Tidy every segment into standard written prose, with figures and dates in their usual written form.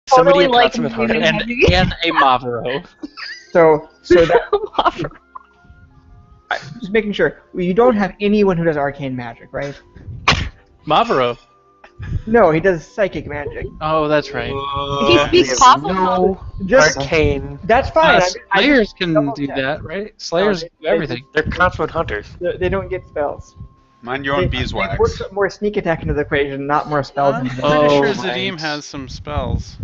Somebody a like consummate hunter. And a Mavro. So that just making sure you don't have anyone who does arcane magic, right? Mavro. No, he does psychic magic. Oh, that's right. He speaks possible. No Just arcane. that's fine. Slayers can double do check. that, right? Slayers do everything. They're consummate hunters. They don't get spells. Mind your own They beeswax. work more sneak attack into the equation, not more spells. I'm into pretty the sure Oh, Zadim right. has some spells.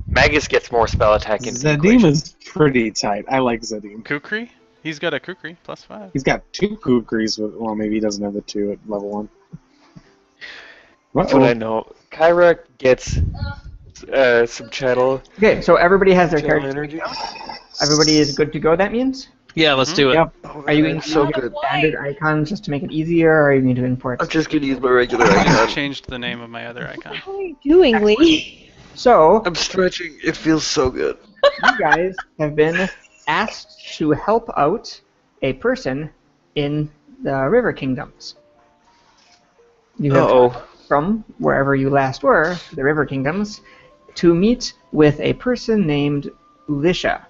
Magus gets more spell attack into the Zadim equation. is pretty tight. I like Zadim. Kukri? He's got a Kukri, +5. He's got 2 Kukris, well, maybe he doesn't have the 2 at level 1. That's what I know. Kyra gets some channel. Okay, so everybody has their channel character. energy. Everybody is good to go. That means. Yeah, let's do it. Yep. Are you going to so use good? standard icons just to make it easier, or are you going to import? I'm just gonna use my regular I icon. changed the name of my other icon. What are you doing, Lee? So I'm stretching. It feels so good. you guys have been asked to help out a person in the River Kingdoms. You have Uh-oh. traveled from wherever you last were, the River Kingdoms, to meet with a person named Ulisha.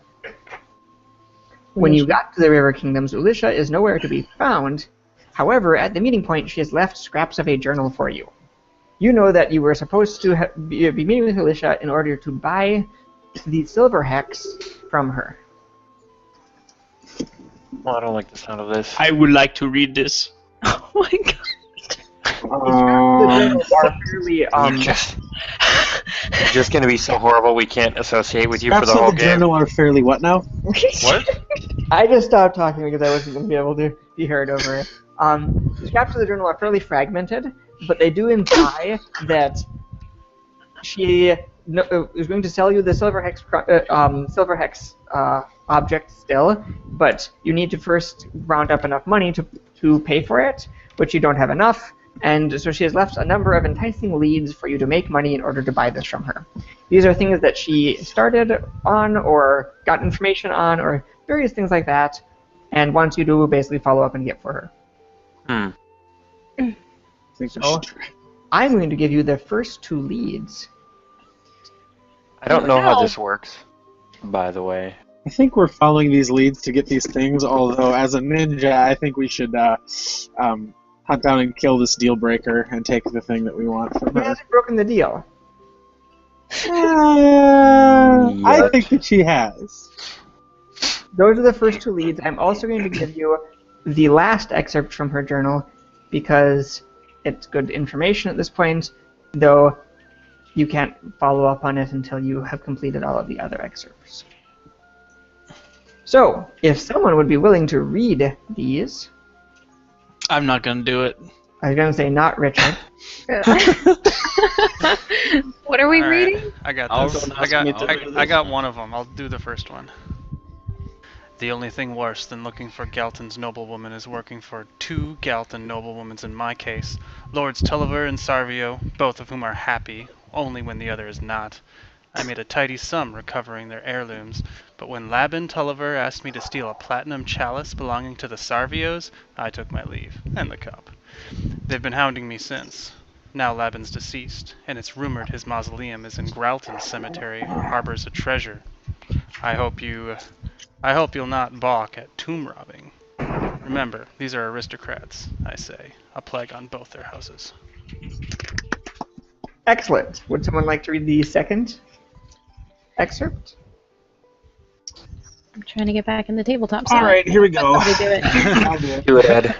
When you got to the River Kingdoms, Ulisha is nowhere to be found. However, at the meeting point, she has left scraps of a journal for you. You know that you were supposed to be meeting with Ulisha in order to buy the Silverhex from her. Well, I don't like the sound of this. I would like to read this. Oh my god. The journals are fairly, You're just gonna be so horrible we can't associate with you for Scraps the whole of the game. journal are fairly what now? What? I just stopped talking because I wasn't going to be able to be heard over it. The scraps of the journal are fairly fragmented, but they do imply that she is going to sell you the Silverhex object still, but you need to first round up enough money to pay for it, which you don't have enough, and so she has left a number of enticing leads for you to make money in order to buy this from her. These are things that she started on or got information on or various things like that, and wants you to basically follow up and get for her. Hmm. I think we So- should try. I'm going to give you the first 2 leads. I don't know how Ow. this works, by the way. I think we're following these leads to get these things, although as a ninja, I think we should hunt down and kill this deal breaker and take the thing that we want from He her. hasn't broken the deal. I Yet. think that she has. Those are the first 2 leads. I'm also going to give you the last excerpt from her journal because it's good information at this point, though you can't follow up on it until you have completed all of the other excerpts. So, if someone would be willing to read these, I'm not gonna do it. I was going to say not Richard. What are we All right, reading? I got I'll this. go I got, ask me to read I got one of them. I'll do the first one. The only thing worse than looking for Galton's noblewoman is working for 2 Galton noblewomen in my case, Lords Tulliver and Sarvio, both of whom are happy, only when the other is not. I made a tidy sum recovering their heirlooms, but when Laban Tulliver asked me to steal a platinum chalice belonging to the Sarvios, I took my leave, and the cup. They've been hounding me since. Now Laban's deceased, and it's rumored his mausoleum is in Gralton's cemetery, or harbors a treasure. I hope you'll not balk at tomb robbing. Remember, these are aristocrats, I say. A plague on both their houses. Excellent. Would someone like to read the second excerpt? I'm trying to get back in the tabletop. So All right, here we go. Somebody do it. I'll do it. Do it, Ed.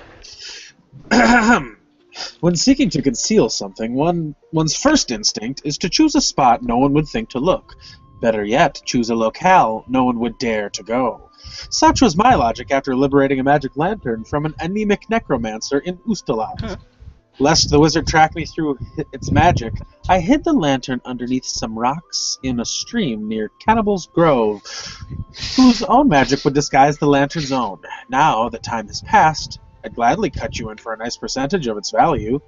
When seeking to conceal something, one's first instinct is to choose a spot no one would think to look. Better yet, choose a locale no one would dare to go. Such was my logic after liberating a magic lantern from an anemic necromancer in Ustalat. Lest the wizard track me through its magic, I hid the lantern underneath some rocks in a stream near Cannibal's Grove, whose own magic would disguise the lantern's own. Now that time has passed, I'd gladly cut you in for a nice percentage of its value.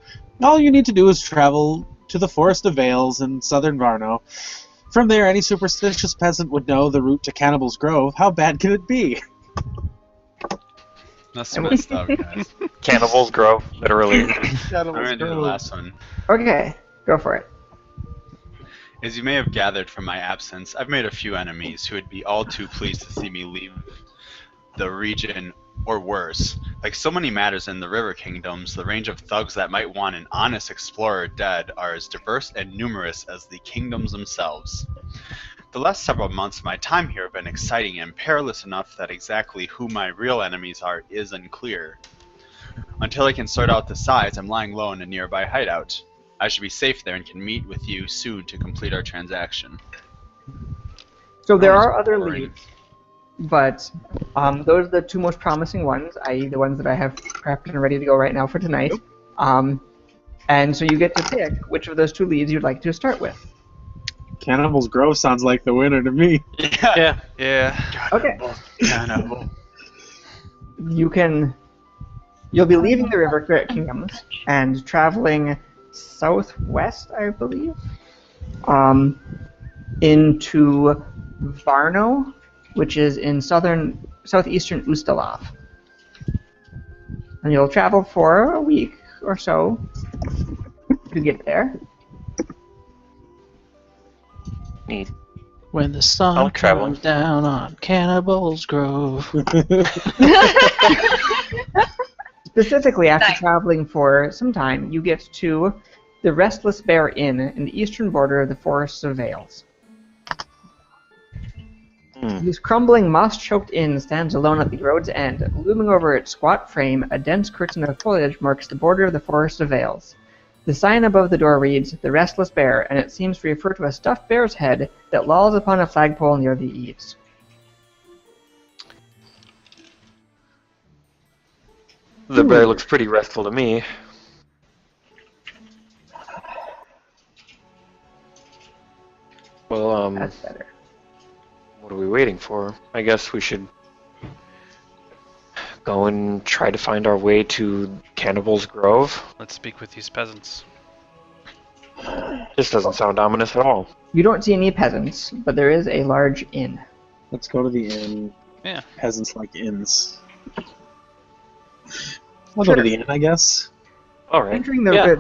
All you need to do is travel to the Forest of Vales in southern Varno. From there, any superstitious peasant would know the route to Cannibal's Grove. How bad can it be? That's some good stuff, guys. Cannibal's Grove, literally. I'm gonna do the last one. Okay, go for it. As you may have gathered from my absence, I've made a few enemies who would be all too pleased to see me leave the region, or worse. Like so many matters in the River Kingdoms, the range of thugs that might want an honest explorer dead are as diverse and numerous as the kingdoms themselves. The last several months of my time here have been exciting and perilous enough that exactly who my real enemies are is unclear. Until I can sort out the size, I'm lying low in a nearby hideout. I should be safe there and can meet with you soon to complete our transaction. So there are other boring. leads, but those are the two most promising ones, i.e. the ones that I have prepped and ready to go right now for tonight. And so you get to pick which of those two leads you'd like to start with. Cannibal's Grove sounds like the winner to me. Yeah. Yeah. Okay. Cannibal. You'll be leaving the River Kingdoms and traveling southwest, I believe, into Varno, which is in southeastern Ustalav. And you'll travel for a week or so to get there. Neat. When the sun I'll travel. comes down on Cannibal's Grove. Specifically, after Nice. traveling for some time, you get to the Restless Bear Inn in the eastern border of the Forests of Vales. This crumbling, moss-choked inn stands alone at the road's end. Looming over its squat frame, a dense curtain of foliage marks the border of the Forest of Vales. The sign above the door reads, "The Restless Bear," and it seems to refer to a stuffed bear's head that lolls upon a flagpole near the eaves. The bear looks pretty restful to me. Well, That's better. what are we waiting for? I guess we should go and try to find our way to Cannibal's Grove. Let's speak with these peasants. This doesn't sound ominous at all. You don't see any peasants, but there is a large inn. Let's go to the inn. Yeah. Peasants like inns. I'll go to the inn, I guess. Alright. Entering Yeah.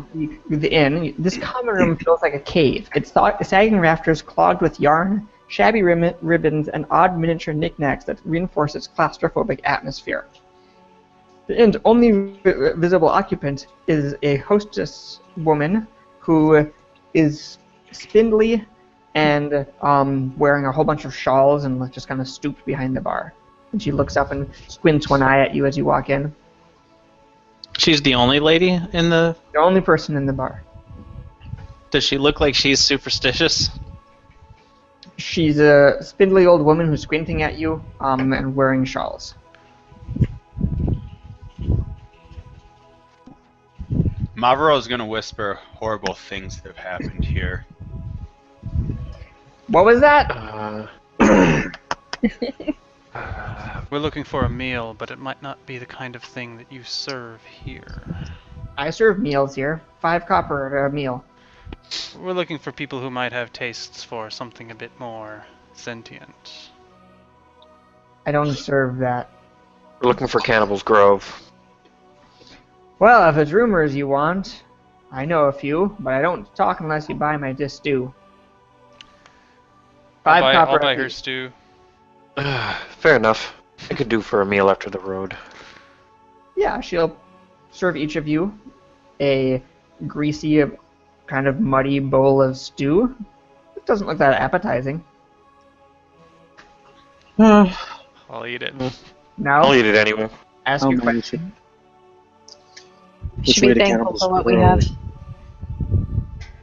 the inn, this common room feels like a cave. Its sagging rafters clogged with yarn, shabby ribbons, and odd miniature knickknacks that reinforce its claustrophobic atmosphere. The inn's only visible occupant is a hostess woman who is spindly and wearing a whole bunch of shawls and just kind of stooped behind the bar. And she looks up and squints one eye at you as you walk in. She's the only lady in the... The only person in the bar. Does she look like she's superstitious? She's a spindly old woman who's squinting at you and wearing shawls. Mavro's gonna whisper horrible things that have happened here. What was that? We're looking for a meal, but it might not be the kind of thing that you serve here. I serve meals here. 5 copper a meal. We're looking for people who might have tastes for something a bit more sentient. I don't serve that. We're looking for Cannibal's Grove. Well, if it's rumors you want, I know a few, but I don't talk unless you buy my stew. 5 copper I'll buy a her piece. stew. Fair enough. I could do for a meal after the road. Yeah, she'll serve each of you a greasy, kind of muddy bowl of stew. It doesn't look that appetizing. I'll eat it. Now, I'll eat it anyway. ask your question. Should be thankful for what we have.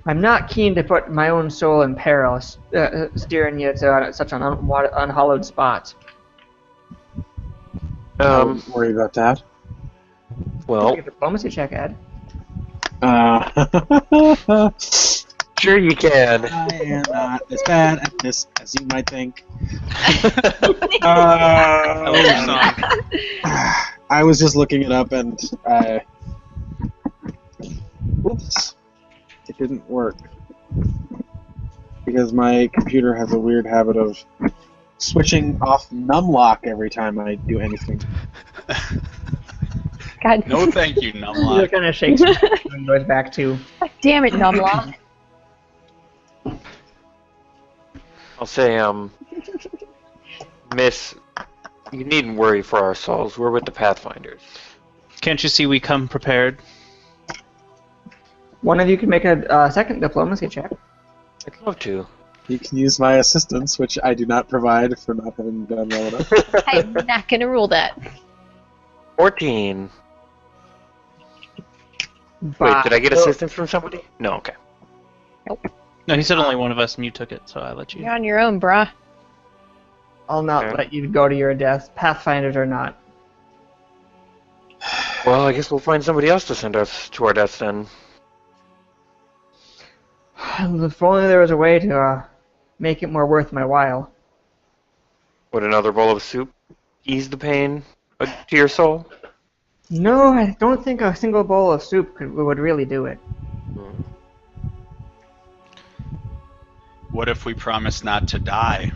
I'm not keen to put my own soul in peril, steering you to such an unhallowed spot. Don't worry about that. Well, Make a diplomacy check, Ed. sure you can. I am not as bad at this as you might think. I love your song. I was just looking it up and whoops, it didn't work because my computer has a weird habit of switching off numlock every time I do anything. God. No thank you, He Numlock. kind of shakes and goes back to. Damn it, Numlock. I'll say, Miss, you needn't worry for our souls. We're with the Pathfinders. Can't you see we come prepared? One of you can make a second diplomacy check. I'd love to. You can use my assistance, which I do not provide for not having done well enough. I'm not gonna rule that. 14. Wait, But- did I get assistance from somebody? No, okay. No, he said only one of us, and you took it, so I let you. You're on your own, brah. I'll not Okay. let you go to your death, Pathfinders or not. Well, I guess we'll find somebody else to send us to our deaths then. If only there was a way to make it more worth my while. Would another bowl of soup ease the pain to your soul? No, I don't think a single bowl of soup would really do it. What if we promise not to die?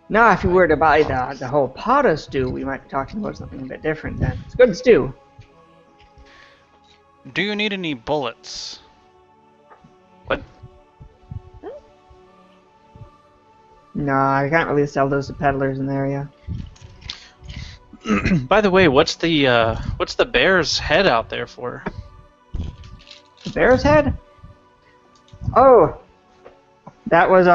Now, if you were to buy the whole pot of stew, we might be talking about something a bit different then. It's good stew. Do you need any bullets? What? No, I can't really sell those to peddlers in the area. By the way, what's the bear's head out there for? The bear's head? Oh, that was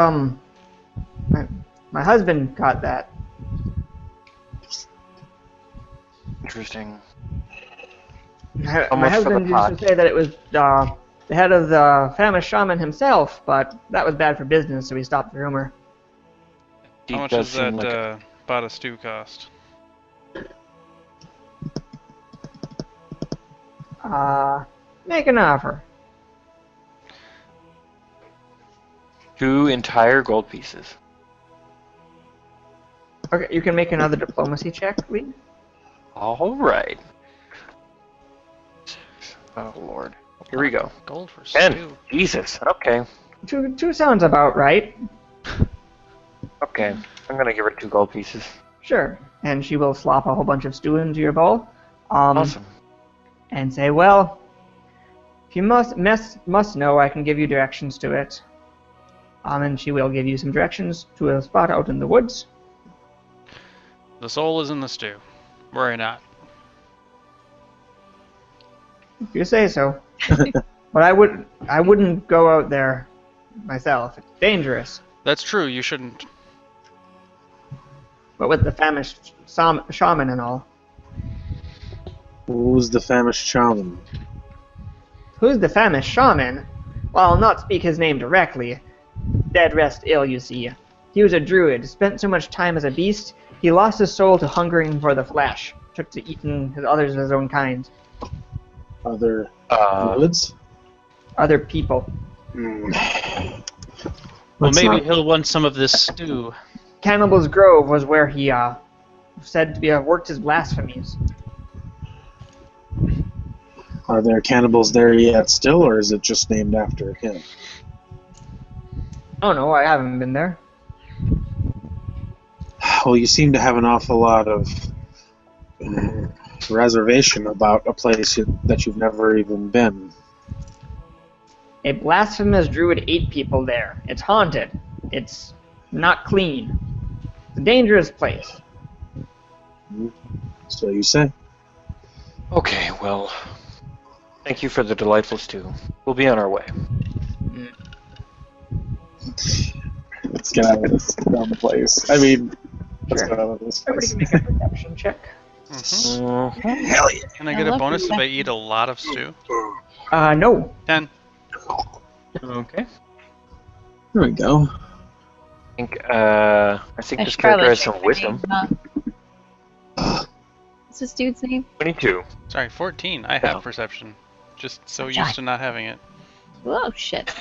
my husband caught that. Interesting. My How much for the husband used pot? to say that it was the head of the famous shaman himself, but that was bad for business, so we stopped the rumor. How much does does that seem like pot of stew cost? Make an offer. 2 entire gold pieces. Okay, you can make another diplomacy check, Lee. All right. Oh Lord. Here we go. Gold for 10. stew. Jesus. Okay. Two sounds about right. Okay. I'm gonna give her 2 gold pieces. Sure. And she will slop a whole bunch of stew into your bowl. Awesome. And say, well, if you must know, I can give you directions to it. And she will give you some directions to a spot out in the woods. The soul is in the stew. Worry not. If you say so. But I wouldn't go out there myself. It's dangerous. That's true, you shouldn't. But with the famished shaman and all. Who's the famished shaman? Who's the famished shaman? Well, I'll not speak his name directly. Dead rest ill, you see. He was a druid, spent so much time as a beast, he lost his soul to hungering for the flesh, took to eating his others of his own kind. Other druids? Other people. Hmm. Well, Let's maybe not- he'll want some of this stew. Cannibal's Grove was where he said to have worked his blasphemies. Are there cannibals there yet still, or is it just named after him? Oh no, I haven't been there. Well, you seem to have an awful lot of reservation about a place that you've never even been. A blasphemous druid ate people there. It's haunted. It's not clean. It's a dangerous place. So you say. Okay, well, thank you for the delightful stew. We'll be on our way. Let's get out of this dumb place. I mean, let's Sure. get out of this Everybody place. can make a perception check. Mhm. Hell yeah! Can I I get a love bonus if that. I eat a lot of stew? No. 10. Okay. There we go. I think I this should character probably has check some my wisdom. name, huh? What's this dude's name? 22. Sorry, 14. I Yeah. have perception. Just so John. used to not having it. Whoa, shit.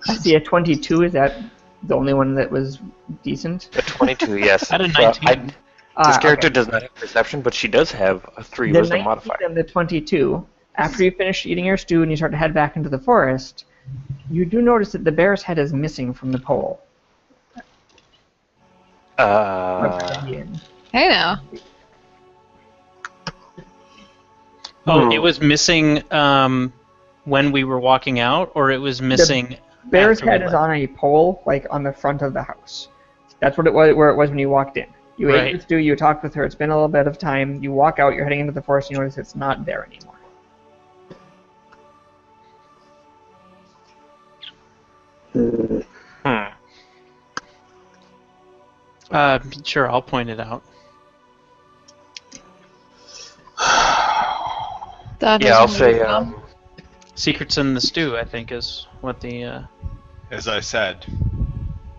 I see a 22. Is that the only one that was decent? A 22, yes. I had a So 19. this character Okay. does not have perception, but she does have a 3 The wisdom 19 modifier. and the 22. After you finish eating your stew and you start to head back into the forest, you do notice that the bear's head is missing from the pole. I know. Oh, it was missing when we were walking out, or it was missing. Bear's After we head is left. on a pole, like on the front of the house. That's what it was, where it was when you walked in. You ate Right. your stew, you talked with her, it's been a little bit of time, you walk out, you're heading into the forest, you notice it's not there anymore. Hmm. Sure, I'll point it out. That Yeah, I'll is say. Secrets in the stew, I think, is what the. As I said,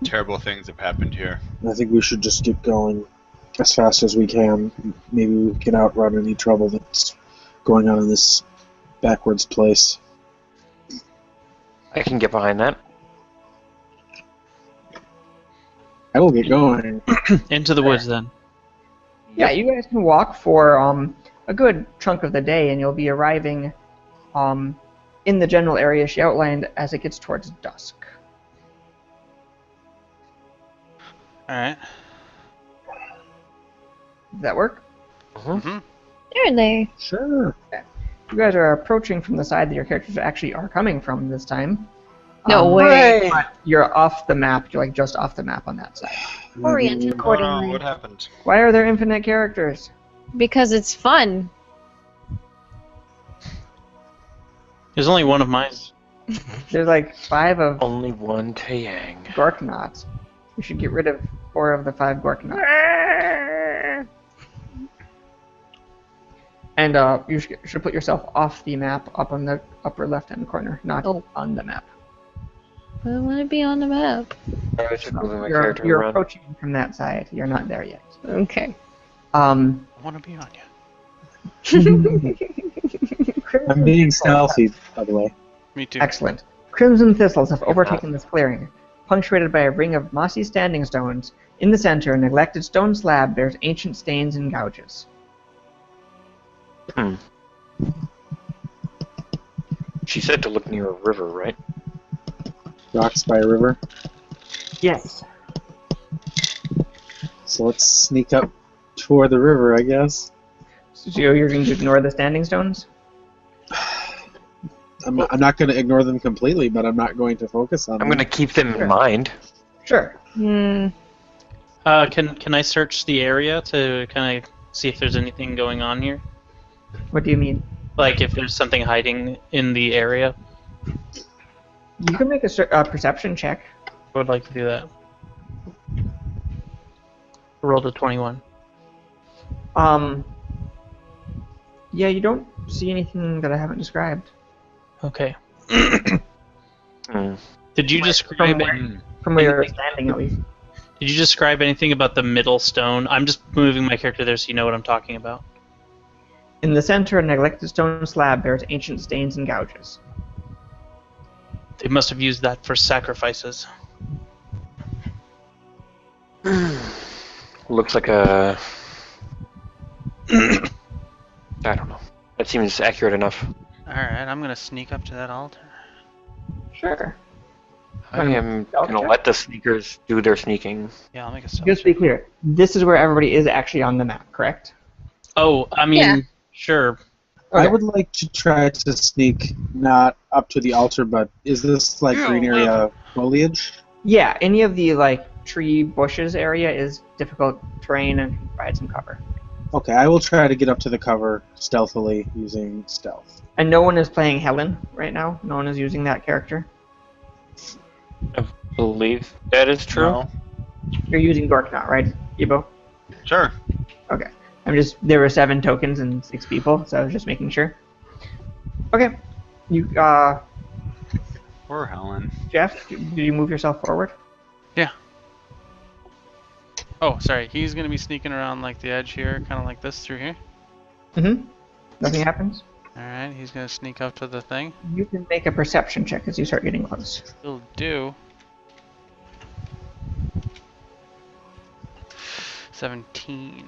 terrible things have happened here. I think we should just get going as fast as we can. Maybe we can outrun any trouble that's going on in this backwards place. I can get behind that. I will get going. Into the woods, then. Yeah, you guys can walk for a good chunk of the day, and you'll be arriving in the general area she outlined as it gets towards dusk. Alright. Does that work? Mm-hmm. There they. Sure. You guys are approaching from the side that your characters actually are coming from this time. No way. But you're off the map. You're like just off the map on that side. Orient Oh no, accordingly. what happened? Why are there infinite characters? Because it's fun. There's only one of mine. There's like 5 of Only one Taeyang. Gorknots. You should get rid of 4 of the 5 Gorknots. And you should put yourself off the map, up on the upper left-hand corner, not Oh. on the map. I want to be on the map. I was just moving my You're character around. approaching from that side. You're not there yet. Okay. I want to be on you. I'm being stealthy, by the way. Me too. Excellent. Crimson thistles have overtaken this clearing, punctuated by a ring of mossy standing stones. In the center, a neglected stone slab bears ancient stains and gouges. Hmm. She said to look near a river, right? Rocks by a river. Yes. So let's sneak up toward the river, I guess. So you're going to ignore the standing stones? I'm not going to ignore them completely, but I'm not going to focus on I'm them. going to keep them Sure. in mind. Sure. Hmm. Can I search the area to kind of see if there's anything going on here? What do you mean? Like if there's something hiding in the area? You can make a perception check. I would like to do that. Rolled a 21. Yeah, you don't see anything that I haven't described. Okay. Hmm. Did you From describe where- it? From where you're Anything- standing, at least. Did you describe anything about the middle stone? I'm just moving my character there so you know what I'm talking about. In the center, a neglected stone slab bears ancient stains and gouges. They must have used that for sacrifices. Looks like a... I don't know. That seems accurate enough. Alright, I'm going to sneak up to that altar. Sure. I am going to let the sneakers do their sneaking. Yeah, I'll make a stealth Just to be check. clear, this is where everybody is actually on the map, correct? Oh, I mean, Yeah. sure. I Okay. would like to try to sneak not up to the altar, but is this like Yeah, green area foliage? Yeah, any of the tree bushes area is difficult terrain and can provide some cover. Okay, I will try to get up to the cover stealthily using stealth. And no one is playing Helen right now. No one is using that character. I believe that is true. No. You're using Gorknot, right, Ibo? Sure. Okay. There were 7 tokens and 6 people, so I was just making sure. Okay. You, Poor Helen. Jeff, did you move yourself forward? Oh, sorry. He's going to be sneaking around like the edge here, kind of like this through here. Mm-hmm. Nothing happens. Alright, he's going to sneak up to the thing. You can make a perception check as you start getting close. He'll do. 17.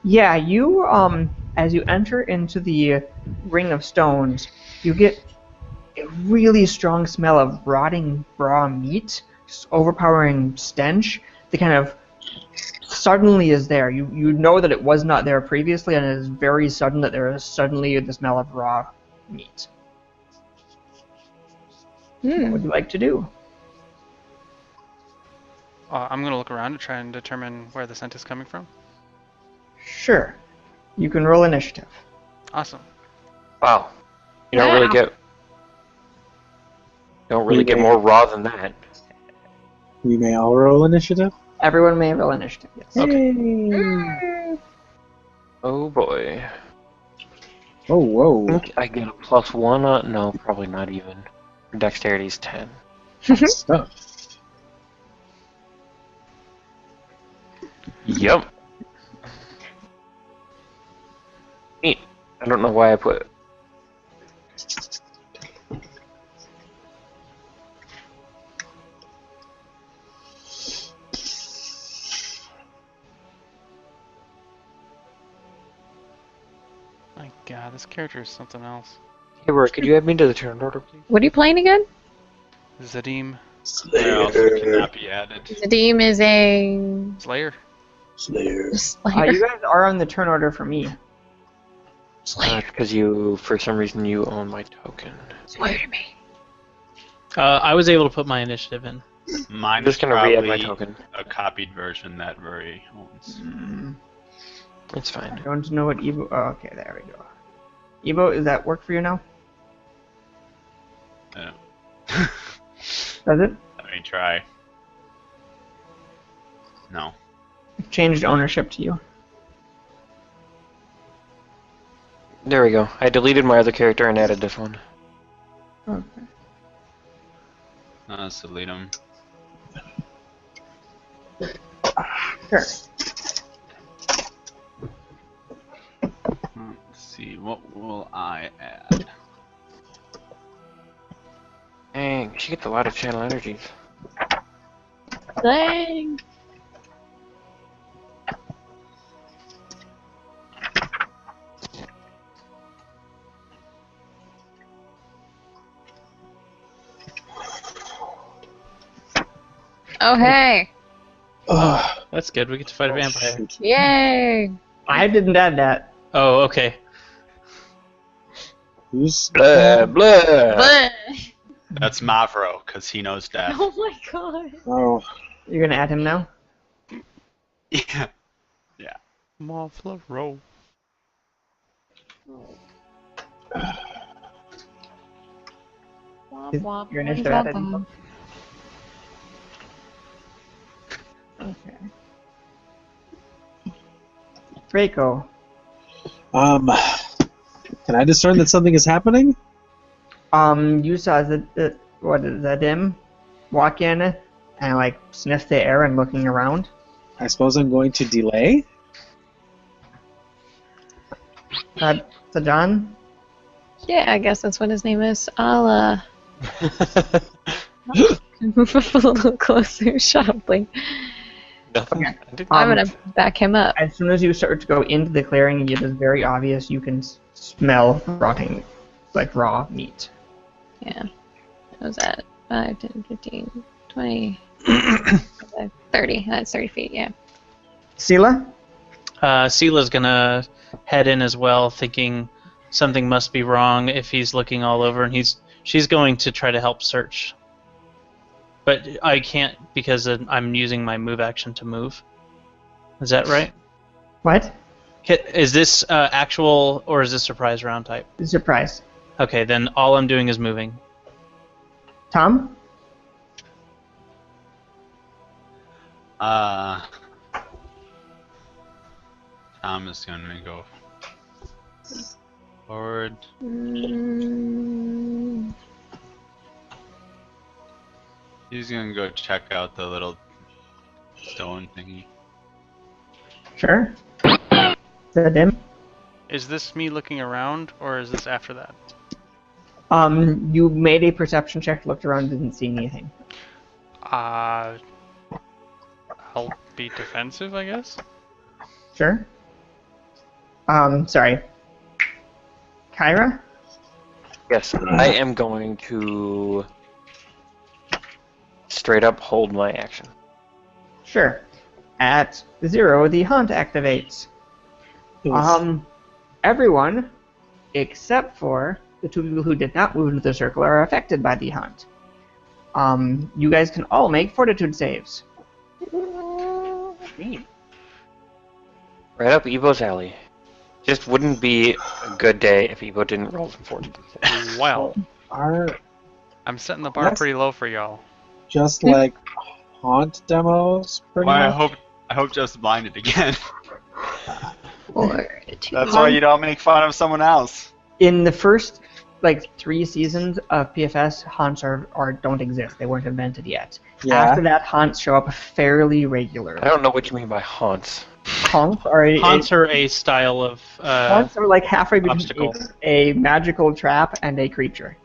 Yeah, you, as you enter into the ring of stones, you get a really strong smell of rotting raw meat, just overpowering stench that kind of suddenly is there. You know that it was not there previously, and it is very sudden that there is suddenly the smell of raw meat. What would you like to do? I'm gonna look around to try and determine where the scent is coming from. Sure. You can roll initiative. Awesome. Wow. You don't really Wow. get more raw than that. We may all roll initiative. Everyone may roll initiative, yes. Okay. Oh boy. Oh, I whoa. think I get a +1 on. No, probably not even. Dexterity's 10. Stuff. Yep. Neat. I don't know why I put. My god, this character is something else. Hey, Roy, could you add me to the turn order, please? What are you playing again? Zadim Where else cannot be added? Zadim is a Slayer. Slayer. Slayer. You guys are on the turn order for me. Slayer. Because you, for some reason, you own my token. Swear to me. I was able to put my initiative in. Mine I'm just is gonna re-add my probably token. a copied version that Rory owns. It's I fine. don't know what Evo. Oh, okay, there we go. Evo, does that work for you now? Yeah. Does it? Let me try. No. I've changed ownership to you. There we go. I deleted my other character and added this one. Okay. Let's delete him. Sure. Let's see, what will I add? Dang, she gets a lot of channel energies. Dang. Oh hey! Ugh. That's good. We get to fight a vampire. Shoot. Yay! I didn't add that. Oh, okay. Who's Blah, blah. But That's Mavro, because he knows death. oh my god! Oh, You're gonna add him now? Yeah. Mothla roll. Womp Is womp. your womp initiative womp added? womp. Okay. Draco. can I discern that something is happening? You saw Zadim walk in and like sniff the air and looking around. I suppose I'm going to delay. Sajan? Yeah, I guess that's what his name is. I'll move up a little closer sharply. Nothing. Okay. I didn't- I'm gonna back him up. As soon as you start to go into the clearing, it is very obvious you can smell rotting, like raw meat. Yeah. What was that? 5, 10, 15, 20, 30. That's 30 feet, yeah. Sela? Sila's gonna head in as well, thinking something must be wrong if he's looking all over, and she's going to try to help search. But I can't because I'm using my move action to move. Is that right? What? Is this actual or is this surprise round type? Surprise. Okay, then all I'm doing is moving. Tom? Tom is gonna go forward. Mm, He's gonna go check out the little stone thingy. Sure. Zadim? Is this me looking around, or is this after that? You made a perception check, looked around, didn't see anything. I'll be defensive, I guess? Sure. Sorry. Kyra? Yes, I am going to straight up hold my action. Sure. At 0, the hunt activates. Everyone, except for the two people who did not move into the circle, are affected by the hunt. You guys can all make fortitude saves. Right up Evo's alley. Just wouldn't be a good day if Evo didn't roll some fortitude. Wow. Are I'm setting the bar Yes. pretty low for y'all. just like haunt demos, pretty Well, much. I hope Joe's blinded again. Fortitude. That's why you don't make fun of someone else. In the first 3 seasons of PFS, haunts don't exist. They weren't invented yet. Yeah. After that, haunts show up fairly regularly. I don't know what you mean by haunts. Haunts are Haunts are a style of haunts are like halfway between obstacle. a magical trap and a creature.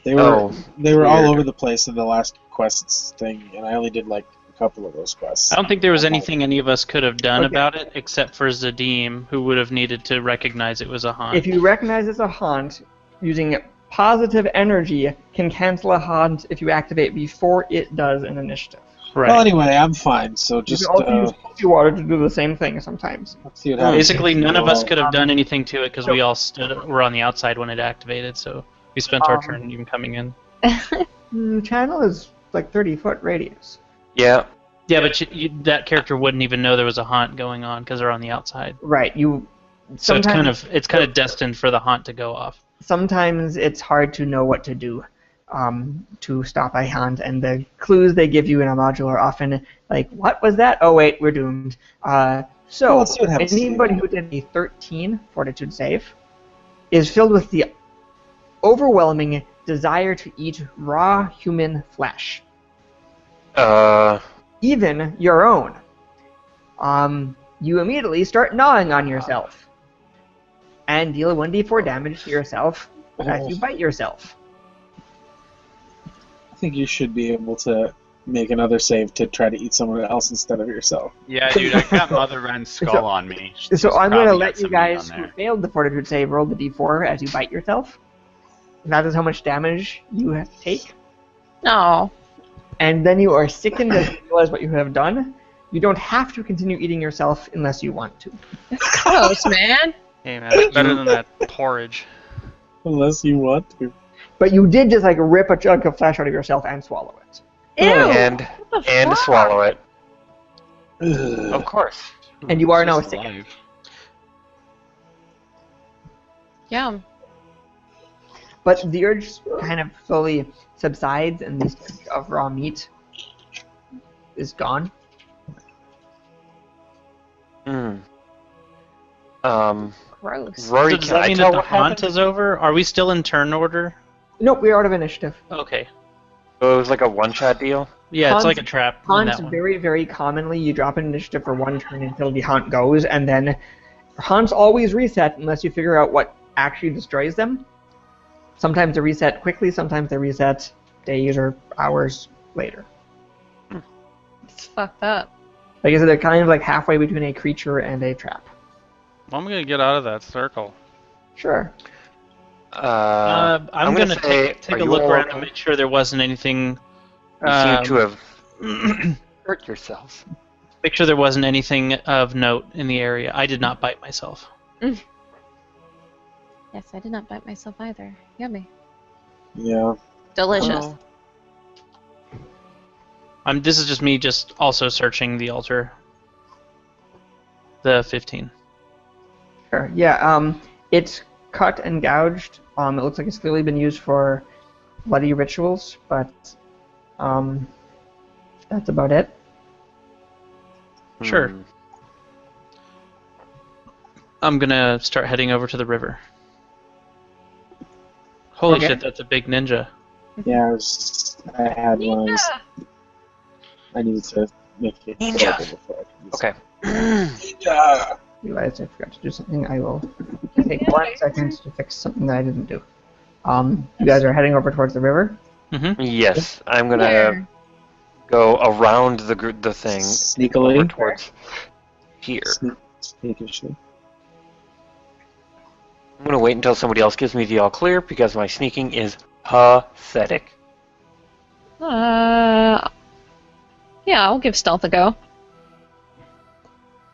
They were Oh, all weird. over the place in the last quests thing, and I only did like a couple of those quests. I don't think there was anything any of us could have done Okay. about it except for Zadim, who would have needed to recognize it was a haunt. If you recognize it's a haunt, using positive energy can cancel a haunt if you activate before it does an initiative. right. Well, anyway, I'm fine. So You just can also use holy water to do the same thing sometimes. let's see what happens. Basically, none of us could have Um, done anything to it because so- we all were on the outside when it activated, so we spent our Um, turn even coming in. The channel is 30-foot radius. Yeah. Yeah, but that character wouldn't even know there was a haunt going on because they're on the outside. Right. So it's kind of destined for the haunt to go off. Sometimes it's hard to know what to do to stop a haunt, and the clues they give you in a module are often like, "What was that? Oh wait, we're doomed." So Well, let's see what happens. anybody who did a 13 fortitude save is filled with the overwhelming desire to eat raw human flesh, even your own. You immediately start gnawing on yourself and deal 1d4 damage to yourself as you bite yourself. I think you should be able to make another save to try to eat someone else instead of yourself. Yeah, dude, I got Mother Wren's skull on me. She's So I'm going to probably let got you some meat guys on who there. failed the fortitude save roll the d4 as you bite yourself. That is how much damage you have to take. No. And then you are sickened as you realize what you have done. You don't have to continue eating yourself unless you want to. That's gross, man. Hey man, it's better than that porridge. Unless you want to. But you did just rip a chunk of flesh out of yourself and swallow it. Ew. And what the and fuck? swallow it. Ugh. Of course. And you are It's now just sickened. alive. Yum. But the urge kind of slowly subsides, and the stench of raw meat is gone. Hmm. Gross. Rory, So does can that I mean tell that the what haunt happened? is over? Are we still in turn order? Nope, we're out of initiative. Okay. So it was like a one-shot deal? Yeah, Haunts- it's like a trap in Haunts that one. very, very commonly, you drop an initiative for one turn until the haunt goes, and then haunts always reset unless you figure out what actually destroys them. Sometimes they reset quickly, sometimes they reset days or hours later. It's fucked up. Like I said, they're kind of halfway between a creature and a trap. Well, I'm gonna get out of that circle. Sure. I'm gonna gonna say, take are a you look all around okay? and make sure there wasn't anything. You seem to um, have hurt yourself. Make sure there wasn't anything of note in the area. I did not bite myself. Yes, I did not bite myself either. Yummy. Yeah. Delicious. This is just me, just also searching the altar. The 15. Sure. Yeah, it's cut and gouged. It looks like it's clearly been used for bloody rituals, but that's about it. Sure. Hmm. I'm gonna start heading over to the river. Holy Okay. shit, that's a big ninja. Yeah, I had one. Yeah. I needed to make it Ninja. available before I could use Okay. it. Ninja! Realized I forgot to do something. I will take 1 second to fix something that I didn't do. You guys are heading over towards the river. Mm-hmm. Yes, I'm gonna Where? go around the thing over Sneakily. towards here. Sneakishly. I'm gonna wait until somebody else gives me the all clear because my sneaking is pathetic. Yeah, I'll give stealth a go.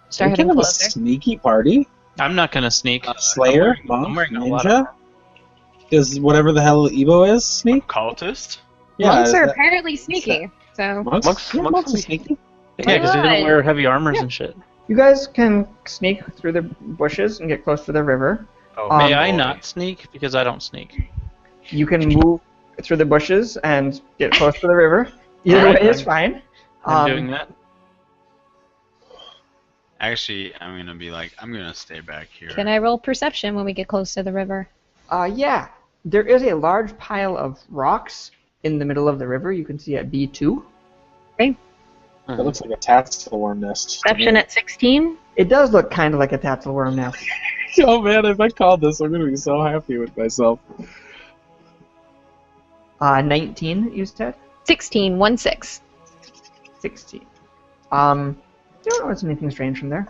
Start Thinking heading of a closer. sneaky party? I'm not gonna sneak. Slayer? I'm Monk? wearing a lot Ninja? Does whatever the hell Evo is sneak? Cultist? Monks are that- apparently sneaky, so Monks, yeah, monks are are sneaky. Yeah, because they don't Right. wear heavy armors and shit. You guys can sneak through the bushes and get close to the river. Oh, May Um, I boy. not sneak? Because I don't sneak. You can move through the bushes and get close to the river. Either Alright, way is I'm- fine. I'm doing that. Actually, I'm gonna stay back here. can I roll perception when we get close to the river? Yeah, there is a large pile of rocks in the middle of the river. You can see at B2. That looks like a taxidermy nest. to Perception me. at 16? It does look kind of like a tatzelworm nest. Oh man, if I called this, I'm gonna be so happy with myself. 19, you said? 16, 1-6. 16. You don't notice anything strange from there.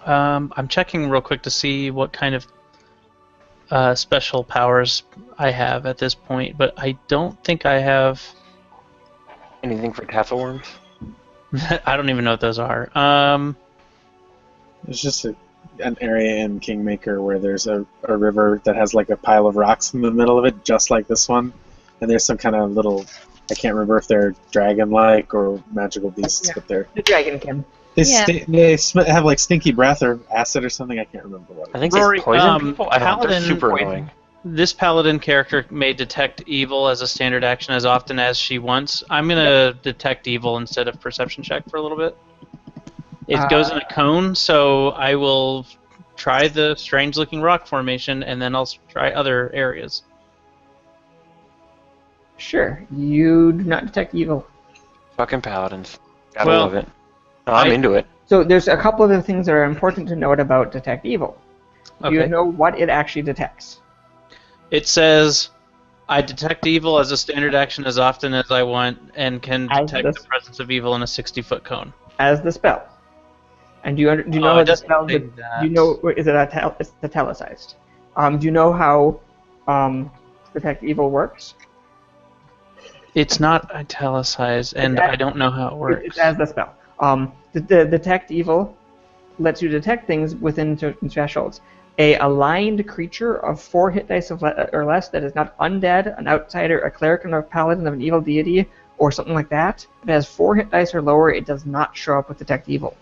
I'm checking real quick to see what kind of special powers I have at this point, but I don't think I have. Anything for tasselworms? I don't even know what those are. There's just an area in Kingmaker where there's a river that has like a pile of rocks in the middle of it, just like this one. And there's some kind of little, I can't remember if they're dragon-like or magical beasts, Yeah. but they're The dragonkin. Yeah. have like stinky breath or acid or something. I can't remember what. I think Rory, they poison um, people. I don't know. They're Paladin- super annoying. This paladin character may detect evil as a standard action as often as she wants. I'm gonna detect evil instead of perception check for a little bit. It goes in a cone, so I will try the strange-looking rock formation, and then I'll try other areas. Sure, you do not detect evil. Fucking paladins. Gotta Well, love it. No, I'm I- into it. So there's a couple of other things that are important to note about detect evil. Do you Okay. know what it actually detects? It says, I detect evil as a standard action as often as I want, and can As detect this- the presence of evil in a 60-foot cone. As the spell. And do you know it how the doesn't spell? say Do that. you know is it it's italicized? Do you know how detect evil works? It's not italicized, and It's- I don't know how it works. It's as the spell. The detect evil lets you detect things within certain thresholds. A aligned creature of 4 hit dice or less that is not undead, an outsider, a cleric, or a paladin of an evil deity, or something like that. If it has 4 hit dice or lower, it does not show up with detect evil.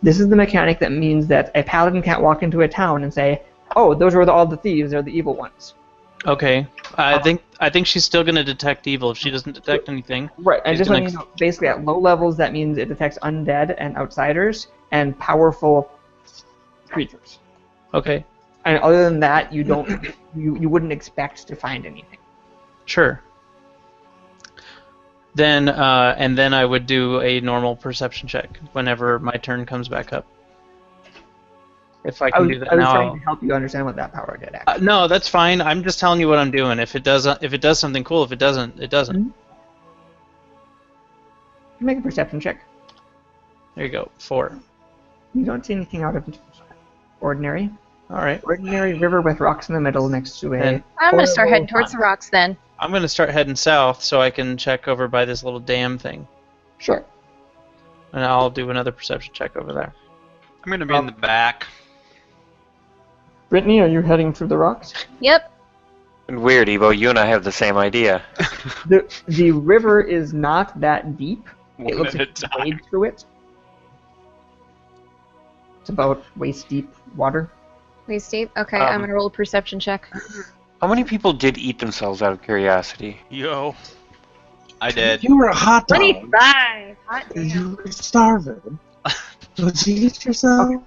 This is the mechanic that means that a paladin can't walk into a town and say, "Oh, those were all the thieves. They're the evil ones." Okay, I think she's still gonna detect evil if she doesn't detect anything. Right, and She's just gonna letting you know, basically at low levels, that means it detects undead and outsiders and powerful creatures. Okay, And other than that, you don't, you wouldn't expect to find anything. sure. Then and then I would do a normal perception check whenever my turn comes back up. If I can do that I was now. trying to help you understand what that power did. Actually. No, that's fine. I'm just telling you what I'm doing. If it does something cool. If it doesn't, it doesn't. Make a perception check. There you go. 4. You don't see anything out of ordinary. All right. Ordinary river with rocks in the middle next to a. Then I'm gonna start heading horrible towards the rocks then. I'm gonna start heading south so I can check over by this little dam thing, Sure. and I'll do another perception check over there. I'm gonna be in the back. Brittany, are you heading through the rocks? Yep. Weird, Evo. You and I have the same idea. The river is not that deep. It looks One like at you a time. wade through it. It's about waist deep water. Wait, Steve. Okay, I'm gonna roll a perception check. How many people did eat themselves out of curiosity? Yo. I did. You were a hot dog. 25. Hot damn. You were starving. Would you eat yourself?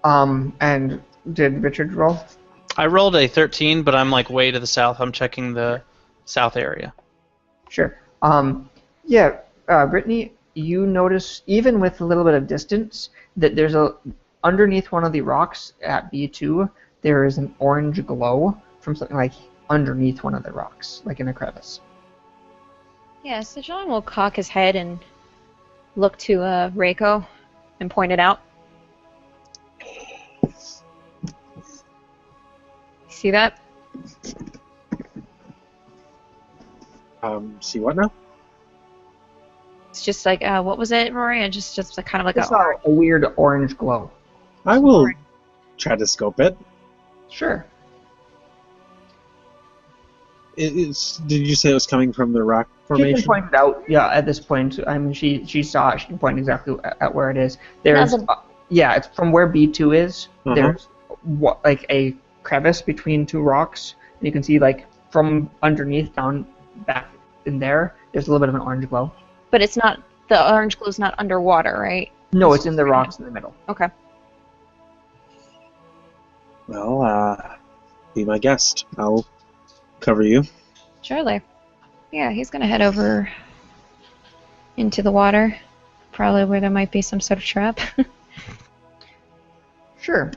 And did Richard roll? I rolled a 13, but I'm like way to the south. I'm checking the south area. Sure. Brittany, you notice, even with a little bit of distance, that there's underneath one of the rocks at B2, there is an orange glow from something like underneath one of the rocks, like in a crevice. Yeah, so John will cock his head and look to Reiko and point it out. See that? See what now? It's just like, what was it, Rory? And just like, kind of like It's a weird orange glow. I will try to scope it. Sure. Did you say it was coming from the rock She can formation? point it out. Yeah, at this point, I mean, she saw it. She can point exactly at where it is. There's, yeah, it's from where B2 is. Uh-huh. There's like a crevice between two rocks, and you can see like from underneath down back in there. There's a little bit of an orange glow. But it's not, the orange glow's not underwater, right? No, it's in the rocks in the middle. Okay. Well, be my guest. I'll cover you. Surely. Yeah, he's gonna head over into the water. Probably where there might be some sort of trap. Sure.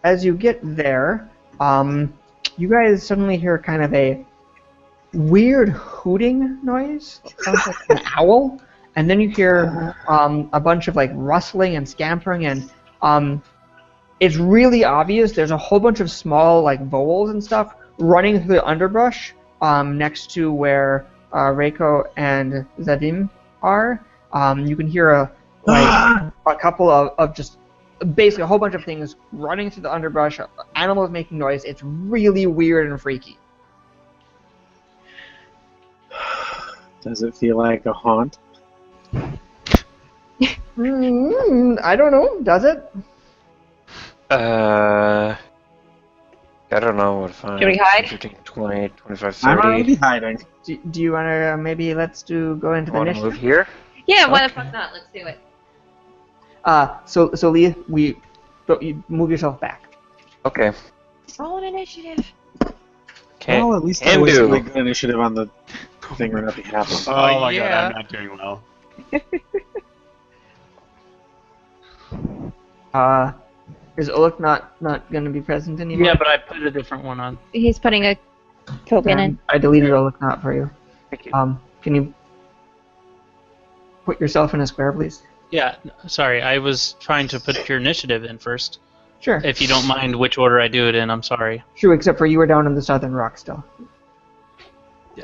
As you get there, you guys suddenly hear kind of a weird hooting noise. Sounds like an owl. And then you hear a bunch of like rustling and scampering, and it's really obvious there's a whole bunch of small like voles and stuff running through the underbrush next to where Reiko and Zadim are. You can hear a couple of just basically a whole bunch of things running through the underbrush, animals making noise. It's really weird and freaky. Does it feel like a haunt? I don't know. Does it? I don't know what if I... Should we hide? 15, 20, 25, 30. I'm already hiding. Do you want to maybe let's go into the Want to initiative? move here? Yeah, why the fuck not? Let's do it. So Lee, you move yourself back. Okay. Roll an initiative. Can't, Well, at least I can was do. really good initiative on the thing right up behalf of. Oh my yeah. god, I'm not doing well. Is Olek not going to be present anymore? Yeah, but I put a different one on. He's putting a token in. I deleted Olek not for you. Thank you. Can you put yourself in a square, please? Yeah, sorry, I was trying to put your initiative in first. Sure. If you don't mind which order I do it in, I'm sorry. True, except for you were down in the southern rock still.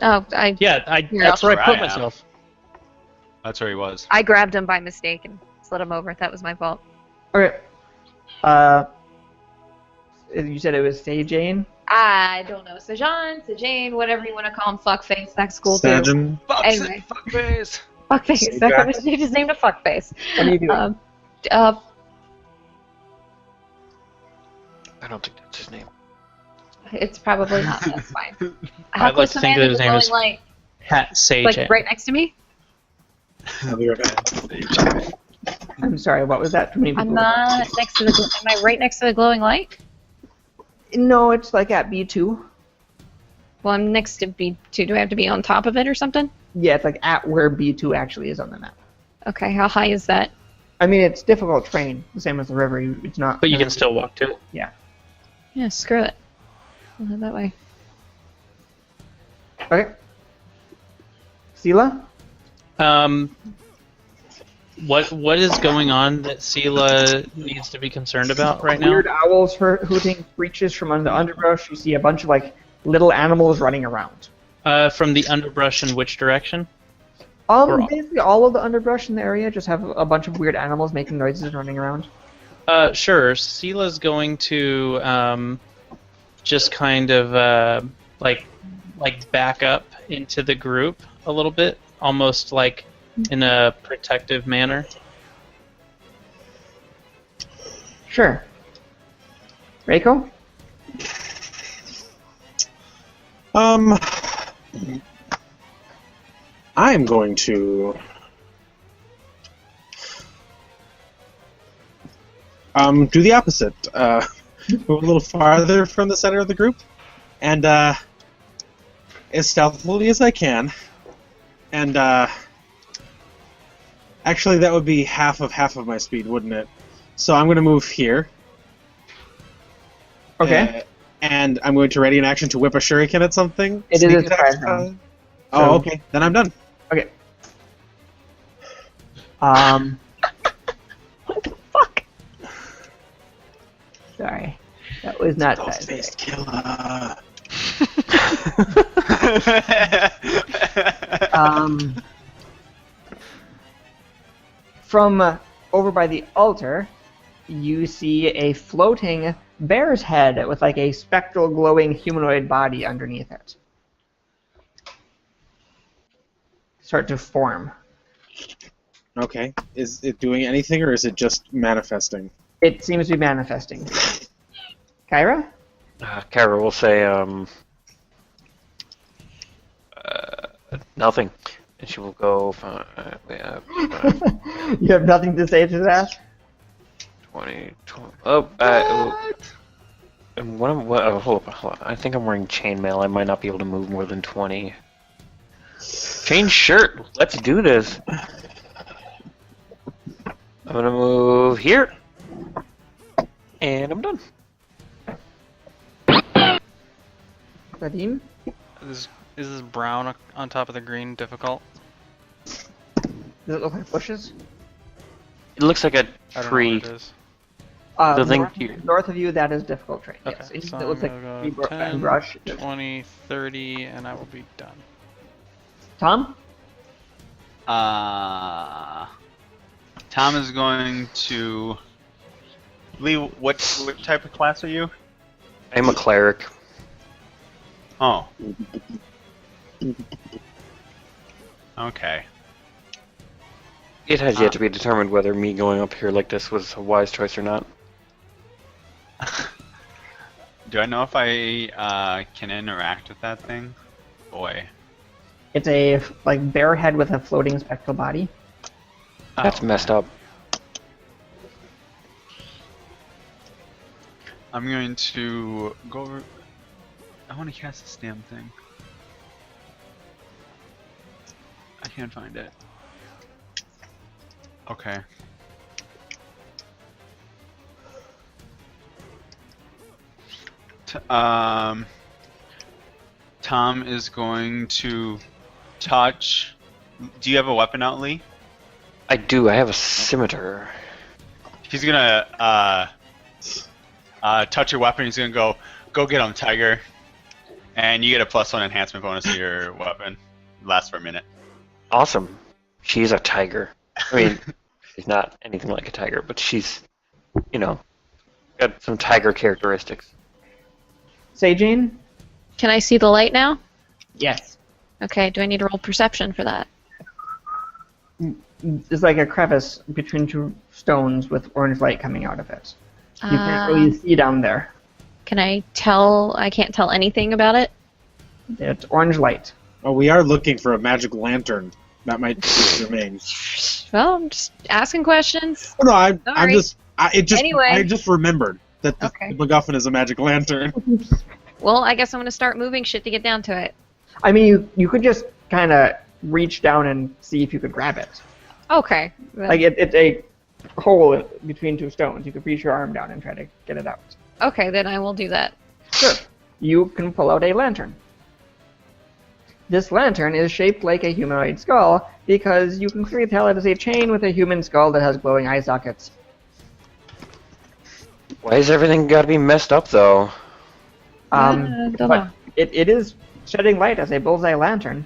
Oh, Yeah, that's where I where put I am. myself. That's where he was. I grabbed him by mistake and slid him over. That was my fault. Okay. You said it was Jane. I don't know. Sajane, whatever you want to call him, fuckface. That's cool too. Sajin. Anyway. Fuckface! Fuckface. I was his name to fuckface. What are you doing? I don't think that's his name. It's probably not. That's fine. I'd How like close to am think I that to his the name glowing is light? Hat Sage. Like right next to me? I'll be right back. I'm sorry. What was that? Too many I'm people. not next to the. Am I right next to the glowing light? No, it's like at B2. Well, I'm next to B2. Do I have to be on top of it or something? Yeah, it's like at where B2 actually is on the map. Okay, how high is that? I mean, it's difficult terrain, the same as the river. It's not. But you can still walk to it. Yeah, screw it. We'll head that way. Okay. Sela? What is going on that Sela needs to be concerned about right now? Weird owls hooting screeches from under the underbrush. You see a bunch of like little animals running around. From the underbrush in which direction? Or all? Basically all of the underbrush in the area just have a bunch of weird animals making noises and running around. Sure. Sela's going to just kind of like back up into the group a little bit, almost like in a protective manner. Sure. Reiko? I'm going to do the opposite. Move a little farther from the center of the group, and as stealthily as I can. And actually, that would be half of my speed, wouldn't it? So I'm going to move here. Okay. And I'm going to ready an action to whip a shuriken at something. It is a Sneak attack surprise round. Oh, So- okay. Then I'm done. Okay. What the fuck? Sorry. That was not Ghost-faced killer. From over by the altar, you see a floating bear's head with like a spectral glowing humanoid body underneath it. start to form. Okay. Is it doing anything, or is it just manifesting? It seems to be manifesting. Kyra? Kara will say, nothing. And she will go, You have nothing to say to that? 20. And hold on. I think I'm wearing chainmail. I might not be able to move more than 20. Change shirt. Let's do this. I'm gonna move here. And I'm done. Vadim? Is this brown on top of the green difficult? Does it look like bushes? It looks like a I don't know tree. what it is. The thing North, here. north of you, that is difficult terrain. Okay, Yes. Anything so that I'm looks like gonna tree go 10, brush. 20, 30, and I will be done. Tom? Tom is going to. Lee, what type of class are you? I'm a cleric. Oh. Okay. It has yet to be determined whether me going up here like this was a wise choice or not. Do I know if I can interact with that thing? Boy. It's a bear head with a floating spectral body. That's messed up. I'm going to go over. I want to cast this damn thing. I can't find it. Okay. Tom is going to touch. Do you have a weapon out, Lee? I do. I have a scimitar. He's gonna touch your weapon. He's gonna go get him, Tiger. And you get a +1 enhancement bonus to your weapon. It lasts for a minute. Awesome. She's a tiger. I mean, she's not anything like a tiger, but she's, got some tiger characteristics. Say, Jane? Can I see the light now? Yes. Okay, do I need to roll perception for that? It's like a crevice between two stones with orange light coming out of it. You can't really see down there. Can I tell? I can't tell anything about it? It's orange light. Oh, we are looking for a magic lantern. That might be germane. Well, I'm just asking questions. Oh, no, I'm Sorry. just. Anyway. I just remembered that the Okay. MacGuffin is a magic lantern. Well, I guess I'm going to start moving shit to get down to it. I mean, you could just kind of reach down and see if you could grab it. Okay. Like, it's a hole between two stones. You could reach your arm down and try to get it out. Okay, then I will do that. Sure. You can pull out a lantern. This lantern is shaped like a humanoid skull because you can clearly tell it is a chain with a human skull that has glowing eye sockets. Why is everything got to be messed up, though? Don't know. But it is shedding light as a bullseye lantern.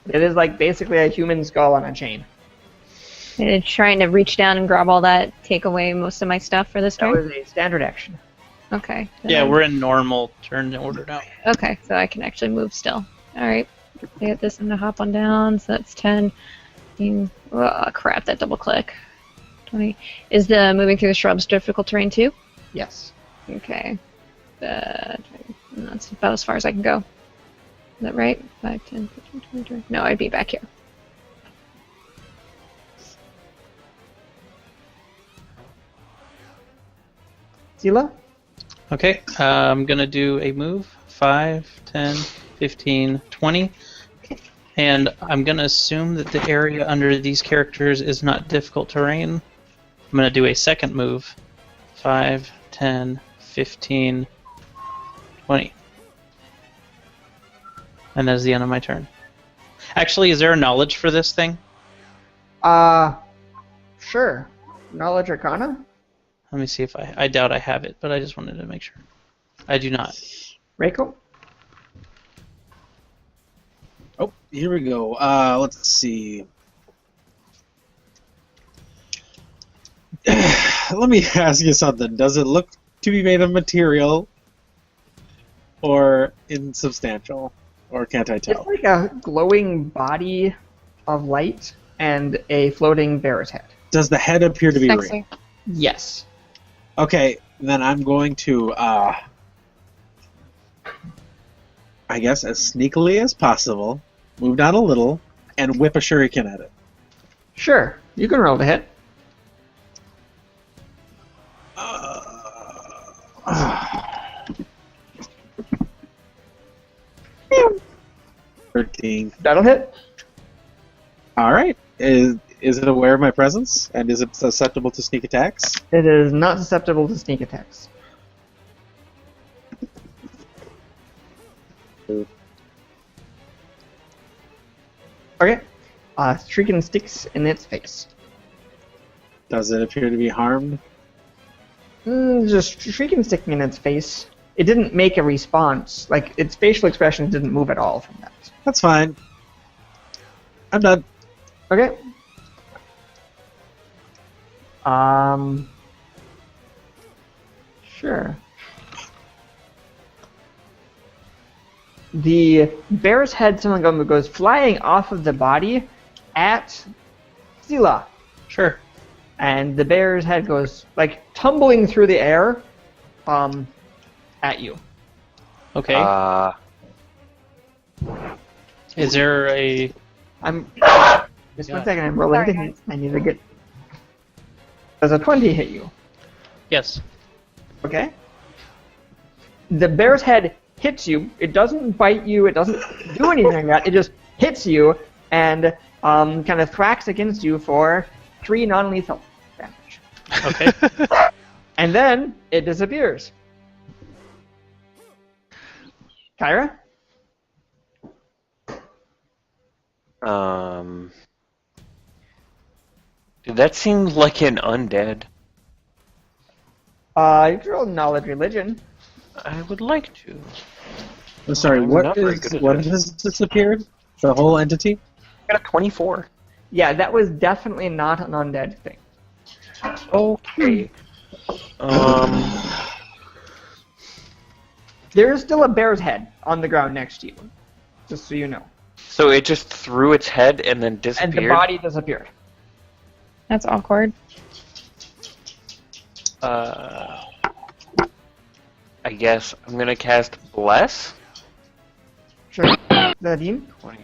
It is like basically a human skull on a chain. And trying to reach down and grab all that, take away most of my stuff for this That turn? was a standard action. Okay. Yeah, we're in normal turn order now. Okay, so I can actually move still. Alright. I get this, I'm gonna hop on down, so that's 10. 15. Oh, crap, that double click. 20. Is the moving through the shrubs difficult terrain too? Yes. Okay. That's about as far as I can go. Is that right? 5, 10, 15, 20, 20. No, I'd be back here. Sela? Okay, I'm gonna do a move. 5, 10, 15, 20. And I'm gonna assume that the area under these characters is not difficult terrain. I'm gonna do a second move. 5, 10, 15, 20. And that is the end of my turn. Actually, is there a knowledge for this thing? Sure. Knowledge Arcana? Let me see if I doubt I have it, but I just wanted to make sure. I do not. Reiko? Oh, here we go. Let's see. Let me ask you something. Does it look to be made of material or insubstantial? Or can't I tell? It's like a glowing body of light and a floating bear's head. Does the head appear to be real? Sexy. Yes. Okay, then I'm going to, I guess as sneakily as possible, move down a little, and whip a shuriken at it. Sure. You can roll the hit. 13. That'll hit. All right. Is it aware of my presence, and is it susceptible to sneak attacks? It is not susceptible to sneak attacks. Okay. Shuriken sticks in its face. Does it appear to be harmed? Just Shuriken sticking in its face. It didn't make a response. Like, its facial expression didn't move at all from that. That's fine. I'm done. Okay. Sure. The bear's head someone goes flying off of the body at Sila. Sure. And the bear's head goes, like, tumbling through the air at you. Okay. Is there a... Just 1 second, I'm rolling the hit. I need to get... Does a 20 hit you? Yes. Okay. The bear's head hits you. It doesn't bite you. It doesn't do anything like that. It just hits you and kind of thwacks against you for 3 non-lethal damage. Okay. And then it disappears. Kyra? Did that seem like an undead? You can roll knowledge religion. I would like to. I'm sorry, I'm what not very good at has disappeared? The whole entity? I got a 24. Yeah, that was definitely not an undead thing. Okay. There is still a bear's head on the ground next to you, just so you know. So it just threw its head and then disappeared? And the body disappeared. That's awkward. I guess I'm gonna cast Bless. Sure. Nadim? 20, 25.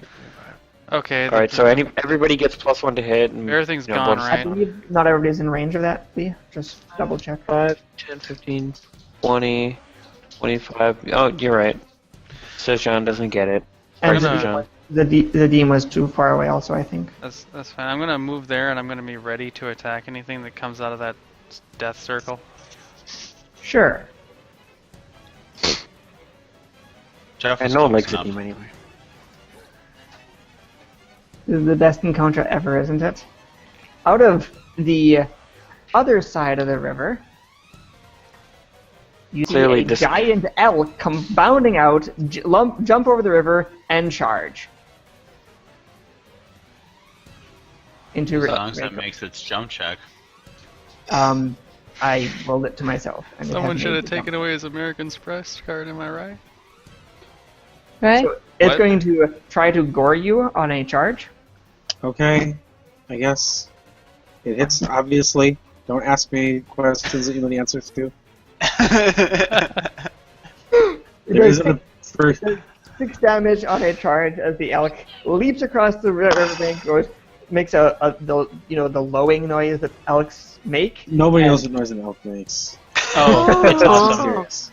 Okay. Alright, so everybody gets +1 to hit. And, Everything's you know, gone, bonus- right? I believe not everybody's in range of that, Lee. Just double check. 5, 10, 15, 20, 25. Oh, you're right. Sejan doesn't get it. And Sorry, gonna- Sejan. the Dean was too far away also, I think. That's fine. I'm gonna move there, and I'm gonna be ready to attack anything that comes out of that death circle. Sure. Jeff And was no one close likes enough. it anyway. This is the best encounter ever, isn't it? Out of the other side of the river, you Clearly see a this- giant elk come bounding out, jump over the river, and charge. Into As long as it makes its jump check. I rolled it to myself. And it Someone had should made have the taken jump. away his American Express card. Am I right? Right? So it's What? going to try to gore you on a charge. Okay, I guess. It hits, obviously. Don't ask me questions that you know the answers to. It There does isn't a first... 6 damage on a charge as the elk leaps across the riverbank, makes the lowing noise that elks make. Nobody And- knows what noise an elk makes. Oh, It's not serious.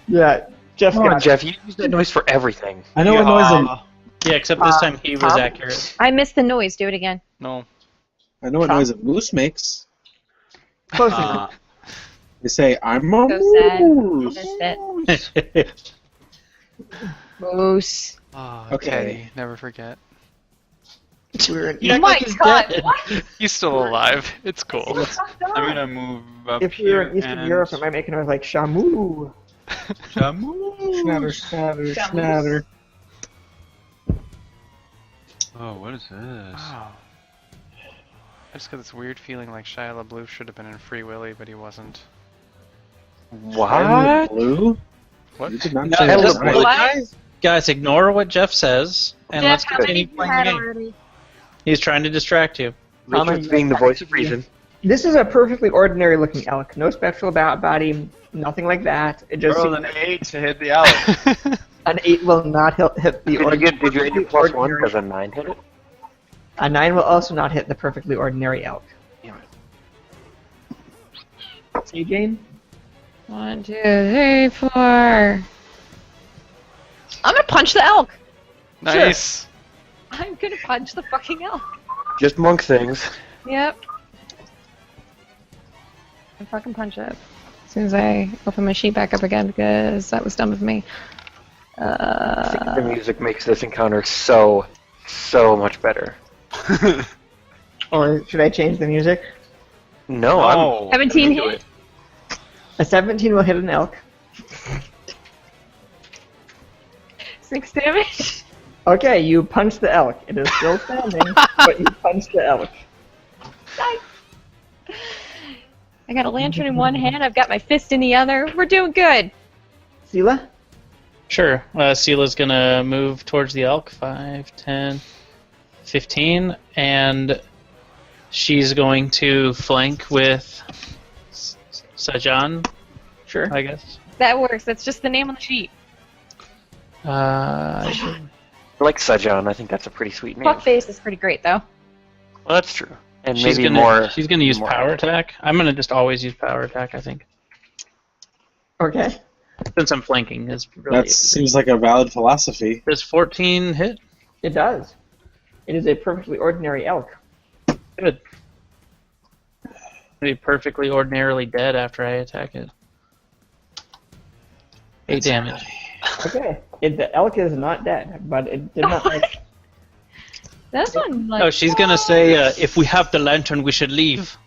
Yeah, Jeff Come on, got it. Jeff, you use that noise for everything. I know what noise an yeah, except this time he was Tom? accurate. I missed the noise. Do it again. No. I know what noise a moose makes. Close enough. They say, I'm a So sad. moose. Missed it. Moose. Oh, Okay. Kenny, never forget. We're in- Oh my god, what? He's still alive. It's cool. I'm gonna move up if here. you're in Eastern and... Europe, it might make a noise like Shamu. Snatter, snatter, snatter. Oh, what is this? Oh. I just got this weird feeling like Shia LaBeouf should have been in Free Willy, but he wasn't. What? Blue? What? You did not No, say just- that right. What? guys, ignore what Jeff says, and Jeff, let's how continue many you playing had the game. already? He's trying to distract you. Richard's being the voice of reason. This is a perfectly ordinary looking elk. No special body, nothing like that. It just Roll an 8 to hit the elk. an 8 will not hit the Did you hit plus 1 because a 9 hit it? A 9 will also not hit the perfectly ordinary elk. Damn it. See, Jane? 1, 2, 3, 4. I'm gonna punch the elk. Nice. I'm gonna punch the fucking elk. Just monk things. Yep. And fucking punch it. As soon as I open my sheet back up again, because that was dumb of me. I think the music makes this encounter so much better. Or should I change the music? No, I'm 17 into hit? it. A 17 will hit an elk. 6 damage. Okay, you punch the elk. It is still standing, but you punch the elk. Nice. I got a lantern in one hand, I've got my fist in the other. We're doing good. Sela? Sure. Sela's gonna move towards the elk. 5, 10, 15, and she's going to flank with Sajan, Sure. I guess. That works. That's just the name on the sheet. I like Sajan. I think that's a pretty sweet name. Fuckface is pretty great, though. Well, that's true. And she's maybe gonna, more. She's gonna use more power attack. I'm gonna just always use power attack, I think. Okay. Since I'm flanking, is really. That seems like a valid philosophy. Does 14 hit? It does. It is a perfectly ordinary elk. Good. Be perfectly ordinarily dead after I attack it. 8 damage. Okay. The elk is not dead, but it did not make... That's one, like... Oh, she's gonna say, if we have the lantern, we should leave.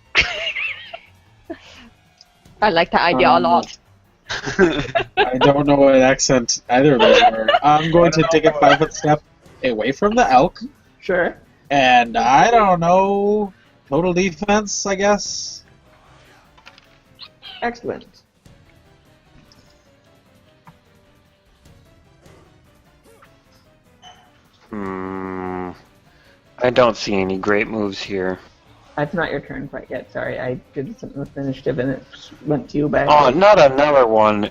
I like the idea a lot. I don't know what accent either of those were. I'm going to take a 5-foot step away from the elk, Sure. and I don't know, total defense, I guess. Excellent. I don't see any great moves here. That's not your turn quite yet. Sorry, I did something with initiative and it went to you back. Oh, not another one.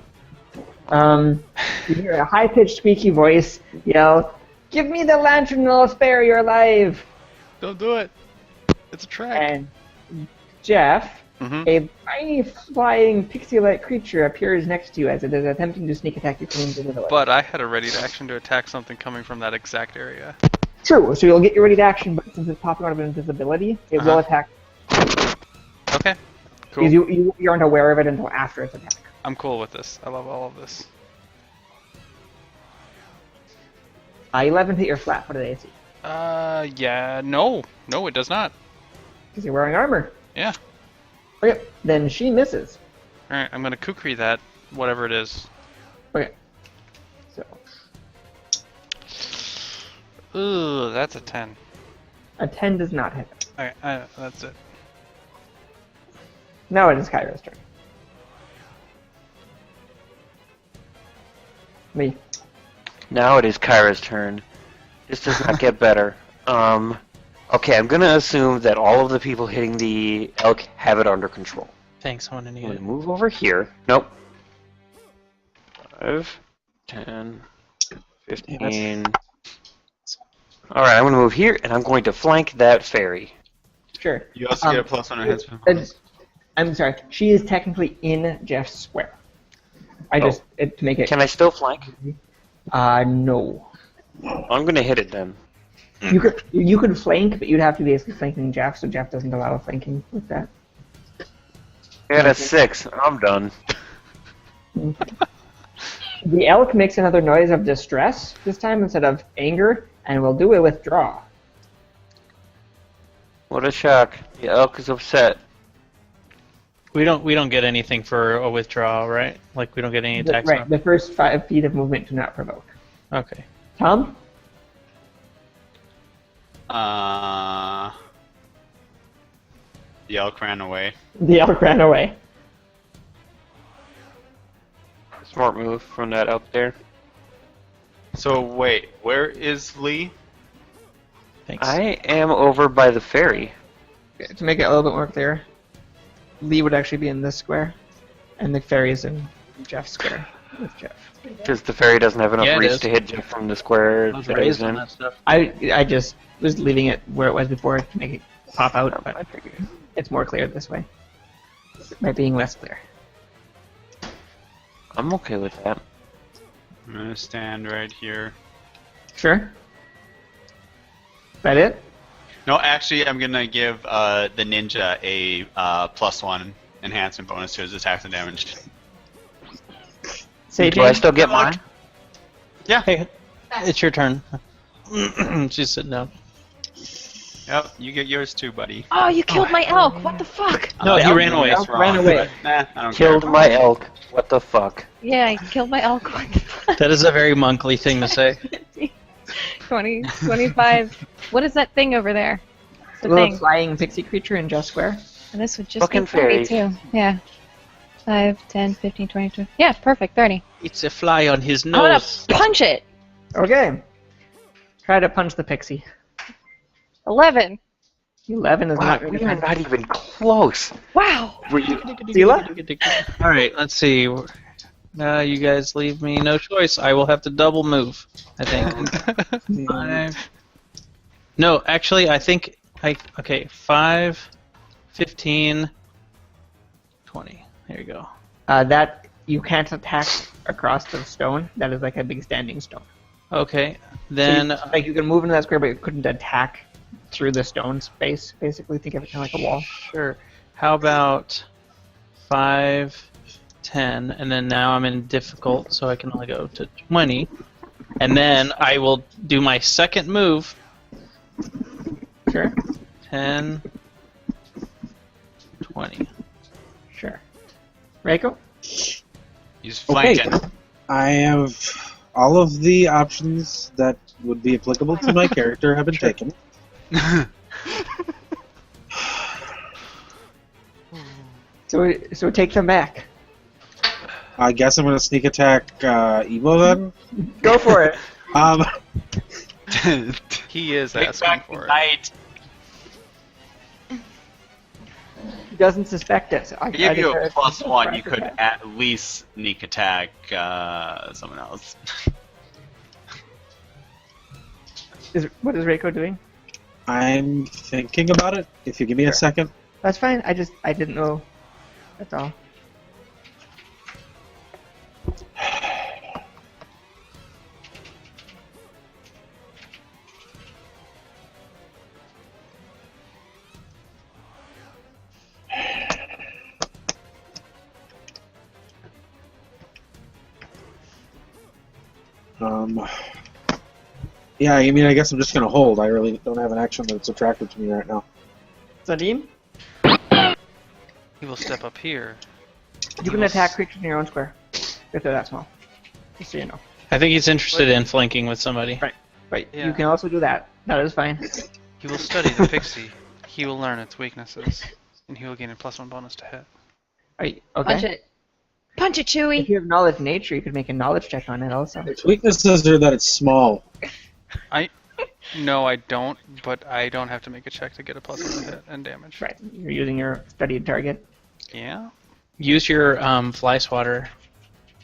You hear a high-pitched, squeaky voice yell, "Give me the lantern and I'll spare your life!" Don't do it. It's a track. And Jeff, Mhm. a tiny flying pixie-like creature appears next to you as it is attempting to sneak attack you from invisibility. But I had a ready to action to attack something coming from that exact area. True, so you'll get your ready to action, but since it's popping out of invisibility, it will attack. Okay. Cool. Because you aren't aware of it until after its attack. I'm cool with this. I love all of this. 11 hit your flat. What did they see? Yeah, no. No, it does not. Because you're wearing armor. Yeah. Okay, then she misses. Alright, I'm gonna kukri that, whatever it is. Okay. So, Ooh, that's a 10. a 10 does not hit. Okay, that's it. Now it is Kyra's turn. Me. Now it is Kyra's turn. This does not get better. Okay, I'm gonna assume that all of the people hitting the elk have it under control. Thanks, I want to I'm need gonna it. move over here. Nope. 5, 10, 15. Alright, I'm gonna move here, and I'm going to flank that fairy. Sure. You also get a +1 on hits. bonus. I'm sorry. She is technically in Jeff's square. I just to make it. Can I still flank? No. I'm gonna hit it then. You could flank, but you'd have to be basically flanking Jeff, so Jeff doesn't allow flanking with that. I got a 6. I'm done. The elk makes another noise of distress, this time instead of anger, and will do a withdraw. What a shock. The elk is upset. We don't get anything for a withdrawal, right? Like we don't get any attacks. Right, the first 5 feet of movement do not provoke. Okay. Tom? The elk ran away. The elk ran away. Smart move from that elk there. So wait, where is Lee? Thanks. I am over by the ferry. To make it a little bit more clear, Lee would actually be in this square, and the ferry is in Jeff's square with Jeff. Because the ferry doesn't have enough Yeah, it reach is. to hit Jeff from the square I was that he's raised on in. that stuff. I just was leaving it where it was before to make it pop out, I but figured. it's more clear this way. By being less clear. I'm okay with that. I'm gonna stand right here. Sure. That it? No, actually, I'm gonna give the ninja a +1 enhancement bonus to his attacks and damage. Say, Do I James? still get mine? Hey, it's your turn. She's sitting down. Yep, you get yours too, buddy. Oh, you killed my elk! What the fuck? No, he ran away. That's wrong, Ran away. but, I don't Killed care. my elk. What the fuck? Yeah, I killed my elk. What the fuck? That is a very monkly thing to say. 20, 25. What is that thing over there? A The little thing. flying pixie creature in Jeff Square. And this would just Fucking be 30 fairies. too. Yeah. 5, 10, 15, 20. Yeah, perfect. 30. It's a fly on his I'm gonna nose. punch it! Okay. Try to punch the pixie. 11. 11 is Wow, not going we to are punch. not even close. Wow! Sela? All right, let's see. You guys leave me no choice. I will have to double move. I think. 5. No, actually, I think okay. 5, 15, 20. There you go. That you can't attack across the stone. That is like a big standing stone. Okay, So then like you can move into that square, but you couldn't attack through the stone space. Basically, think of it kind of like a wall. sure. How about 5, 10, and then now I'm in difficult, so I can only go to 20, and then I will do my second move. Sure. 10, 20. Sure. Reiko? He's Okay. flanking. I have all of the options that would be applicable to my character have been taken. So take them back. I guess I'm gonna sneak attack Evo then. Go for it. Um, He is Take asking back for the it. night. He doesn't suspect it. I give you a +1. You could at least sneak attack someone else. What is Reiko doing? I'm thinking about it. If you give me a second. That's fine. I didn't know. That's all. Yeah, I mean, I guess I'm just gonna hold. I really don't have an action that's attractive to me right now. Zadine? He will step up here. You can attack creatures in your own square. If they're that small. Just so you know. I think he's interested in flanking with somebody. But Yeah. you can also do that. That is fine. He will study the pixie. He will learn its weaknesses, and he will gain a +1 bonus to hit. Are you, okay. Punch it. Punch it, If Chewie! you have knowledge nature, you could make a knowledge check on it also. Its weaknesses are that it's small. No, I don't, but I don't have to make a check to get a +1 to hit and damage. Right. You're using your studied target. Yeah? Use your fly swatter.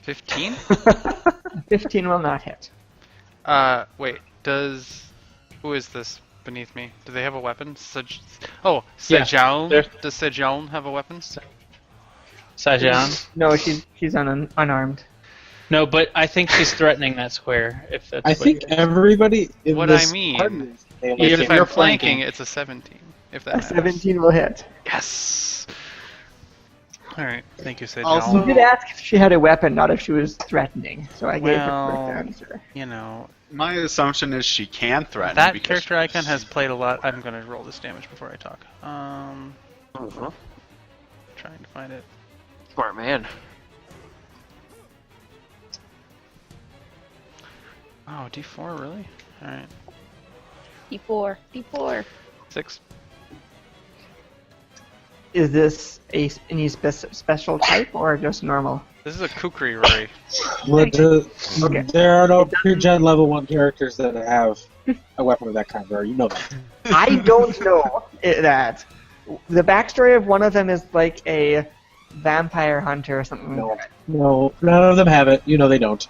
15? 15 will not hit. Wait, who is this beneath me? Do they have a weapon? Yeah. Sejoun? There- Does Sejoun have a weapon? Sajan? No, she's unarmed. No, but I think she's threatening that square. If that's I what think you're- everybody in What this I mean, party is saying, Even If if you're I'm flanking, flanking. it's a 17. If that A matters. 17 will hit. Yes! Alright, thank you, Sejoun. Also- You did ask if she had a weapon, not if she was threatening. So I gave her the Well, correct answer. You know, My assumption is she can threaten. that because character icon has played a lot. I'm gonna roll this damage before I talk. Mhm. Trying to find it. Smart man. Oh, D4, really? Alright. D4. D4. 6. Is this any special type or just normal? This is a kukri, Rory. Okay. There are no pre-gen level 1 characters that have a weapon of that kind, Rory. You know that. I don't know that. The backstory of one of them is like a vampire hunter or something like that. No, none of them have it. You know they don't.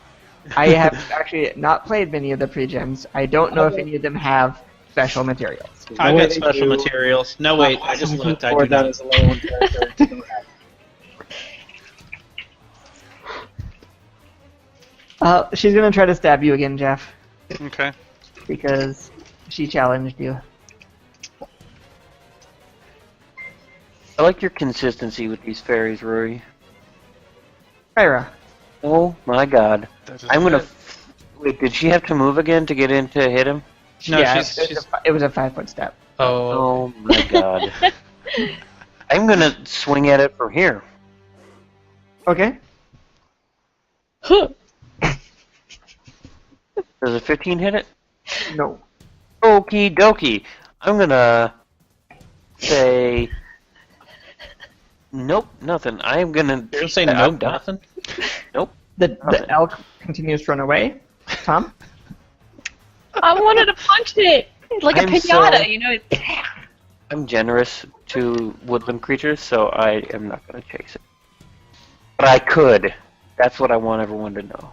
I have actually not played many of the pre-gens. I don't know if any of them have special materials. I've got special materials. No, wait, I just looked. I do that not. as a level 1 character. She's gonna try to stab you again, Jeff, Okay. because she challenged you. I like your consistency with these fairies, Rory. Kyra. Oh my god. That is I'm gonna. it. Wait, did she have to move again to get in to hit him? No, yeah, she's it was a 5-foot step. oh. Oh my god. I'm gonna swing at it from here. Okay. Does a 15 hit it? No. Okie dokie. I'm gonna say. Nope, nothing. I'm gonna. You're saying I'm nope, done. nothing? Nope. The elk continues to run away. Tom? I wanted to punch it like a I'm pinata, so- you know. I'm generous to woodland creatures, so I am not gonna chase it. But I could. That's what I want everyone to know.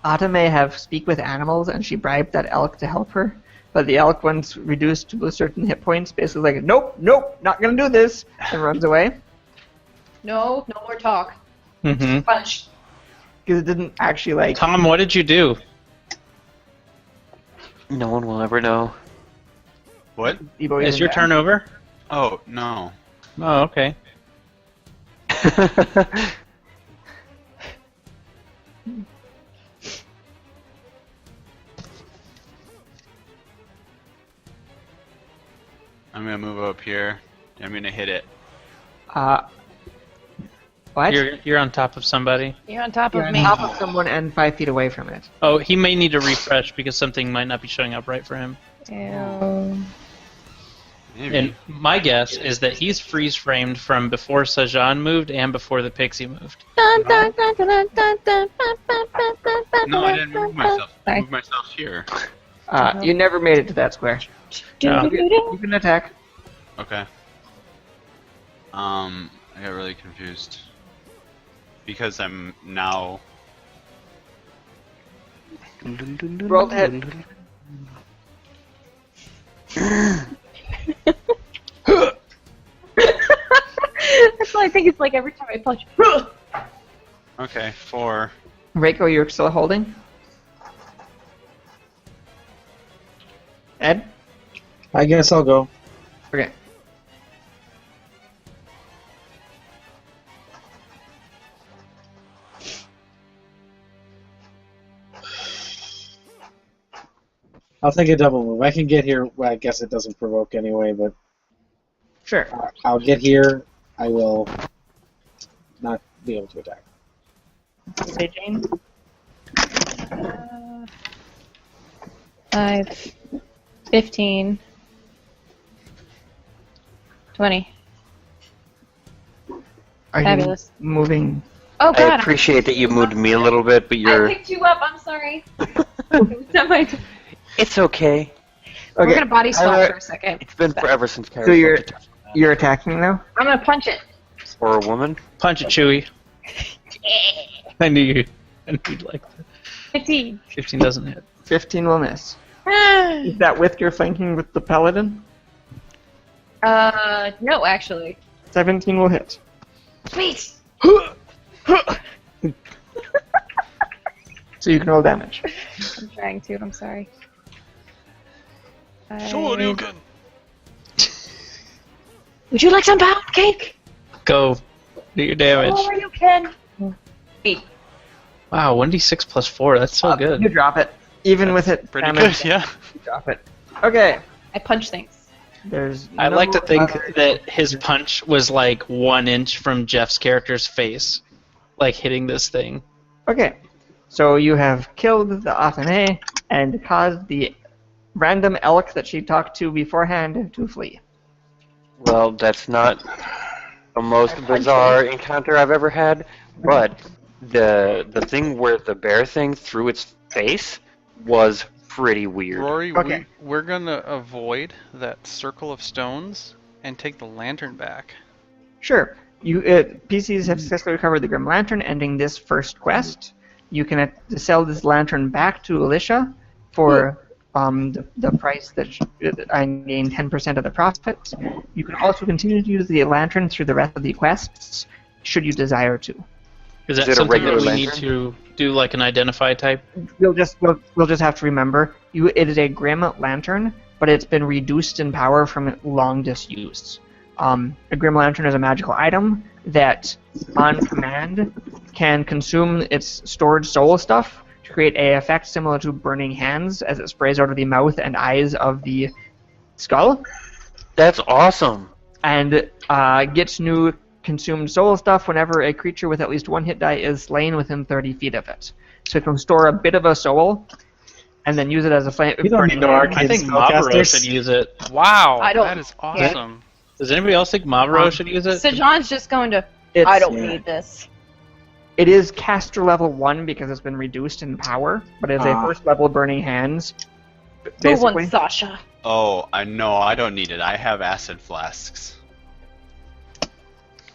Ata may have speak with animals, and she bribed that elk to help her. But the elk, once reduced to a certain hit points, basically like, nope, nope, not gonna do this, and runs away. No more talk. Mm-hmm. Punch. Because it didn't actually like. Tom, what did you do? No one will ever know. What? Evo Is even your back. turn over? Oh, no. Oh, okay. I'm gonna move up here. I'm gonna hit it. What? You're on top of somebody. You're on top You're of on me. top of someone and 5 feet away from it. Oh, he may need to refresh because something might not be showing up right for him. Ew. Maybe. And my guess is that he's freeze framed from before Sajan moved and before the pixie moved. No, I didn't move myself. I Sorry. moved myself here. You never made it to that square. You can attack. Okay. I got really confused. Because I'm now... Roll the hit. That's why I think it's like every time I punch. Okay, 4. Reiko, you're still holding? Ed? I guess I'll go. Okay. I'll take a double move. I can get here. Well, I guess it doesn't provoke anyway, but Sure. I'll get here. I will not be able to attack. Say Jane? 5, 15, 20. Are Fabulous. you moving? Oh I god. appreciate that you moved me a little bit, but I you're. picked you up. I'm sorry. It's not my turn. It's okay. We're Okay. gonna body swap I- for a second. It's been forever since Kara So you're- spoke to touch You're attacking now? I'm gonna punch it. or a woman. Punch it, Chewy. I knew you'd like that. 15. 15 doesn't hit. 15 will miss. Ah. Is that with your flanking with the paladin? No, actually. 17 will hit. Sweet. So you can roll damage. I'm trying to. I'm sorry. Shoryuken! Would you like some pound cake? Go. Do your damage. Oh, you can. 8. Wow, 1d6 plus 4. That's so You good. drop it. Even with it Pretty damage, good, yeah. you drop it. Okay. I punch things. There's I no like to think other- that his punch was like 1 inch from Jeff's character's face. Like hitting this thing. Okay. So you have killed the Athene and caused the random elk that she talked to beforehand to flee. Well, that's not the most bizarre encounter I've ever had, but the thing where the bear thing threw its face was pretty weird. Rory, Okay. we're gonna avoid that circle of stones and take the lantern back. Sure. You PCs have successfully recovered the Grim Lantern, ending this first quest. You can sell this lantern back to Alicia for the price that I gain 10% of the profits. You can also continue to use the lantern through the rest of the quests, should you desire to. Is that it a something that regular we need lantern? to do, like an identify type? We'll just have to remember it is a Grim Lantern, but it's been reduced in power from long disuse. A Grim Lantern is a magical item that, on command, can consume its stored soul stuff to create a effect similar to burning hands as it sprays out of the mouth and eyes of the skull, That's awesome. and gets new consumed soul stuff whenever a creature with at least one hit die is slain within 30 feet of it. So it can store a bit of a soul and then use it as a flame. You don't need no arcane I think Mavro spellcasters. should use it. Wow, I don't- that is awesome. Does anybody else think Mavro should use it? Sejan's just going to. It's, I don't yeah. need this. It is caster level 1 because it's been reduced in power, but it's a first level burning hands. Who Basically, wants Sasha? Oh, I know. I don't need it. I have acid flasks.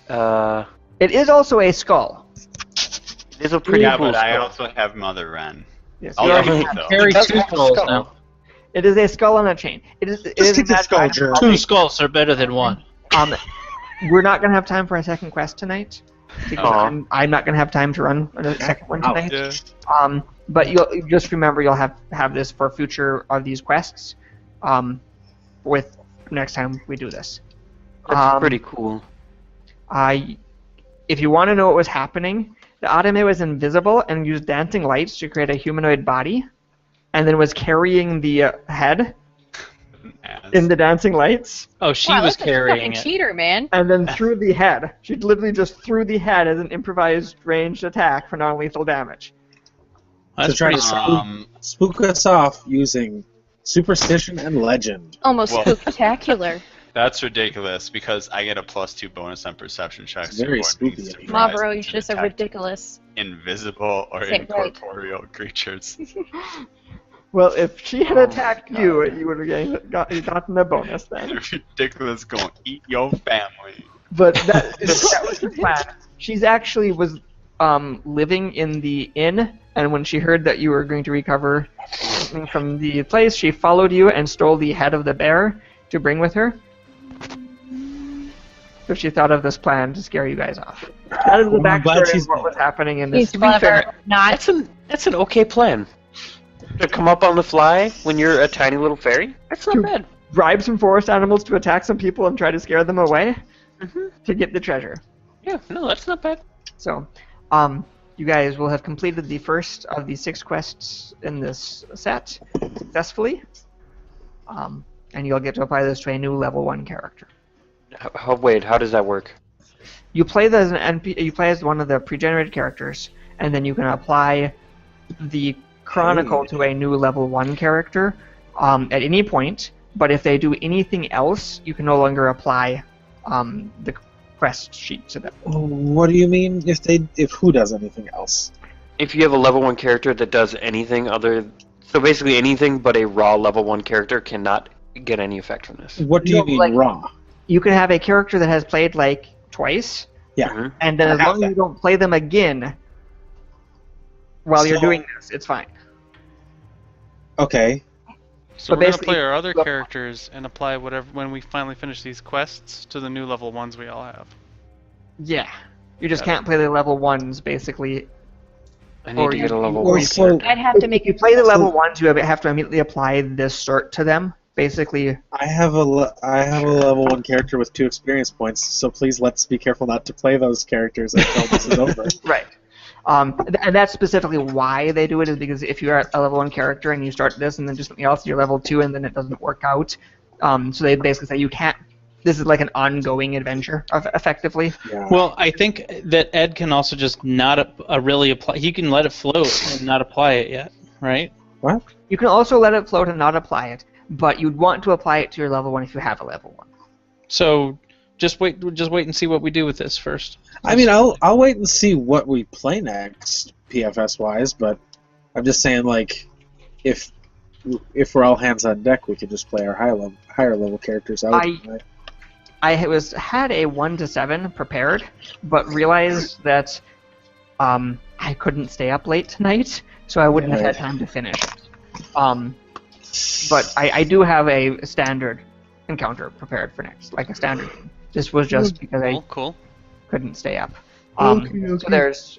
it is also a skull. It is a pretty Yeah, cool but I skull. also have Mother Wren. Yes, I'll you Yeah, already keep but- it though. Carry does two have a skulls skull. now. It is a skull on a chain. It is. It Just is take a the magic skull, item. Jer. Two skulls are better than one. We're not gonna have time for a second quest tonight. Because Aw. I'm not gonna have time to run a second one Ouch. tonight. Yeah. But you'll just remember you'll have this for future of these quests. With next time we do this. That's pretty cool. If you want to know what was happening, the Otome was invisible and used dancing lights to create a humanoid body, and then was carrying the head in the dancing lights, Oh, she Wow, was that's a carrying fucking it. cheater, man. and then threw the head. She literally just threw the head as an improvised ranged attack for non-lethal damage. That's To try pretty to strong. spook us off using superstition and legend. Almost Well- spectacular. That's ridiculous because I get a +2 bonus on perception checks. It's very for spooky beings of you. surprised Mavro, you and should have said detect ridiculous. Invisible or Say right. incorporeal creatures. Well, if she had Oh my attacked God. you would have gotten a bonus then. Ridiculous, gonna eat your family. But that was the plan. She's actually was living in the inn, and when she heard that you were going to recover something from the place, she followed you and stole the head of the bear to bring with her. So she thought of this plan to scare you guys off. That is the Well, I'm glad backstory she's- of what was happening in this. He's To be fair, clever. Not. that's an okay plan. To come up on the fly when you're a tiny little fairy? That's not To- bad. Bribe some forest animals to attack some people and try to scare them away to get the treasure. Yeah, no, that's not bad. So, you guys will have completed the first of the 6 quests in this set successfully, and you'll get to apply this to a new level 1 character. Wait, how does that work? You play as you play as one of the pre-generated characters, and then you can apply the Chronicle to a new level 1 character at any point. But if they do anything else, you can no longer apply the quest sheet to them. What do you mean if who does anything else? If you have a level 1 character that does anything other... So basically anything but a raw level 1 character cannot get any effect from this. What do you No, mean like- raw? You can have a character that has played like twice, Yeah. Mhm. and then as I have long as you don't play them again while you're So- doing this, it's fine. Okay. So But we're gonna basically- play our other characters and apply whatever when we finally finish these quests to the new level 1s we all have. Yeah. You just Got it. can't play the level 1s, basically. I need Or to you- get a level or 1 so- character. I'd have to make If you it. play the level 1s, you have to immediately apply this cert to them. Basically, I have a level 1 character with 2 experience points, so please let's be careful not to play those characters until this is over. right. And that's specifically why they do it, is because if you're at a level 1 character and you start this and then do something else, you're level 2 and then it doesn't work out. So they basically say you can't. This is like an ongoing adventure, effectively. Yeah. Well, I think that Ed can also just not really apply. He can let it float and not apply it yet, right? What? You can also let it float and not apply it, but you'd want to apply it to your level 1 if you have a level 1. So just wait and see what we do with this first. I mean, I'll wait and see what we play next, PFS wise. But I'm just saying, like, if we're all hands on deck, we could just play our higher level characters out. I had a 1 to 7 prepared, but realized that I couldn't stay up late tonight, so I wouldn't have had time to finish it. But I do have a standard encounter prepared for next, like a standard. This was just because I couldn't stay up. So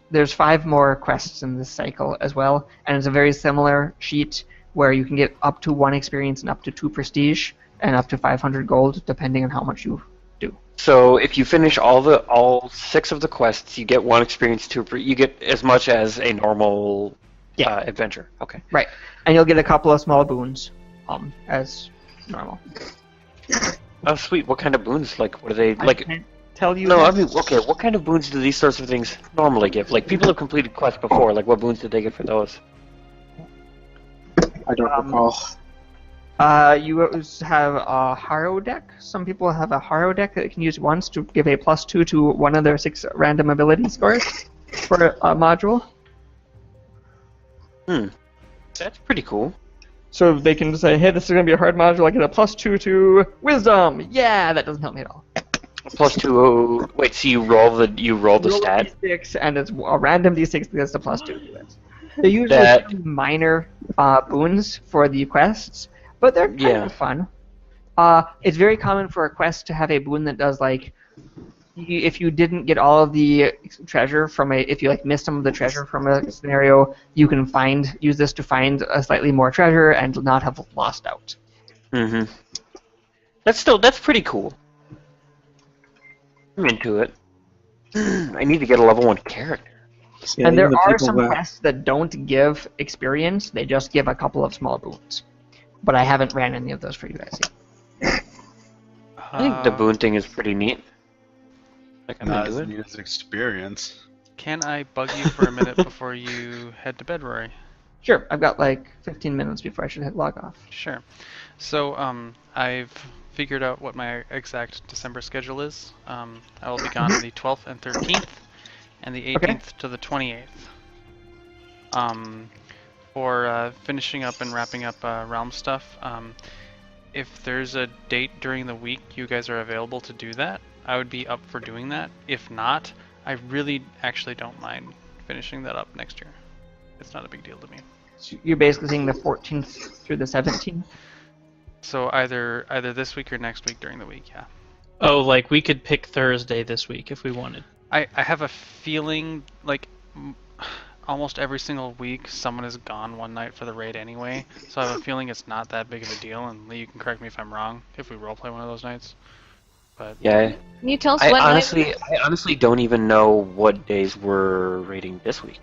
there's 5 more quests in this cycle as well, and it's a very similar sheet where you can get up to 1 experience and up to 2 prestige and up to 500 gold, depending on how much you do. So if you finish all 6 of the quests, you get 1 experience, you get as much as a normal adventure. Okay. Right, and you'll get a couple of small boons, as normal. Oh, sweet. What kind of boons? Like, what are they I like? can't tell you. No, I mean, okay. What kind of boons do these sorts of things normally give? Like, people have completed quests before. Like, what boons did they get for those? I don't recall. You have a Haro deck. Some people have a Haro deck that they can use once to give a +2 to one of their 6 random ability scores for a module. That's pretty cool. So they can say, hey, this is going to be a hard module, I get a +2 to Wisdom! Yeah, that doesn't help me at all. +2. Wait, so you roll the stat? D6, and it's a random D6 because it's a +2 to it. They're usually minor boons for the quests, but they're kind of fun. It's very common for a quest to have a boon that does, like, if you didn't get all of the treasure if you missed some of the treasure from a scenario, you can use this to find a slightly more treasure and not have lost out. Mm-hmm. That's pretty cool. I'm into it. I need to get a level 1 character. Yeah, and there are some quests that don't give experience; they just give a couple of small boons. But I haven't ran any of those for you guys yet. I think the boon thing is pretty neat. Not as neat as experience. Can I bug you for a minute before you head to bed, Rory? Sure, I've got like 15 minutes before I should log off. Sure. So, I've figured out what my exact December schedule is. I will be gone on the 12th and 13th, and the 18th to the 28th. For finishing up and wrapping up Realm stuff, if there's a date during the week you guys are available to do that, I would be up for doing that. If not, I really actually don't mind finishing that up next year. It's not a big deal to me. So you're basically saying the 14th through the 17th? So either this week or next week during the week, yeah. Oh, like we could pick Thursday this week if we wanted. I have a feeling like almost every single week someone is gone one night for the raid anyway, so I have a feeling it's not that big of a deal, and Lee, you can correct me if I'm wrong if we roleplay one of those nights. But yeah. Can you tell us I what honestly don't even know what days we're raiding this week.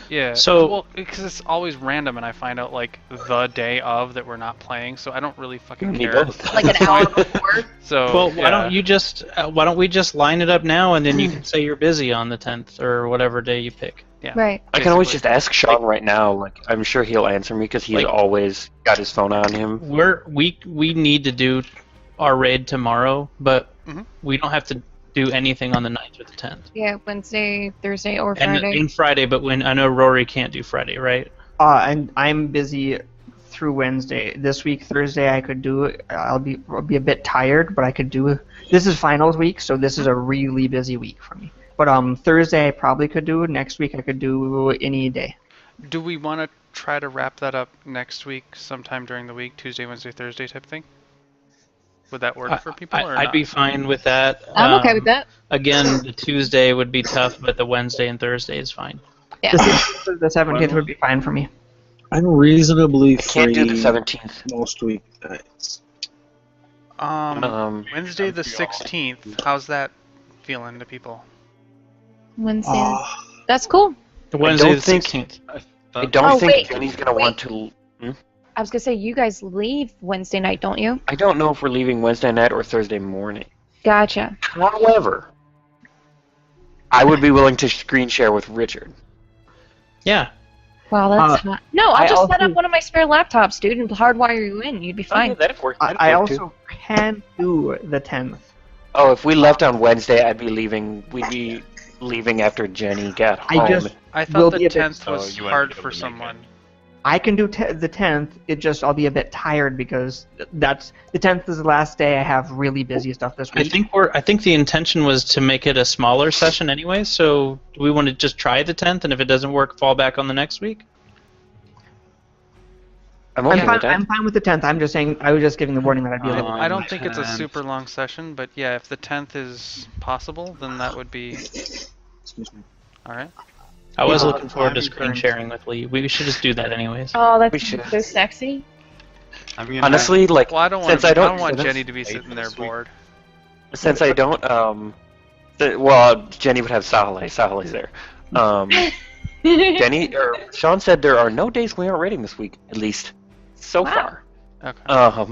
Yeah. So well, because it's always random, and I find out like the day of that we're not playing, so I don't really fucking care. like an hour before? So well, why don't we just line it up now, and then you can say you're busy on the 10th or whatever day you pick. Yeah. Right. I can always just ask Sean right now. Like, I'm sure he'll answer me because he's always got his phone on him. We need to do our raid tomorrow, but we don't have to do anything on the 9th or the 10th. Yeah, Wednesday, Thursday, or Friday. And Friday, but I know Rory can't do Friday, right? And I'm busy through Wednesday. This week, Thursday, I could do. I'll be a bit tired, but I could do. This is finals week, so this is a really busy week for me. But Thursday, I probably could do. Next week, I could do any day. Do we want to try to wrap that up next week, sometime during the week, Tuesday, Wednesday, Thursday type thing? Would that work for people? Or I'd not? be fine with that. I'm okay with that. Again, the Tuesday would be tough, but the Wednesday and Thursday is fine. Yeah. The 17th would be fine for me. I'm reasonably free. Can't do the 17th. Most weeknights. Wednesday the 16th. How's that feeling to people? Wednesday. That's cool. Wednesday the think- 16th. I don't think wait, Jenny's gonna want to. I was gonna say you guys leave Wednesday night, don't you? I don't know if we're leaving Wednesday night or Thursday morning. Gotcha. However, I would be willing to screen share with Richard. Yeah. Wow, that's hot. No, I'll I just set also- up one of my spare laptops, dude, and hardwire you in. You'd be fine. That'd work. I also can do the 10th. Oh, if we left on Wednesday, I'd be leaving. We'd be leaving after Jenny got home. I Will thought be the a bit- 10th So was you wouldn't hard be able for to make someone. I can do the 10th. I'll be a bit tired because the 10th is the last day. I have really busy stuff this I week. think the intention was to make it a smaller session anyway. So do we want to just try the 10th, and if it doesn't work, fall back on the next week? I'm okay with that. I'm fine with the 10th. I'm just saying. I was just giving the warning that I'd be a little. I don't think it's a 10th. super long session, but yeah, if the 10th is possible, then that would be Excuse me. alright. I was Yeah, looking forward to I'm screen current- sharing with Lee. We should just do that anyways. Oh, We that's should. so sexy. I'm gonna Honestly, like Well, I don't since want I don't, want Jenny to be sitting there this week. bored. since I don't, well, Jenny would have Sahale. Sahale's there. Jenny or Sean said there are no days we aren't rating this week, at least so Wow. far. Okay. I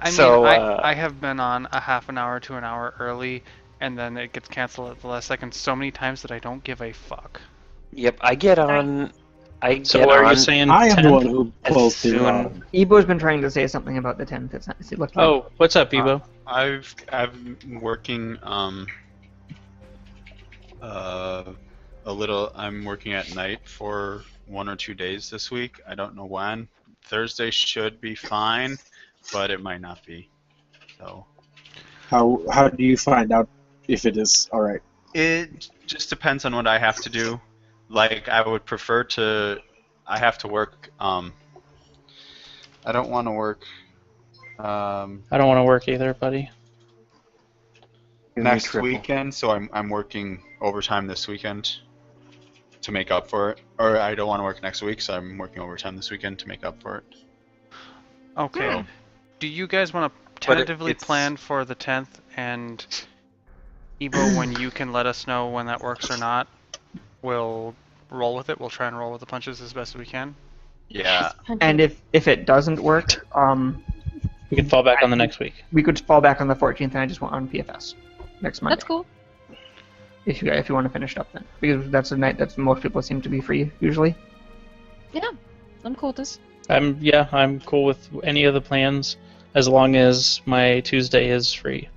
mean, so, I have been on a half an hour to an hour early, and then it gets canceled at the last second so many times that I don't give a fuck. Yep, I get on. So what are you saying? I am 10th? the one who As pulls the. soon- Ebo's been trying to say something about the 10th. It's not. Look. Oh, what's up, Evo? I've been working a little. I'm working at night for 1 or 2 days this week. I don't know when. Thursday should be fine, but it might not be. So How do you find out if it is all right? it just depends on what I have to do. Like I would prefer to. I have to work. I don't want to work. I don't want to work either, buddy. Next triple. weekend, so I'm working overtime this weekend to make up for it. Or I don't want to work next week, so I'm working overtime this weekend to make up for it. Okay. Yeah. Do you guys want to But tentatively it's- plan for the 10th, and Ebo, when you can let us know when that works or not, we'll roll with it. We'll try and roll with the punches as best as we can. Yeah. And if it doesn't work, We can fall back on the next week. we could fall back on the 14th, and I just want on PFS next Monday. That's cool. If you want to finish it up then, because that's the night that most people seem to be free usually. Yeah, I'm cool with this. I'm cool with any of the plans as long as my Tuesday is free.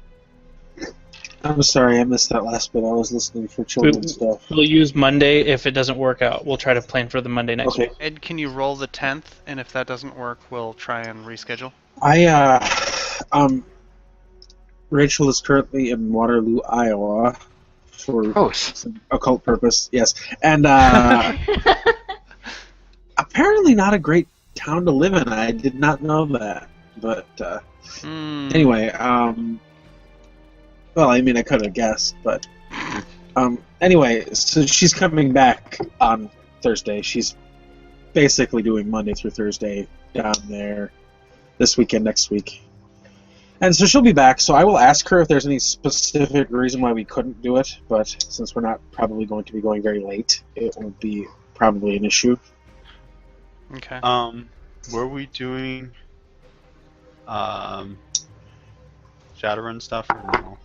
I'm sorry, I missed that last bit. I was listening for children's stuff. We'll use Monday if it doesn't work out. We'll try to plan for the Monday next Okay. week. Ed, can you roll the 10th? And if that doesn't work, we'll try and reschedule. Rachel is currently in Waterloo, Iowa, for Gross. some occult purpose. Yes, and apparently not a great town to live in. I did not know that, but anyway, well, I mean, I could have guessed, but anyway, so she's coming back on Thursday. She's basically doing Monday through Thursday down there this weekend, next week. And so she'll be back, so I will ask her if there's any specific reason why we couldn't do it, but since we're not probably going to be going very late, it will be probably an issue. Okay. Were we doing Shadowrun stuff or no?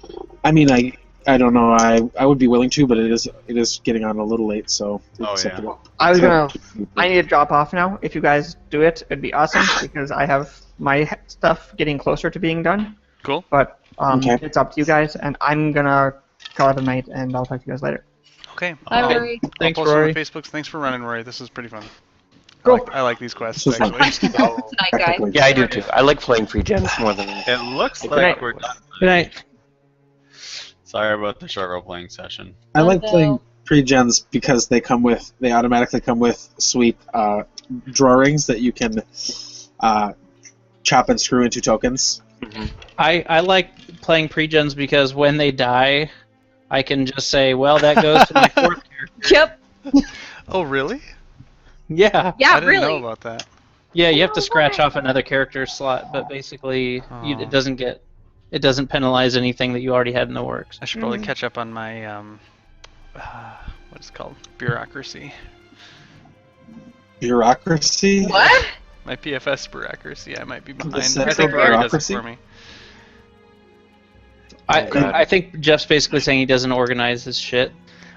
I mean, I don't know, I would be willing to, but it is getting on a little late, so it's Oh, up to yeah. I was gonna. I need to drop off now. If you guys do it, it'd be awesome because I have my stuff getting closer to being done. Cool. But Okay. it's up to you guys, and I'm gonna call it a night, and I'll talk to you guys later. Okay. Bye, I'll- Rory. I'll Thanks, post it on Rory. Facebook. Thanks for running, Rory. This is pretty fun. Cool. I like these quests, This was actually. Tonight, guys. Technically. Yeah, I do too. I like playing free gens more than. It looks Good like night. we're done. Good night. Sorry about the short role-playing session. I like Although- playing pre-gens because they automatically come with sweet drawings that you can chop and screw into tokens. I like playing pre-gens because when they die, I can just say, well, that goes to my fourth character. Yep. Oh, really? Yeah. Yeah, I didn't really. know about that. Yeah, you have to scratch off another character slot, but basically Oh. it doesn't penalize anything that you already had in the works. I should probably catch up on my, what's it called? Bureaucracy. Bureaucracy? What? My PFS bureaucracy. I might be behind. I Central think Rory does it bureaucracy? for me. God. I think Jeff's basically saying he doesn't organize his shit.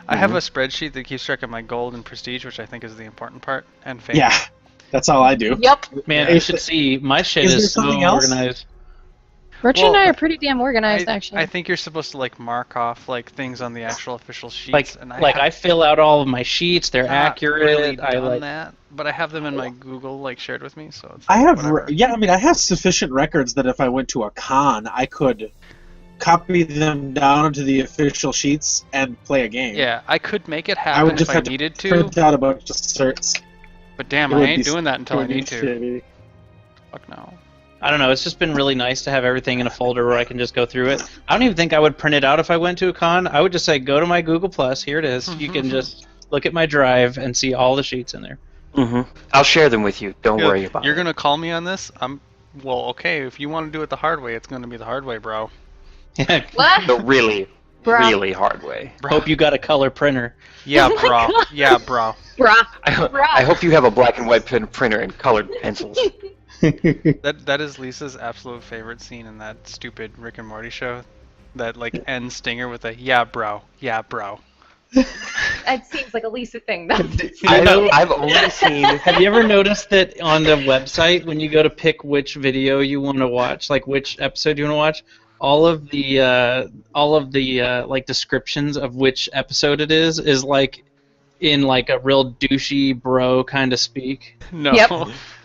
I have a spreadsheet that keeps track of my gold and prestige, which I think is the important part, and fame. Yeah, that's all I do. Yep. Man, Yeah. you should see my shit Is there is so something else? organized. Roach and I are pretty damn organized, actually. I think you're supposed to like mark off like things on the actual official sheets. Like, and I fill out all of my sheets. They're not accurate. Really I done like that, but I have them in my Google like shared with me, so it's I have, whatever. I have sufficient records that if I went to a con, I could copy them down to the official sheets and play a game. Yeah, I could make it I happen would just if I have to needed to, print out a bunch of certs. but damn, It I would ain't be doing that until I need to. shitty. Fuck no. I don't know. It's just been really nice to have everything in a folder where I can just go through it. I don't even think I would print it out if I went to a con. I would just say, go to my Google Plus. Here it is. You can just look at my drive and see all the sheets in there. Mm-hmm. I'll share them with you. Don't worry about You're it. gonna call me on this? Well, okay. If you want to do it the hard way, it's gonna be the hard way, bro. What? The really, Bruh. really hard way. Hope you got a color printer. Yeah, Oh my bro. God. Yeah, bro. Bruh. I hope you have a black and white printer and colored pencils. That is Lisa's absolute favorite scene in that stupid Rick and Morty show. That like ends Stinger with a yeah, bro. Yeah, bro. That seems like a Lisa thing, though. I've only seen. Have you ever noticed that on the website, when you go to pick which video you want to watch, like which episode you want to watch, all of the like descriptions of which episode it is like in like a real douchey bro kind of speak. No. Yep.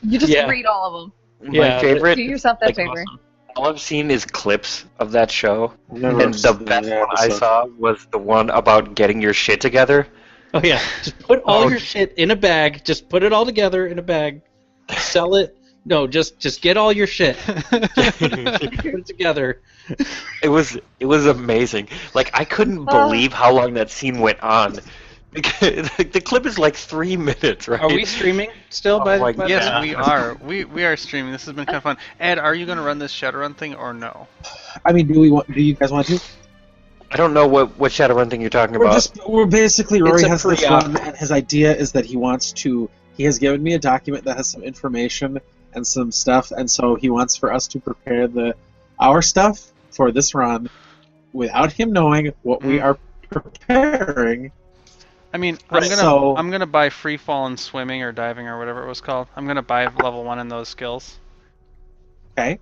You just Yeah. read all of them. My favorite. Do yourself that like, favor. Awesome. All I've seen is clips of that show, Never and the seen best the one I episode. saw was the one about getting your shit together. Oh yeah, just put all Oh. your shit in a bag. Just put it all together in a bag. Sell it. No, just get all your shit. Put it together. It was amazing. Like I couldn't believe how long that scene went on. Because the clip is like 3 minutes, right? Are we streaming still? Oh my by Yes, the- we are. We are streaming. This has been kind of fun. Ed, are you gonna run this Shadowrun thing or no? I mean, do you guys want to? I don't know what Shadowrun thing you're talking about. We're basically, It's Rory a has this pre-op. one, and his idea is that he has given me a document that has some information and some stuff, and so he wants for us to prepare our stuff for this run without him knowing what we are preparing. I mean, So- I'm gonna buy free fall and swimming or diving or whatever it was called. I'm gonna buy level 1 in those skills. Okay.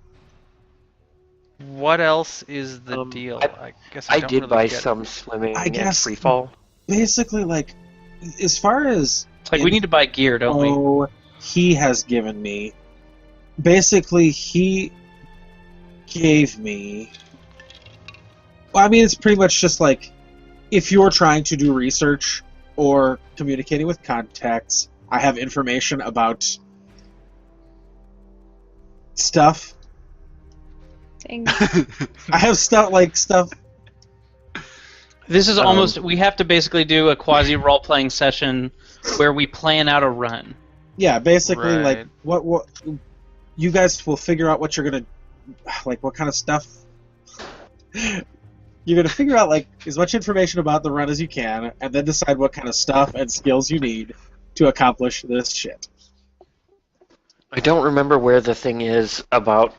What else is the deal? I guess I I don't did really buy get it. some swimming I and guess- free fall. Basically, like, as far as It's like we need to buy gear, don't we? he has given me, basically he gave me. Well, I mean, it's pretty much just like if you're trying to do research or communicating with contacts, I have information about stuff. Dang. I have stuff. This is almost. We have to basically do a quasi role-playing session where we plan out a run. Yeah, basically, like Right. what you guys will figure out what you're gonna, like, what kind of stuff. You're gonna figure out like as much information about the run as you can, and then decide what kind of stuff and skills you need to accomplish this shit. I don't remember where the thing is about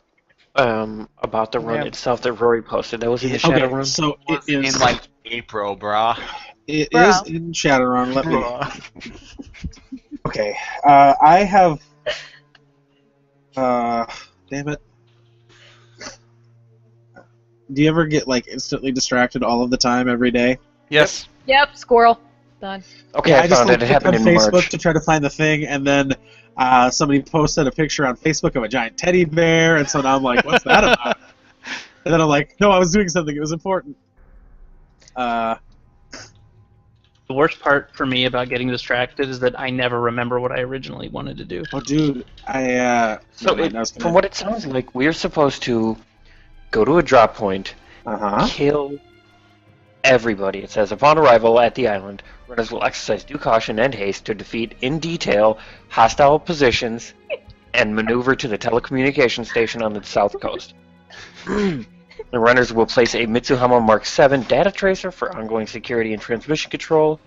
the run Yeah. itself that Rory posted. That was in the Okay, Shadowrun. so it In is like April, brah. it Bro. is in Shadowrun. Let me. Okay, I have. Damn it. Do you ever get like instantly distracted all of the time every day? Yes. Yep, squirrel. Done. Okay, Yeah, I just found like it. It clicked happened on in Facebook March. to try to find the thing, and then somebody posted a picture on Facebook of a giant teddy bear, and so now I'm like, what's that about? And then I'm like, no, I was doing something. It was important. The worst part for me about getting distracted is that I never remember what I originally wanted to do. Oh, dude, From what it sounds like, we're supposed to go to a drop point, kill everybody. It says, upon arrival at the island, runners will exercise due caution and haste to defeat in detail hostile positions and maneuver to the telecommunication station on the south coast. The runners will place a Mitsuhama Mark 7 data tracer for ongoing security and transmission control.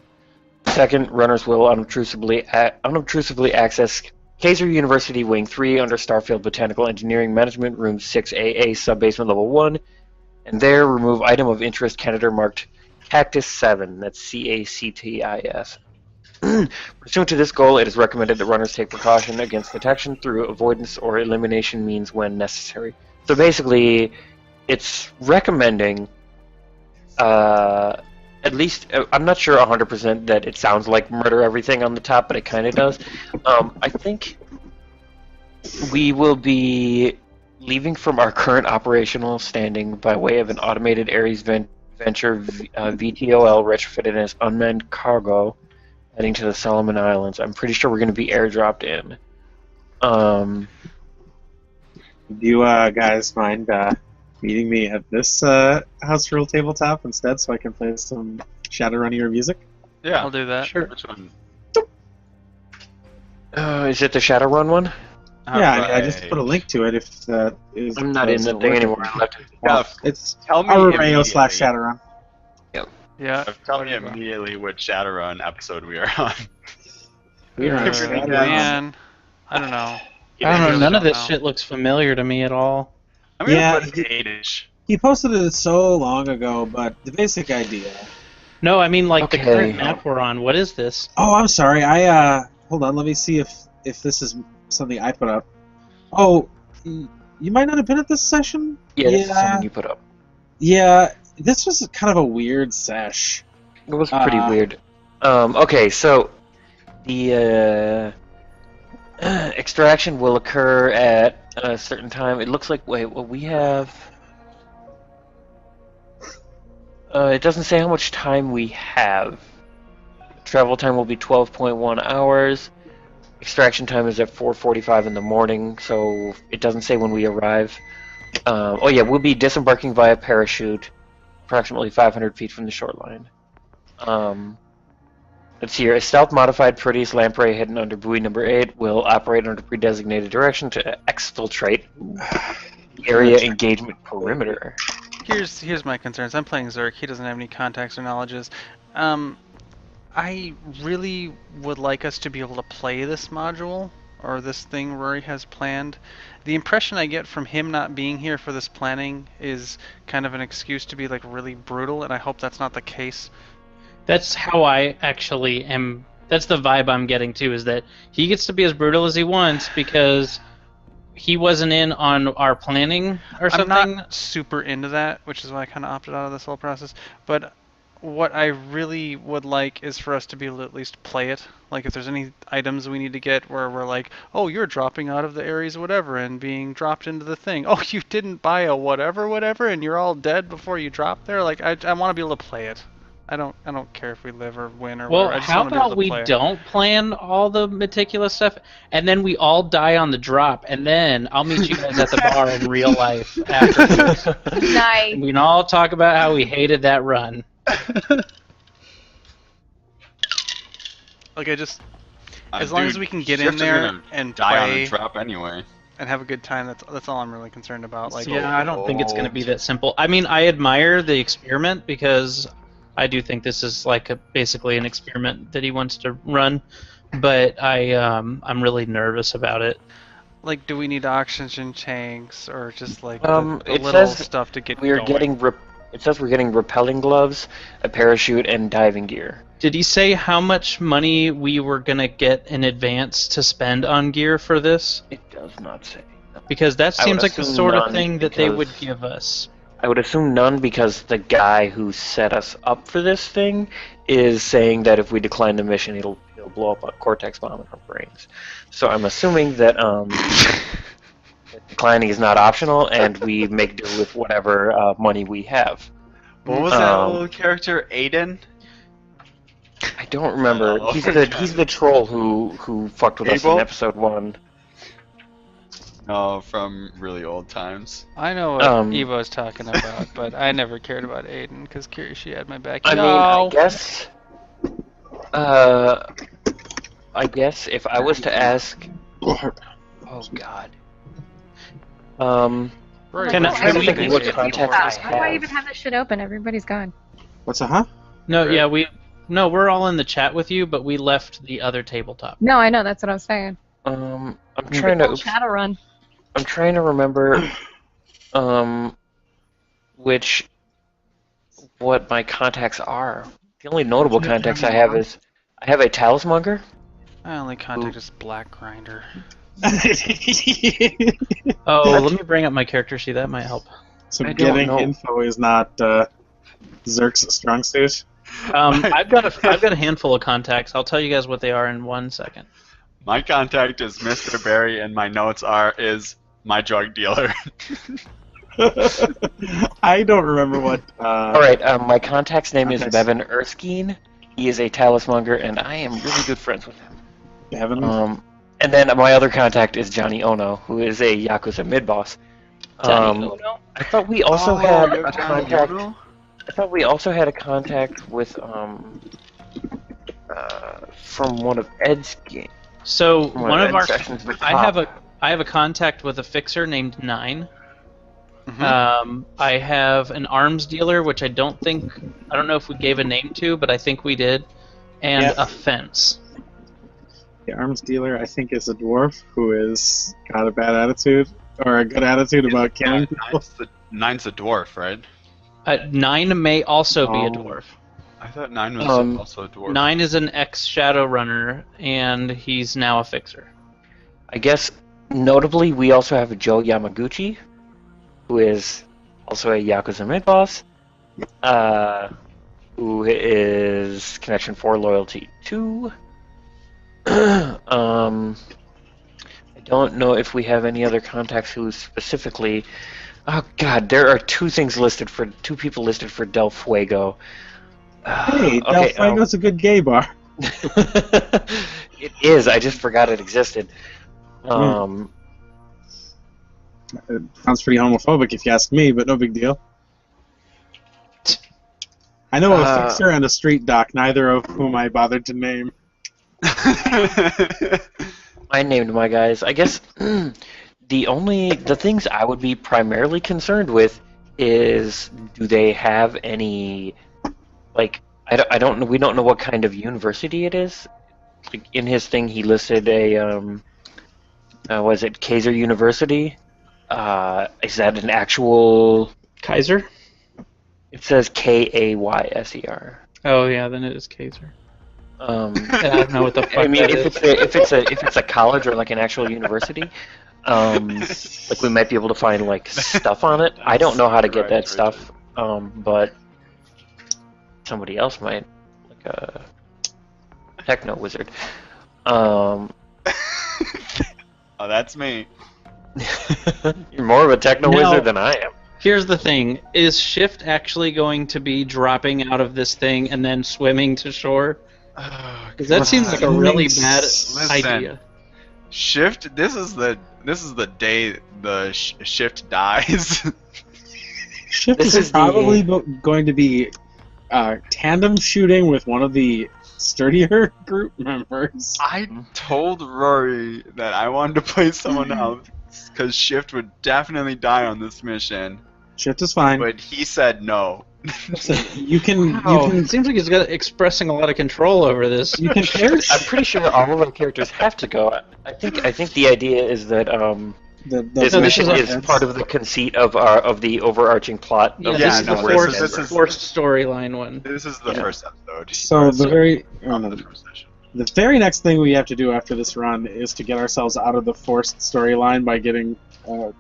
Second, runners will unobtrusively access Kaiser University Wing 3 under Starfield Botanical Engineering Management Room 6AA Subbasement Level 1, and there remove item of interest Canada marked Cactus 7, that's CACTIS. Pursuant to this goal, it is recommended that runners take precaution against detection through avoidance or elimination means when necessary. So basically, it's recommending, at least, I'm not sure 100% that it sounds like murder everything on the top, but it kind of does. I think we will be leaving from our current operational standing by way of an automated Ares Venture VTOL retrofitted as unmanned cargo heading to the Solomon Islands. I'm pretty sure we're going to be airdropped in. Do you guys mind meeting me at this house rule tabletop instead so I can play some Shadowrunner music? Yeah, I'll do that. Sure. Which one? Is it the Shadowrun one? Yeah, I just put a link to it if that is... I'm not in the thing anymore. I left it. Yeah, it's tell me Aureo/Shadowrun. Yeah. Tell me immediately which Shadowrun episode we are on. We are on Oh, man. I don't know. I don't know. None of this know. shit looks familiar to me at all. I'm gonna Yeah, put 8-ish. He posted it so long ago, but the basic idea... No, I mean like the Okay. current map we're on. What is this? Oh, I'm sorry. Hold on. Let me see if this is something I put up. Oh, you might not have been at this session? Yeah, this is something you put up. Yeah, this was kind of a weird sesh. It was pretty weird. Okay, so the extraction will occur at a certain time. It looks like, wait, what we have... it doesn't say how much time we have. Travel time will be 12.1 hours. Extraction time is at 4:45 in the morning, so it doesn't say when we arrive. Oh yeah, we'll be disembarking via parachute, approximately 500 feet from the shoreline. Let's see here. A stealth-modified Proteus lamprey hidden under buoy number 8 will operate under pre-designated direction to exfiltrate the area engagement perimeter. Here's my concerns. I'm playing Zerk. He doesn't have any contacts or knowledges. I really would like us to be able to play this module, or this thing Rory has planned. The impression I get from him not being here for this planning is kind of an excuse to be like really brutal, and I hope that's not the case. That's how I actually am. That's the vibe I'm getting too, is that he gets to be as brutal as he wants because he wasn't in on our planning or something. I'm not super into that, which is why I kind of opted out of this whole process. But what I really would like is for us to be able to at least play it. Like if there's any items we need to get where we're like, oh, you're dropping out of the Ares whatever and being dropped into the thing. Oh, you didn't buy a whatever and you're all dead before you drop there. Like I want to be able to play it. I don't care if we live or win or whatever. I just how want to be able about to we play it. don't plan all the meticulous stuff, and then we all die on the drop, and then I'll meet you guys at the bar in real life afterwards. Nice. We can all talk about how we hated that run. Like as long as we can get in shifters are there gonna and die on play a drop anyway. and have a good time, that's all I'm really concerned about. Like Yeah, I don't think it's going to be that simple. I mean, I admire the experiment because I do think this is like basically an experiment that he wants to run, but I'm really nervous about it. Like, do we need oxygen tanks or just like the It little says stuff to get we are going? getting it says we're getting rappelling gloves, a parachute, and diving gear. Did he say how much money we were going to get in advance to spend on gear for this? It does not say. Because that I would seems like the assume sort of none, thing that they would because- give us. I would assume none because the guy who set us up for this thing is saying that if we decline the mission, he'll blow up a cortex bomb in our brains. So I'm assuming that that declining is not optional, and we make do with whatever money we have. What was that little character, Aiden? I don't remember. Oh, he's okay. the troll who fucked with us Abel? in episode 1. No, from really old times. I know what Evo's talking about, but I never cared about Aiden because she had my back. I mean, I guess if I was to ask, oh god, Rory, Can what's I- the can thing we- that you contact have? us Why do I even have this shit open? Everybody's gone. What's that, huh? No, yeah, we're all in the chat with you, but we left the other tabletop. No, I know. That's what I was saying. I'm trying to Shadowrun. I'm trying to remember what my contacts are. The only notable contacts I have is I have a talismonger. My only contact is Black Grinder. Oh, let me bring up my character sheet. That might help. So getting info is not Zerk's strong suit? I've got a handful of contacts. I'll tell you guys what they are in 1 second. My contact is Mr. Barry, and my notes is my drug dealer. I don't remember what... All right, my contact's name is Bevan Erskine. He is a talismonger, and I am really good friends with him. Bevan? And then my other contact is Johnny Ono, who is a Yakuza mid-boss. Johnny Ono? I thought we also had a contact... I thought we also had a contact with, from one of Ed's games. So, one of our... I have a contact with a fixer named Nine. Mm-hmm. I have an arms dealer, which I don't know if we gave a name to, but I think we did, and a fence. The arms dealer, I think, is a dwarf who has got a bad attitude, or a good attitude about killing people. Nine's a dwarf, right? Nine may also be a dwarf. I thought Nine was also a dwarf. Nine is an ex-Shadowrunner, and he's now a fixer. I guess, notably, we also have Joe Yamaguchi, who is also a Yakuza mid-boss, who is Connection 4 Loyalty 2. I don't know if we have any other contacts who specifically... Oh god, there are two people listed for Del Fuego. Hey, Del Fuego's a good gay bar. It is, I just forgot it existed. It sounds pretty homophobic if you ask me, but no big deal. I know a fixer and a street doc, neither of whom I bothered to name. I named my guys. I guess the things I would be primarily concerned with is, do they have any, like, we don't know what kind of university it is. Like, in his thing, he listed a, was it Kaiser University? Is that an actual... Kaiser? It says Kayser. Oh yeah, then it is Kaiser. I don't know what the fuck I mean, that if it's a college or like an actual university, like we might be able to find like stuff on it. I don't know how to get that stuff, but somebody else might, like a techno wizard. Oh, that's me. You're more of a techno wizard than I am. Here's the thing: is Shift actually going to be dropping out of this thing and then swimming to shore? Because that seems like a really bad idea. Shift. This is the day the Shift dies. Shift is probably going to be tandem shooting with one of the sturdier group members. I told Rory that I wanted to play someone else because Shift would definitely die on this mission. Shift is fine. But he said no. You can. It seems like he's expressing a lot of control over this. You can. I'm pretty sure all of our characters have to go. I think the idea is that this mission is part of the conceit of the overarching plot. This is the forced storyline one. This is the first episode. So the very next thing we have to do after this run is to get ourselves out of the forced storyline by getting our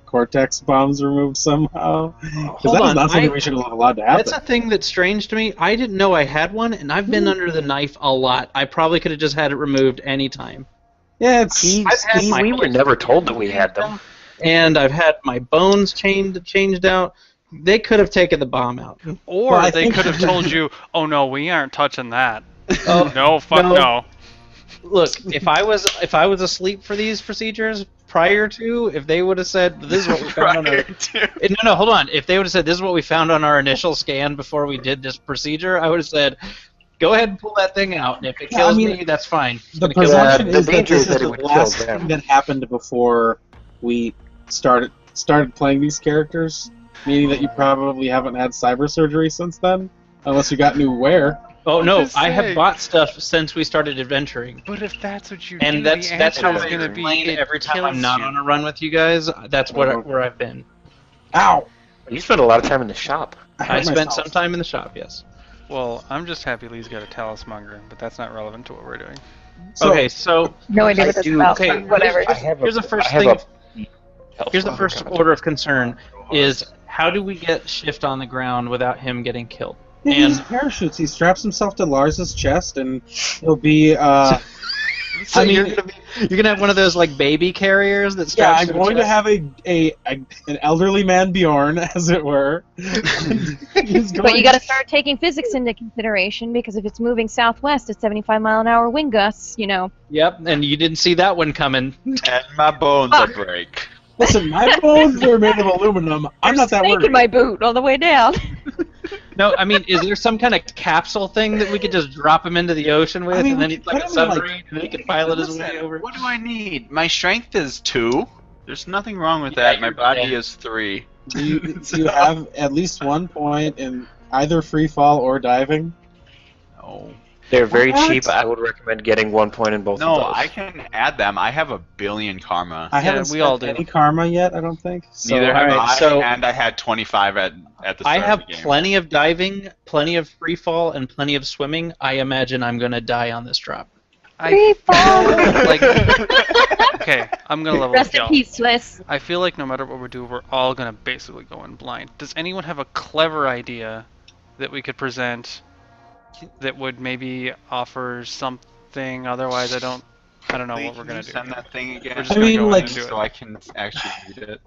cortex bombs removed somehow. Because that is not something we should have allowed to happen. That's a thing that's strange to me. I didn't know I had one, and I've been under the knife a lot. I probably could have just had it removed anytime. Yeah, we were never told that we had them. And I've had my bones changed out. They could have taken the bomb out. Or they could have told you, oh no, we aren't touching that. No, no. Look, if I was asleep for these procedures prior to, if they would have said this is what we found on our no, hold on. If they would have said this is what we found on our initial scan before we did this procedure, I would have said, go ahead and pull that thing out, and if it kills me, that's fine. The presumption is that this is the last thing that happened before we started playing these characters, meaning that you probably haven't had cyber surgery since then, unless you got new wear. Oh no, I have bought stuff since we started adventuring. But if that's what you do, that's how it's going to be every time I'm not on a run with you guys. That's where I've been. Ow! You spent a lot of time in the shop. I spent some time in the shop, yes. Well, I'm just happy Lee's got a talismonger, but that's not relevant to what we're doing. So no idea what that's about. But whatever. Here's the first order of concern: is how do we get Shift on the ground without him getting killed? He uses parachutes. He straps himself to Lars's chest, and he'll be. So you're gonna have one of those like baby carriers that straps. Yeah, I'm going to have an elderly man Bjorn, as it were. But you got to start taking physics into consideration, because if it's moving southwest at 75-mile-an-hour wind gusts, you know. Yep, and you didn't see that one coming. And my bones are break. Listen, my bones are made of aluminum. I'm not that worried. In my boot all the way down. No, I mean, is there some kind of capsule thing that we could just drop him into the ocean with, and then he's like a submarine, and he can pilot his way over? What do I need? My strength is 2. There's nothing wrong with that. My body is 3. Do you have at least 1 point in either free fall or diving? No. They're very cheap. I would recommend getting 1 point in both of those. No, I can add them. I have 1 billion karma. I haven't spent any karma yet, I don't think. So, Neither have I, and I had 25 at the start I have of the game. plenty of diving, plenty of free fall, and plenty of swimming. I imagine I'm going to die on this drop. Free fall! Okay, I'm going to level Rest up, in peace, Swiss. I feel like no matter what we do, we're all going to basically go in blind. Does anyone have a clever idea that we could present that would maybe offer something? Otherwise, I don't know what we're gonna do. Send that thing again. We're just gonna go in and do it. So I can actually read it.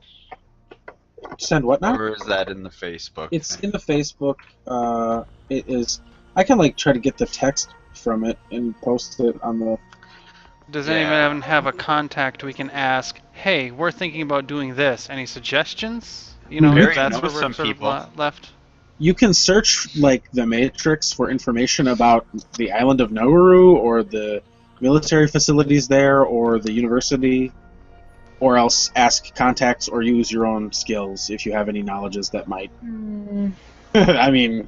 Send what now? Or is that in the Facebook? It's in the Facebook. It is. I can try to get the text from it and post it on the. Does anyone have a contact we can ask? Hey, we're thinking about doing this. Any suggestions? You know, if that's where we're sort of left. You can search the Matrix for information about the island of Nauru or the military facilities there or the university, or else ask contacts or use your own skills if you have any knowledges that might. I mean,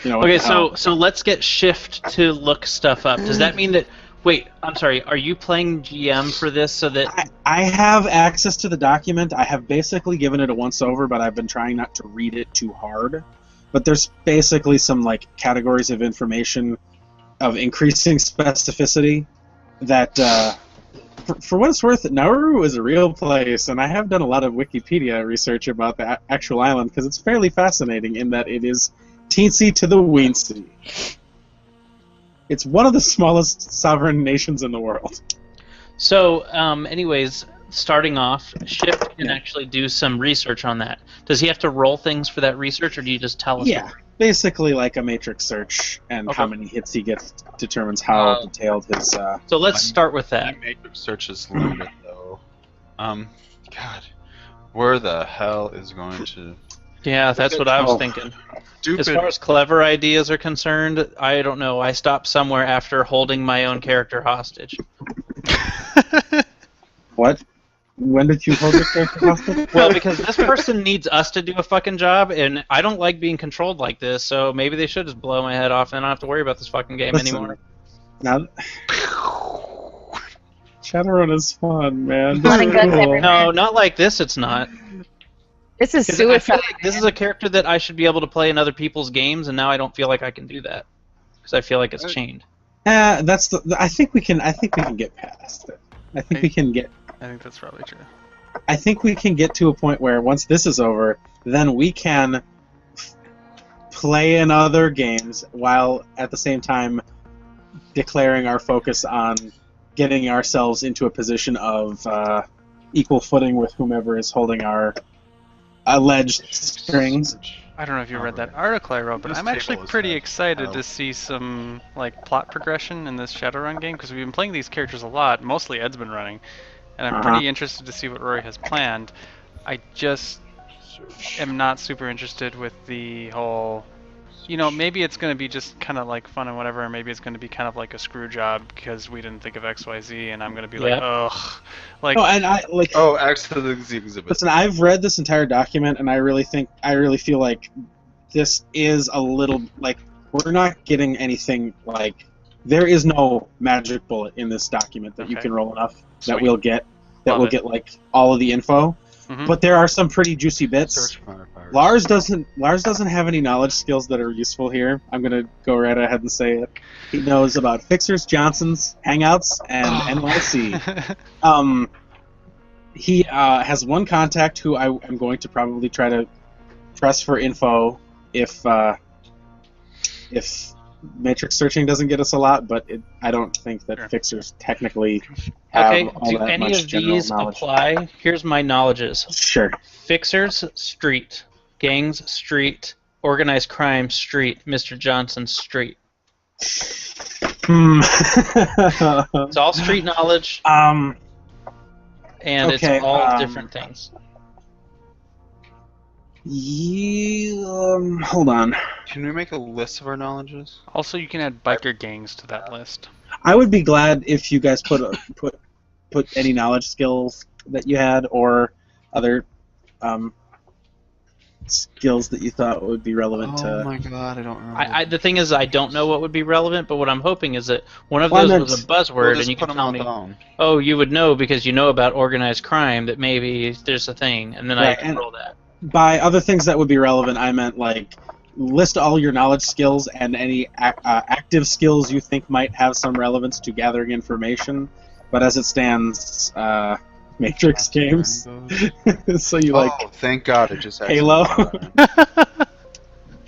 Okay, so let's get Shift to look stuff up. Does that mean that? Wait, I'm sorry. Are you playing GM for this so that I have access to the document? I have basically given it a once over, but I've been trying not to read it too hard. But there's basically some categories of information of increasing specificity that, for what it's worth, Nauru is a real place, and I have done a lot of Wikipedia research about the actual island because it's fairly fascinating in that it is teensy to the weensy. It's one of the smallest sovereign nations in the world. So, anyways, starting off, Shift can actually do some research on that. Does he have to roll things for that research, or do you just tell us? Yeah, basically like a matrix search, and how many hits he gets determines how detailed his... So let's start with that. My matrix search is limited, though. God, where the hell is going to... Yeah, that's what I was thinking. As far as clever ideas are concerned, I don't know. I stopped somewhere after holding my own character hostage. What? When did you hold your character hostage? Well, because this person needs us to do a fucking job, and I don't like being controlled like this, so maybe they should just blow my head off, and I don't have to worry about this fucking game anymore. Now... Shadowrun is fun, man. No, not like this, it's not. This is suicide. This is a character that I should be able to play in other people's games, and now I don't feel like I can do that because I feel like it's chained. That's the. I think we can get past it. I think that's probably true. I think we can get to a point where once this is over, then we can play in other games while at the same time declaring our focus on getting ourselves into a position of equal footing with whomever is holding our alleged strings. I don't know if you read that article I wrote, but I'm actually pretty excited to see some plot progression in this Shadowrun game because we've been playing these characters a lot. Mostly Ed's been running, and I'm pretty interested to see what Rory has planned. I just am not super interested with the whole. Maybe it's going to be just kind of fun and whatever, or maybe it's going to be kind of like a screw job because we didn't think of XYZ, and I'm going to be ugh. X to the exhibit. Listen, I've read this entire document, and I really feel like this is a little we're not getting anything there is no magic bullet in this document that you can roll enough that we'll get all of the info. Mm-hmm. But there are some pretty juicy bits. Lars doesn't have any knowledge skills that are useful here. I'm gonna go right ahead and say it. He knows about Fixers, Johnsons, Hangouts, and NYC. He has one contact who I'm going to probably try to press for info if matrix searching doesn't get us a lot, but I don't think that fixers technically have all do that any much of general these knowledge. apply? Here's my knowledges. Sure. Fixers, street. Gangs, street. Organized crime, street. Mr. Johnson, street. It's all street knowledge. And it's all different things. Hold on. Can we make a list of our knowledges? Also, you can add biker gangs to that list. I would be glad if you guys put any knowledge skills that you had or other skills that you thought would be relevant to... Oh my god, I don't remember. The thing is, I don't know what would be relevant, but what I'm hoping is that one of those was a buzzword, and you can tell me, oh, you would know because you know about organized crime, that maybe there's a thing, and then I can roll that. By other things that would be relevant, I meant, like, list all your knowledge skills and any active skills you think might have some relevance to gathering information. But as it stands, Matrix games. So you thank God it just Halo.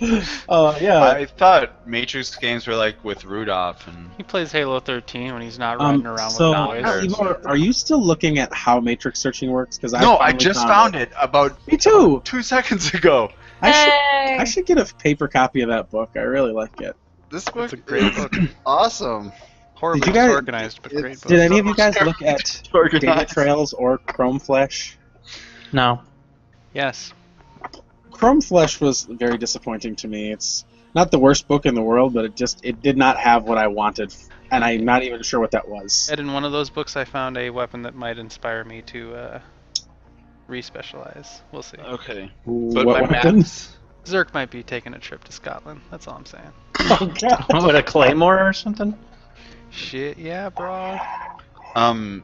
Yeah. I thought Matrix games were like with Rudolph and. He plays Halo 13 when he's not riding around with boys. Igor, are you still looking at how Matrix searching works? Because I just found it about. Me too. 2 seconds ago. I should get a paper copy of that book. I really like it. This book, it's a great book. Awesome. Horribly disorganized, but great book. Did any of you guys look at Data Trails or Chrome Flesh? No. Yes. Chrome Flesh was very disappointing to me. It's not the worst book in the world, but it did not have what I wanted, and I'm not even sure what that was. And in one of those books, I found a weapon that might inspire me to re-specialize. We'll see. Okay. But what weapon? Zerk might be taking a trip to Scotland. That's all I'm saying. Oh god. What, a claymore or something? Shit, yeah, bro.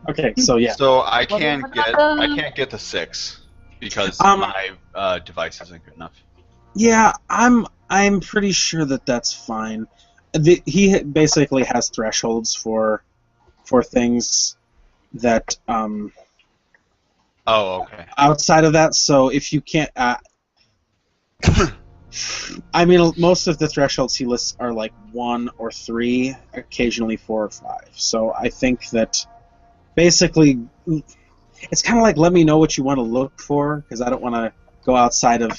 Okay, so yeah. So I can't get the 6 because my device isn't good enough. Yeah, I'm pretty sure that that's fine. He basically has thresholds for things that Oh, okay. outside of that. So if you can't, I mean, most of the thresholds he lists are like 1 or 3, occasionally 4 or 5. So I think that basically it's kind of like let me know what you want to look for, because I don't want to go outside of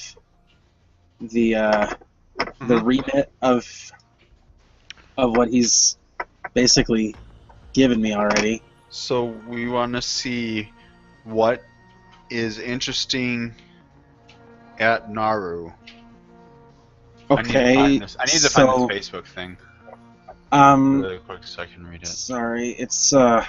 the remit of what he's basically given me already. So we want to see what is interesting at Naru. Okay. I need to find this Facebook thing. Really quick so I can read it. Sorry, it's if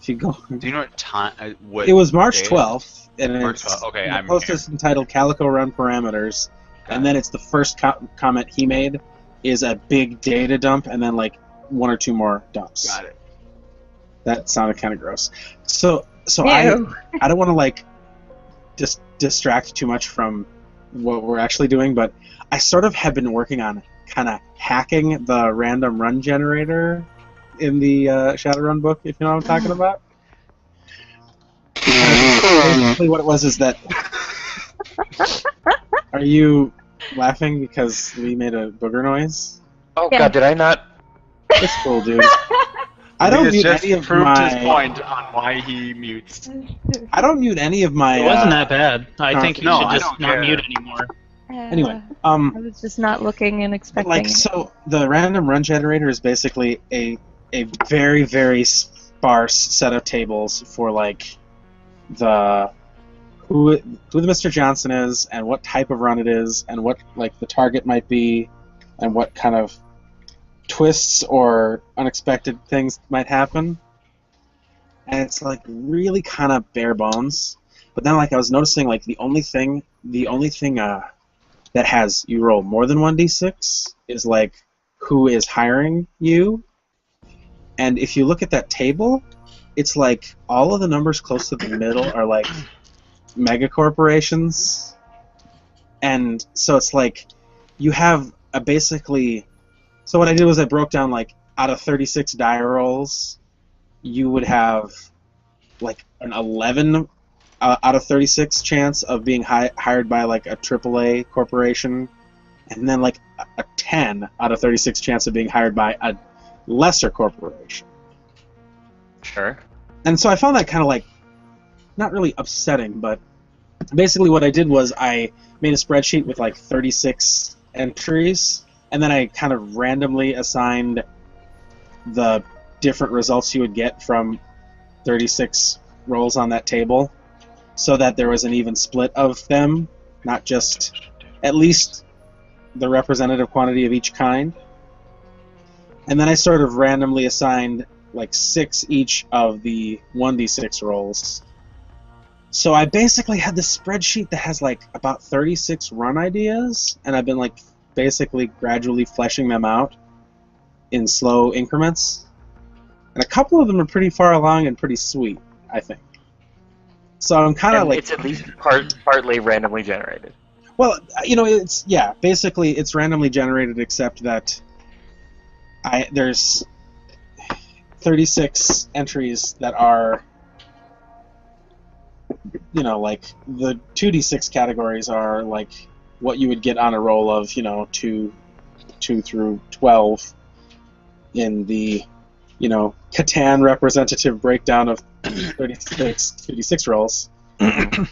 you go. Do you know what time? It was March 12th, and March 12th. Okay, the post is entitled "Calico Run Parameters," and then it's the first comment he made is a big data dump, and then like 1 or 2 more dumps. Got it. That sounded kind of gross. So I don't want to like just distract too much from what we're actually doing, but I sort of have been working on kind of hacking the random run generator in the Shadowrun book, if you know what I'm talking about. Basically what it was is that... Are you laughing because we made a booger noise? Oh god, did I not? It's cool, dude. I don't mute any of my... his point on why he mutes. I don't mute any of my... It wasn't that bad. I think you should just not care. mute anymore. Anyway, I was just not looking and expecting. like, so the random run generator is basically a very, very sparse set of tables for like the who the Mr. Johnson is and what type of run it is and what like the target might be and what kind of twists or unexpected things might happen. And it's like really kind of bare bones. But then like I was noticing like the only thing that has you roll more than 1d6 is like who is hiring you. And if you look at that table, it's like all of the numbers close to the middle are like mega corporations. And so it's like you have a basically... So what I did was I broke down like out of 36 die rolls, you would have like an 11 out of 36 chance of being hired by like a AAA corporation, and then like a 10 out of 36 chance of being hired by a lesser corporation. Sure. And so I found that kind of like not really upsetting, but basically what I did was I made a spreadsheet with like 36 entries, and then I kind of randomly assigned the different results you would get from 36 rolls on that table, so that there was an even split of them, not just at least the representative quantity of each kind. And then I sort of randomly assigned like 6 each of the 1d6 rolls. So I basically had this spreadsheet that has like about 36 run ideas, and I've been like basically gradually fleshing them out in slow increments. And a couple of them are pretty far along and pretty sweet, I think. So I'm kind of like... It's at least partly randomly generated. Well, basically it's randomly generated, except that there's 36 entries that are, like the 2d6 categories are like what you would get on a roll of, 2 through 12 in the, Catan representative breakdown of 36 2d6 rolls. And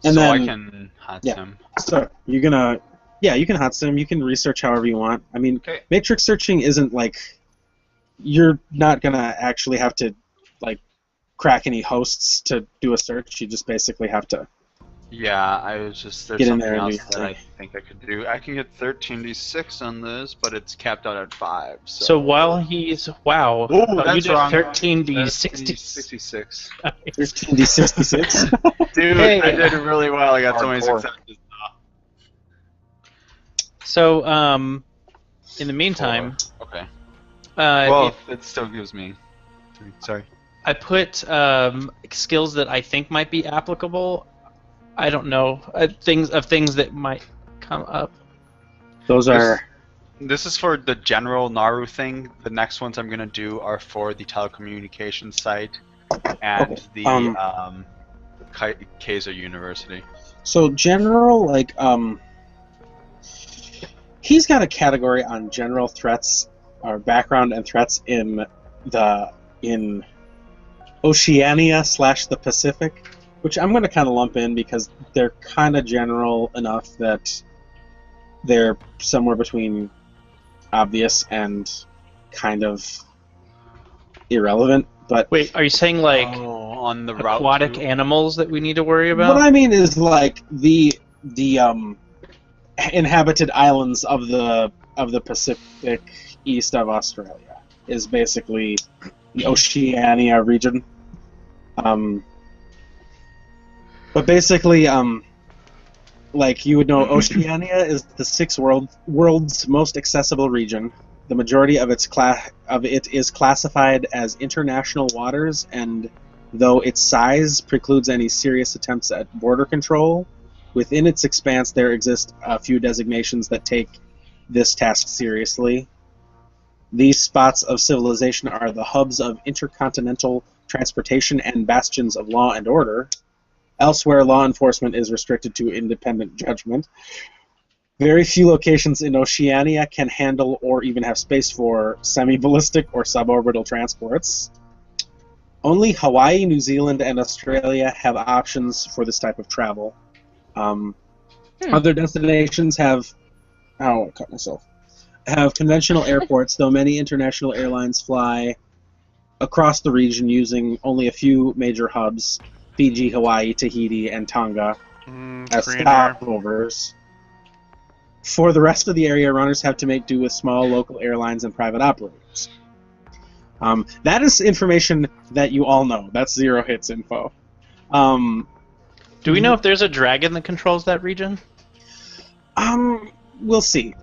so then, I can hot sim. So you can hot sim, you can research however you want. I mean, Okay. matrix searching isn't like, you're not going to actually have to like crack any hosts to do a search. You just basically have to... Yeah, there's Get in something there and else do that your I think I could do. I can get 13d6 on this, but it's capped out at 5. So while he's... Wow. Oh, you that's did wrong. 13d60. 66. 13d66. Dude, Hey. I did really well. I got so many Hardcore. successes. So, in the meantime... Okay. Well, it still gives me 3. Sorry. I put skills that I think might be applicable. I don't know. Things that might come up. Those are... This is for the general Naru thing. The next ones I'm going to do are for the telecommunications site and the Kaiser University. So general, like, he's got a category on general threats, or background and threats in Oceania / the Pacific, which I'm going to kind of lump in because they're kind of general enough that they're somewhere between obvious and kind of irrelevant. But Wait, are you saying like on the route aquatic to... animals that we need to worry about? what I mean is like the inhabited islands of the Pacific east of Australia is basically the Oceania region. But basically, like you would know, Oceania is the 6th world's most accessible region. The majority of it is classified as international waters, and though its size precludes any serious attempts at border control, within its expanse there exist a few designations that take this task seriously. These spots of civilization are the hubs of intercontinental transportation and bastions of law and order. Elsewhere, law enforcement is restricted to independent judgment. Very few locations in Oceania can handle or even have space for semi-ballistic or suborbital transports. Only Hawaii, New Zealand, and Australia have options for this type of travel. Other destinations have... I don't want to cut myself. Have conventional airports, though many international airlines fly across the region using only a few major hubs: Fiji, Hawaii, Tahiti, and Tonga as stopovers. For the rest of the area, runners have to make do with small local airlines and private operators. That is information that you all know. That's Zero Hits info. Do we know if there's a dragon that controls that region? We'll see.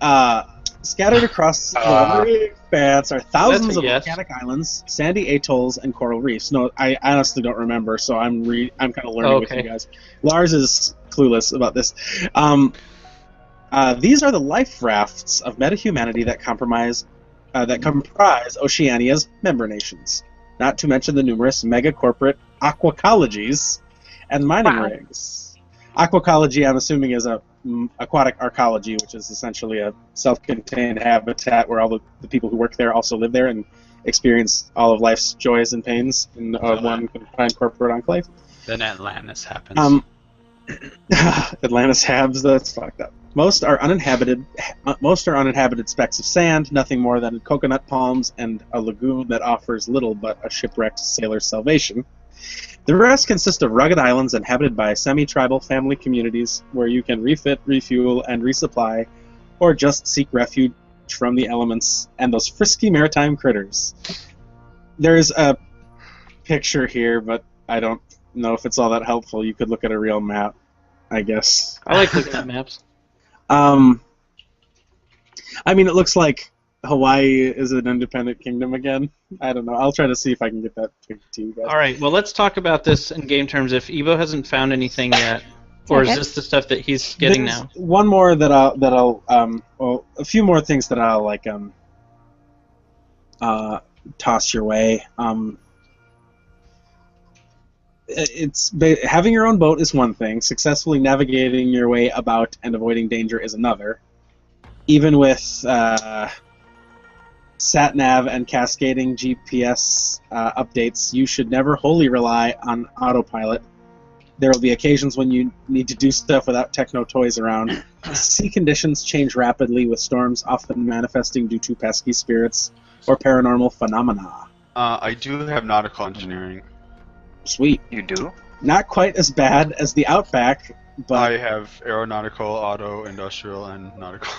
Scattered across the wide expanse are thousands of volcanic islands, sandy atolls, and coral reefs. No, I honestly don't remember, so I'm kind of learning with you guys. Lars is clueless about this. These are the life rafts of metahumanity that comprise Oceania's member nations, not to mention the numerous mega-corporate aquacologies and mining rigs. Aquacology, I'm assuming, is a aquatic arcology, which is essentially a self-contained habitat where all the people who work there also live there and experience all of life's joys and pains in one confined corporate enclave. Then Atlantis happens. Atlantis Habs, that's fucked up. Most are uninhabited specks of sand, nothing more than coconut palms and a lagoon that offers little but a shipwrecked sailor's salvation. The rest consist of rugged islands inhabited by semi-tribal family communities where you can refit, refuel, and resupply, or just seek refuge from the elements and those frisky maritime critters. There's a picture here, but I don't know if it's all that helpful. You could look at a real map, I guess. I like looking at maps. I mean, it looks like Hawaii is an independent kingdom again. I don't know. I'll try to see if I can get that to you guys. All right. Well, let's talk about this in game terms. If Evo hasn't found anything yet, or is this the stuff that he's getting There's now? one more well, a few more things that I'll toss your way. Having your own boat is one thing. Successfully navigating your way about and avoiding danger is another. Even with sat-nav and cascading GPS updates, you should never wholly rely on autopilot. There will be occasions when you need to do stuff without techno toys around. Sea conditions change rapidly, with storms often manifesting due to pesky spirits or paranormal phenomena. I do have nautical engineering. Sweet. You do? Not quite as bad as the Outback, but I have aeronautical, auto, industrial, and nautical.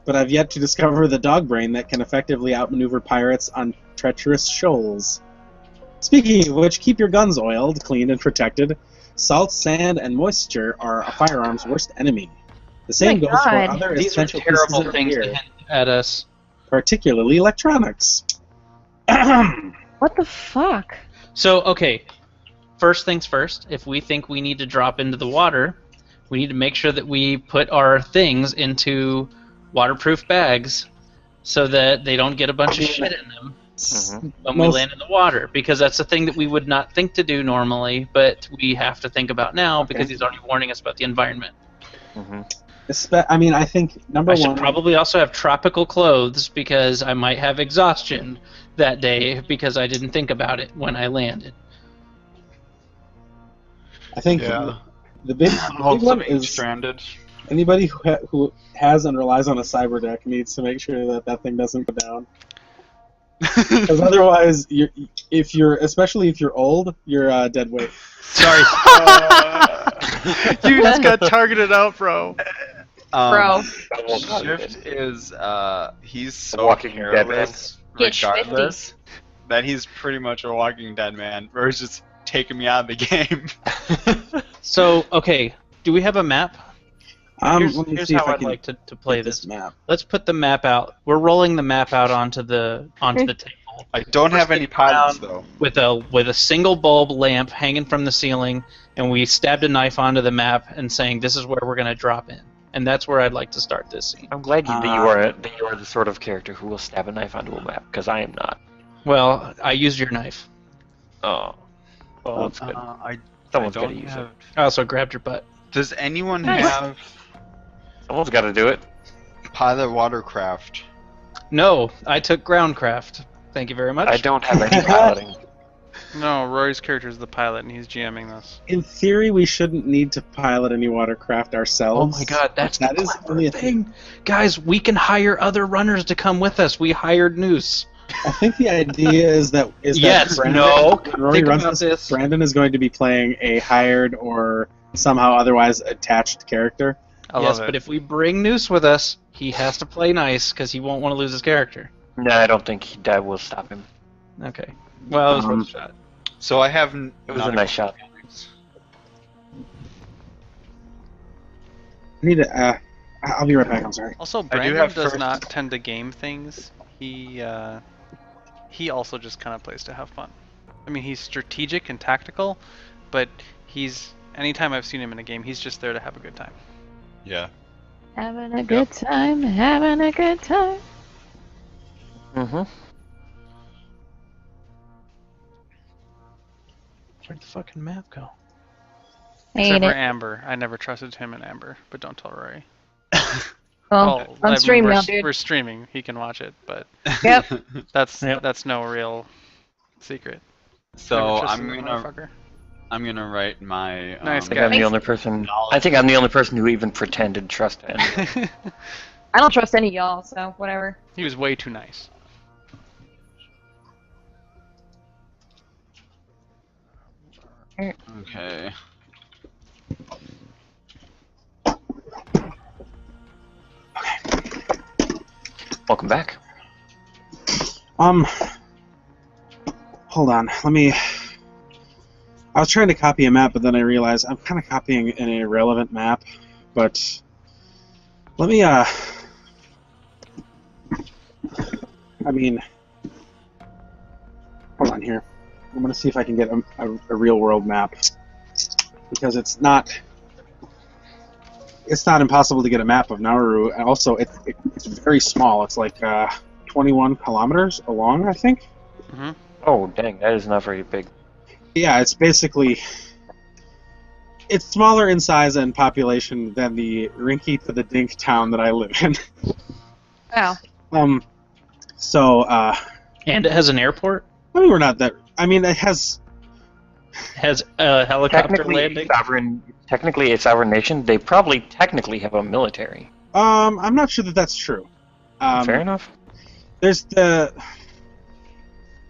But I've yet to discover the dog brain that can effectively outmaneuver pirates on treacherous shoals. Speaking of which, keep your guns oiled, cleaned, and protected. Salt, sand, and moisture are a firearm's worst enemy. The same goes for other These are essential terrible pieces of things to gear, hint at us. particularly electronics. What the fuck? So, okay. First things first, if we think we need to drop into the water, we need to make sure that we put our things into waterproof bags so that they don't get a bunch of shit in them when we land in the water. Because that's the thing that we would not think to do normally, but we have to think about now because he's already warning us about the environment. I mean, I think I should probably also have tropical clothes because I might have exhaustion that day because I didn't think about it when I landed. I think the big one is stranded. Anybody who has and relies on a cyber deck needs to make sure that that thing doesn't go down. Because otherwise, especially if you're old, you're dead weight. Sorry. You just got targeted out, bro. Bro. Shift is he's so Walking careless Get regardless that he's pretty much a walking dead man. Or he's just taking me out of the game. So, okay, do we have a map? Here's see how if I I'd can like to play this map. Let's put the map out. We're rolling the map out onto the table. I don't have any pilots though. With a single bulb lamp hanging from the ceiling, and we stabbed a knife onto the map and saying this is where we're going to drop in. And that's where I'd like to start this scene. I'm glad that you are the sort of character who will stab a knife onto a map, because I am not. Well, I used your knife. Oh. Well, that's good. Someone's got to use it. I also grabbed your butt. Does anyone have Someone's got to do it. pilot watercraft? No, I took groundcraft. Thank you very much. I don't have any piloting. No, Rory's character is the pilot, and he's GMing this. In theory, we shouldn't need to pilot any watercraft Oh ourselves. my god, that's That the is clever only a thing. Guys, we can hire other runners to come with us. We hired Noose. I think the idea is that Yes, Brandon, no, when Rory think runs about this. Brandon is going to be playing a hired or somehow otherwise attached character. I Yes, love it. but if we bring Noose with us, he has to play nice because he won't want to lose his character. No, I don't think that will stop him. Okay. Well, it was worth a shot. So I have. It was a nice shot. I need to. I'll be right back. I'm sorry. Also, do Brandon have does first- not tend to game things. He also just kind of plays to have fun. I mean, he's strategic and tactical, but anytime I've seen him in a game, he's just there to have a good time. Yeah. Having a good time, having a good time. Mm-hmm. Where'd the fucking map go? Except Hate for it. Amber. I never trusted him and Amber, but don't tell Rory. Well, on stream now, dude. We're streaming. He can watch it, but Yep. that's no real secret. So I'm gonna write my. Nice I think I'm the only person. I think I'm the only person who even pretended trust anyone. I don't trust any of y'all, so whatever. He was way too nice. Okay. Welcome back. Hold on. Let me. I was trying to copy a map, but then I realized I'm kind of copying an irrelevant map. But let me. I mean, hold on here. I'm gonna see if I can get a real world map, because it's not impossible to get a map of Nauru. And also, it's very small. It's like 21 kilometers long, I think. Mm-hmm. Oh, dang, that is not very big. Yeah, it's basically... It's smaller in size and population than the Rinky to the Dink town that I live in. Wow. So, And it has an airport? I mean, we're not that... I mean, it has... Has a helicopter landing? Technically, a sovereign nation. They probably technically have a military. I'm not sure that that's true. Fair enough. There's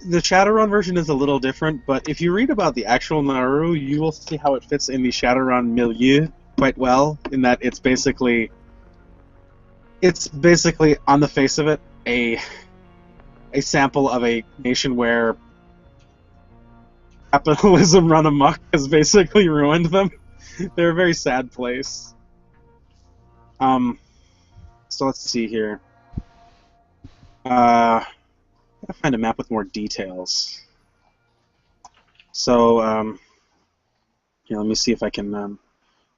the Shadowrun version is a little different, but if you read about the actual Nauru, you will see how it fits in the Shadowrun milieu quite well, in that it's basically on the face of it a sample of a nation where capitalism run amok has basically ruined them. They're a very sad place. So let's see here. Gotta find a map with more details. So, here, let me see if I can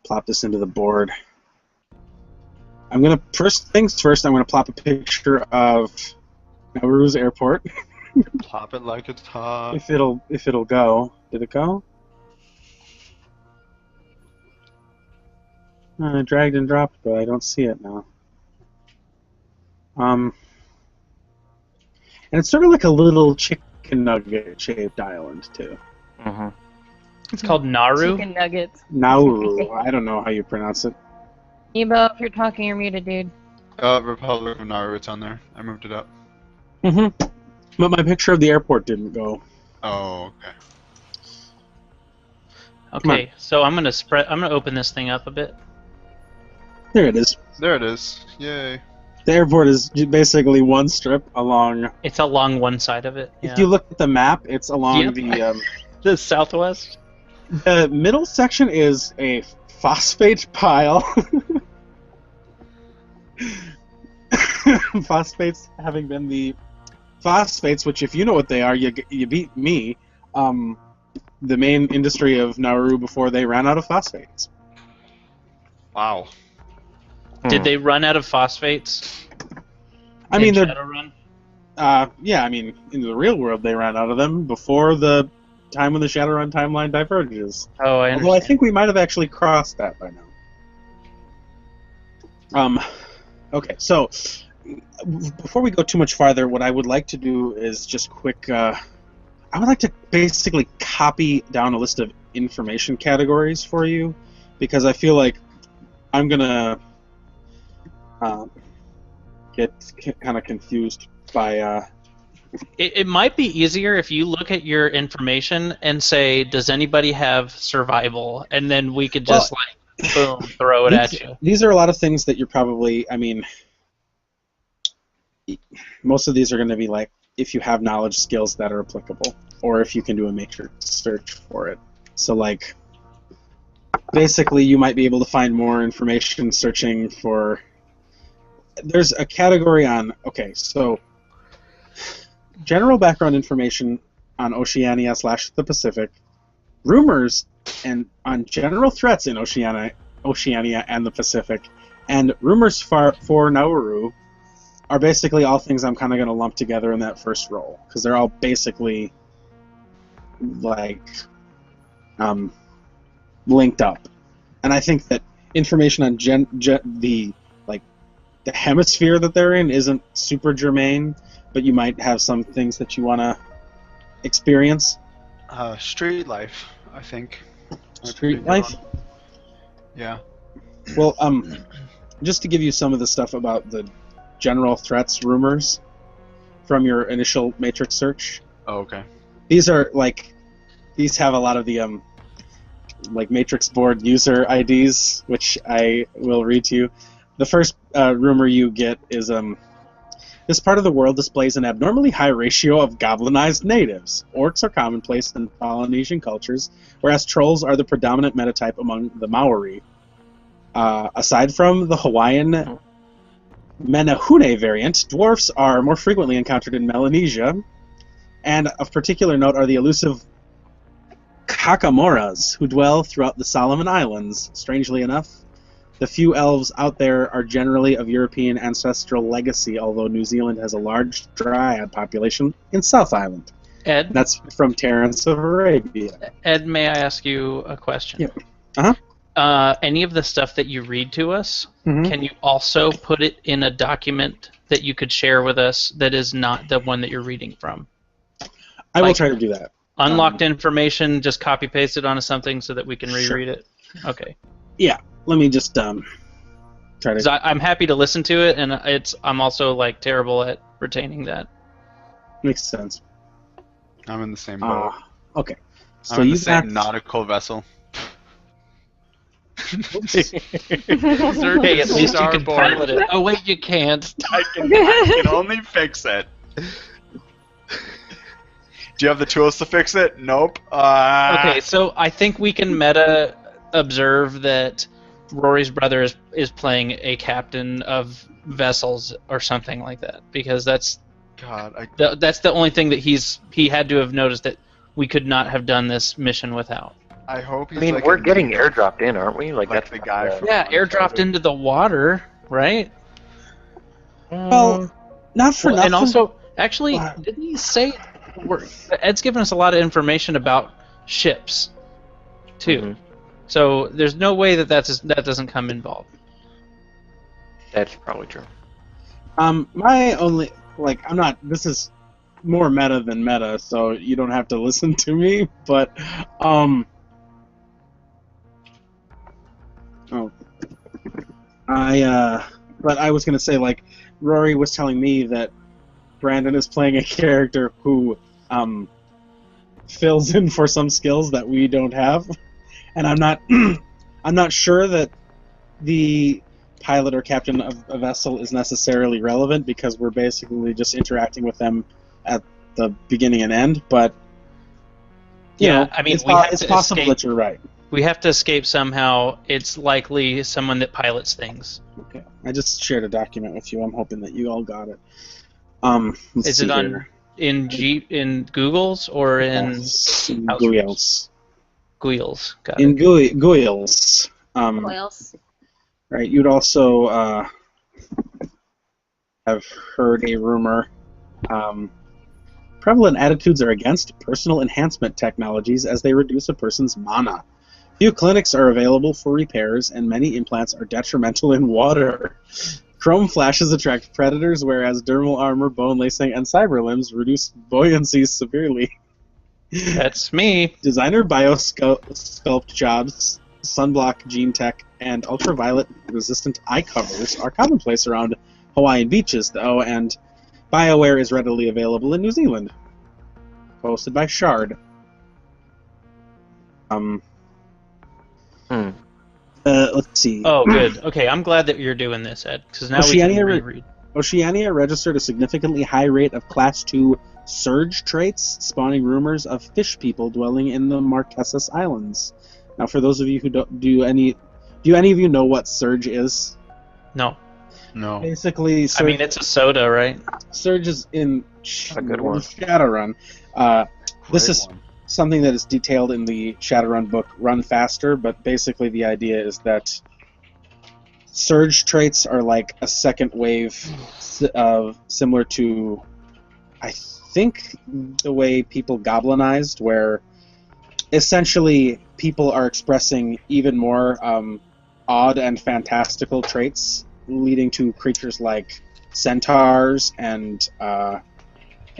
plop this into the board. I'm gonna, first things first, I'm gonna plop a picture of Nauru's airport. Plop it like it's hot. If it'll go. Did it go? I dragged and dropped, but I don't see it now. And it's sort of like a little chicken nugget shaped island too. Mm-hmm. It's called Nauru? Chicken nuggets. Nauru. I don't know how you pronounce it. Ebo, if you're talking, you're muted, dude. Republic of Nauru, it's on there. I moved it up. Mm-hmm. But my picture of the airport didn't go. Oh, okay. Okay, so I'm gonna open this thing up a bit. There it is. There it is. Yay. The airport is basically one strip along... It's along one side of it. If you look at the map, it's along the southwest. The middle section is a phosphate pile. Phosphates having been the phosphates, which if you know what they are, you beat me. The main industry of Nauru before they ran out of phosphates. Wow. Did they run out of phosphates? I mean, Shadowrun? yeah, I mean, in the real world they ran out of them before the time when the Shadowrun timeline diverges. Oh, I understand. Although I think we might have actually crossed that by now. Okay, so before we go too much farther, what I would like to do is just quick... I would like to basically copy down a list of information categories for you, because I feel like I'm going to get kind of confused by... It might be easier if you look at your information and say, does anybody have survival? And then we could just, boom, throw it at you. These are a lot of things that you're probably... I mean, most of these are going to be like, if you have knowledge skills that are applicable, or if you can do a matrix search for it. So, like, basically you might be able to find more information searching for... There's a category on... Okay, so... General background information on Oceania/the Pacific, rumors and on general threats in Oceania and the Pacific, and rumors for Nauru are basically all things I'm kind of going to lump together in that first roll, because they're all basically like linked up. And I think that information on the hemisphere that they're in isn't super germane, but you might have some things that you want to experience. Street life, I think. Street life? Yeah. Well, just to give you some of the stuff about the general threats rumors from your initial Matrix search. Oh, okay. These have a lot of the Matrix board user IDs, which I will read to you. The first rumor you get is this part of the world displays an abnormally high ratio of goblinized natives. Orcs are commonplace in Polynesian cultures, whereas trolls are the predominant metatype among the Maori. Aside from the Hawaiian Menehune variant, dwarfs are more frequently encountered in Melanesia, and of particular note are the elusive Kakamoras, who dwell throughout the Solomon Islands. Strangely enough, the few elves out there are generally of European ancestral legacy, although New Zealand has a large dryad population in South Island. Ed? That's from Terence of Arabia. Ed, may I ask you a question? Yeah. Uh-huh. Any of the stuff that you read to us, Mm-hmm. can you also put it in a document that you could share with us that is not the one that you're reading from? I will try to do that. Unlocked information, just copy-paste it onto something so that we can reread it? Okay. Yeah. Let me just try to... I'm happy to listen to it, and I'm also terrible at retaining that. Makes sense. I'm in the same boat. Okay. So I'm in the same nautical vessel. Hey, at least you can pilot it. Oh wait, you can't. I can only fix it. Do you have the tools to fix it? Nope. Okay, so I think we can meta observe that Rory's brother is playing a captain of vessels or something like that, because that's that's the only thing that he had to have noticed, that we could not have done this mission without. I hope he's we're getting airdropped in, aren't we? That's the guy from airdropped into the water, right? Well, not for nothing. And also, actually, didn't he say Ed's given us a lot of information about ships, too. Mm-hmm. So there's no way that doesn't come involved. That's probably true. My only I'm not. This is more meta than meta, so you don't have to listen to me. But I was gonna say, Rory was telling me that Brandon is playing a character who fills in for some skills that we don't have, and I'm not sure that the pilot or captain of a vessel is necessarily relevant, because we're basically just interacting with them at the beginning and end. But it's possible that you're right. We have to escape somehow. It's likely someone that pilots things. Okay. I just shared a document with you. I'm hoping that you all got it. Is it in Google's or in Google's? Google's. Got in it. Google's. Right. You'd also have heard a rumor. Prevalent attitudes are against personal enhancement technologies as they reduce a person's mana. Few clinics are available for repairs, and many implants are detrimental in water. Chrome flashes attract predators, whereas dermal armor, bone lacing, and cyber limbs reduce buoyancy severely. That's me. Designer biosculpt jobs, sunblock gene tech, and ultraviolet-resistant eye covers are commonplace around Hawaiian beaches, though, and BioWare is readily available in New Zealand. Posted by Shard. Let's see. Oh, good. Okay, I'm glad that you're doing this, Ed, because now we can reread. Oceania registered a significantly high rate of Class 2 surge traits, spawning rumors of fish people dwelling in the Marquesas Islands. Now, for those of you who don't, do any of you know what surge is? No. Basically, surge, I mean, it's a soda, right? Surge is in a good one. Shadowrun. This is something that is detailed in the Shadowrun book, Run Faster, but basically the idea is that surge traits are like a second wave, similar to, I think, the way people goblinized, where essentially people are expressing even more odd and fantastical traits, leading to creatures like centaurs and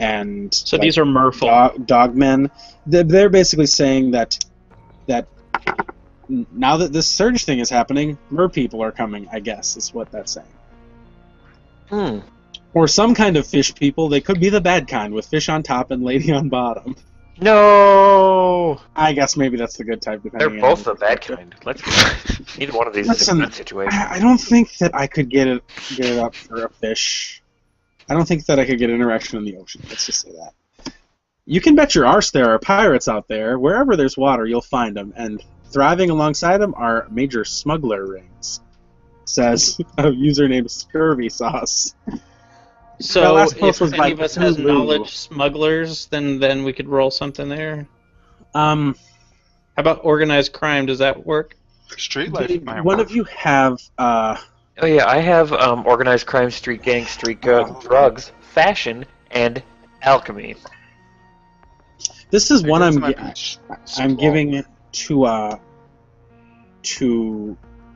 so like these are merfolk. Dogmen. They're basically saying that now that this surge thing is happening, mer people are coming, I guess, is what that's saying. Or some kind of fish people. They could be the bad kind, with fish on top and lady on bottom. No! I guess maybe that's the good type. They're both the bad kind. Neither one of these is a good situation. I don't think that I could get it up for a fish. I don't think that I could get interaction in the ocean. Let's just say that. You can bet your arse there are pirates out there. Wherever there's water, you'll find them. And thriving alongside them are major smuggler rings, says a user named Scurvy Sauce. So if any of us has knowledge smugglers, then we could roll something there. How about organized crime? Does that work? Street life. One of you have. Oh yeah, I have organized crime, street gang, drugs, fashion, and alchemy. This is one I'm giving to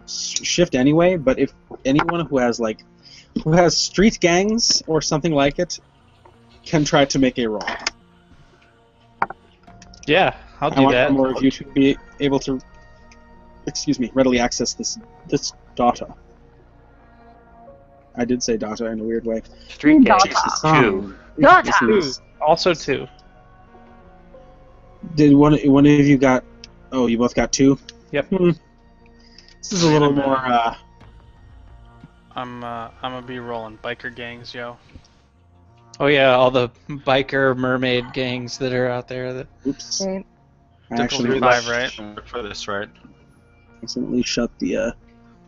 shift anyway. But if anyone who has street gangs or something like it can try to make a roll. Yeah, I'll do that. I want more of you to be able to, readily access this data. I did say data in a weird way. Street gangs is 2. Data. Also 2. Did one of you got? Oh, you both got 2. Yep. This is a little more. I'm gonna be rolling biker gangs, yo. Oh yeah, all the biker mermaid gangs that are out there. Oops. Right. I actually 5, right? For this, right? accidentally shut the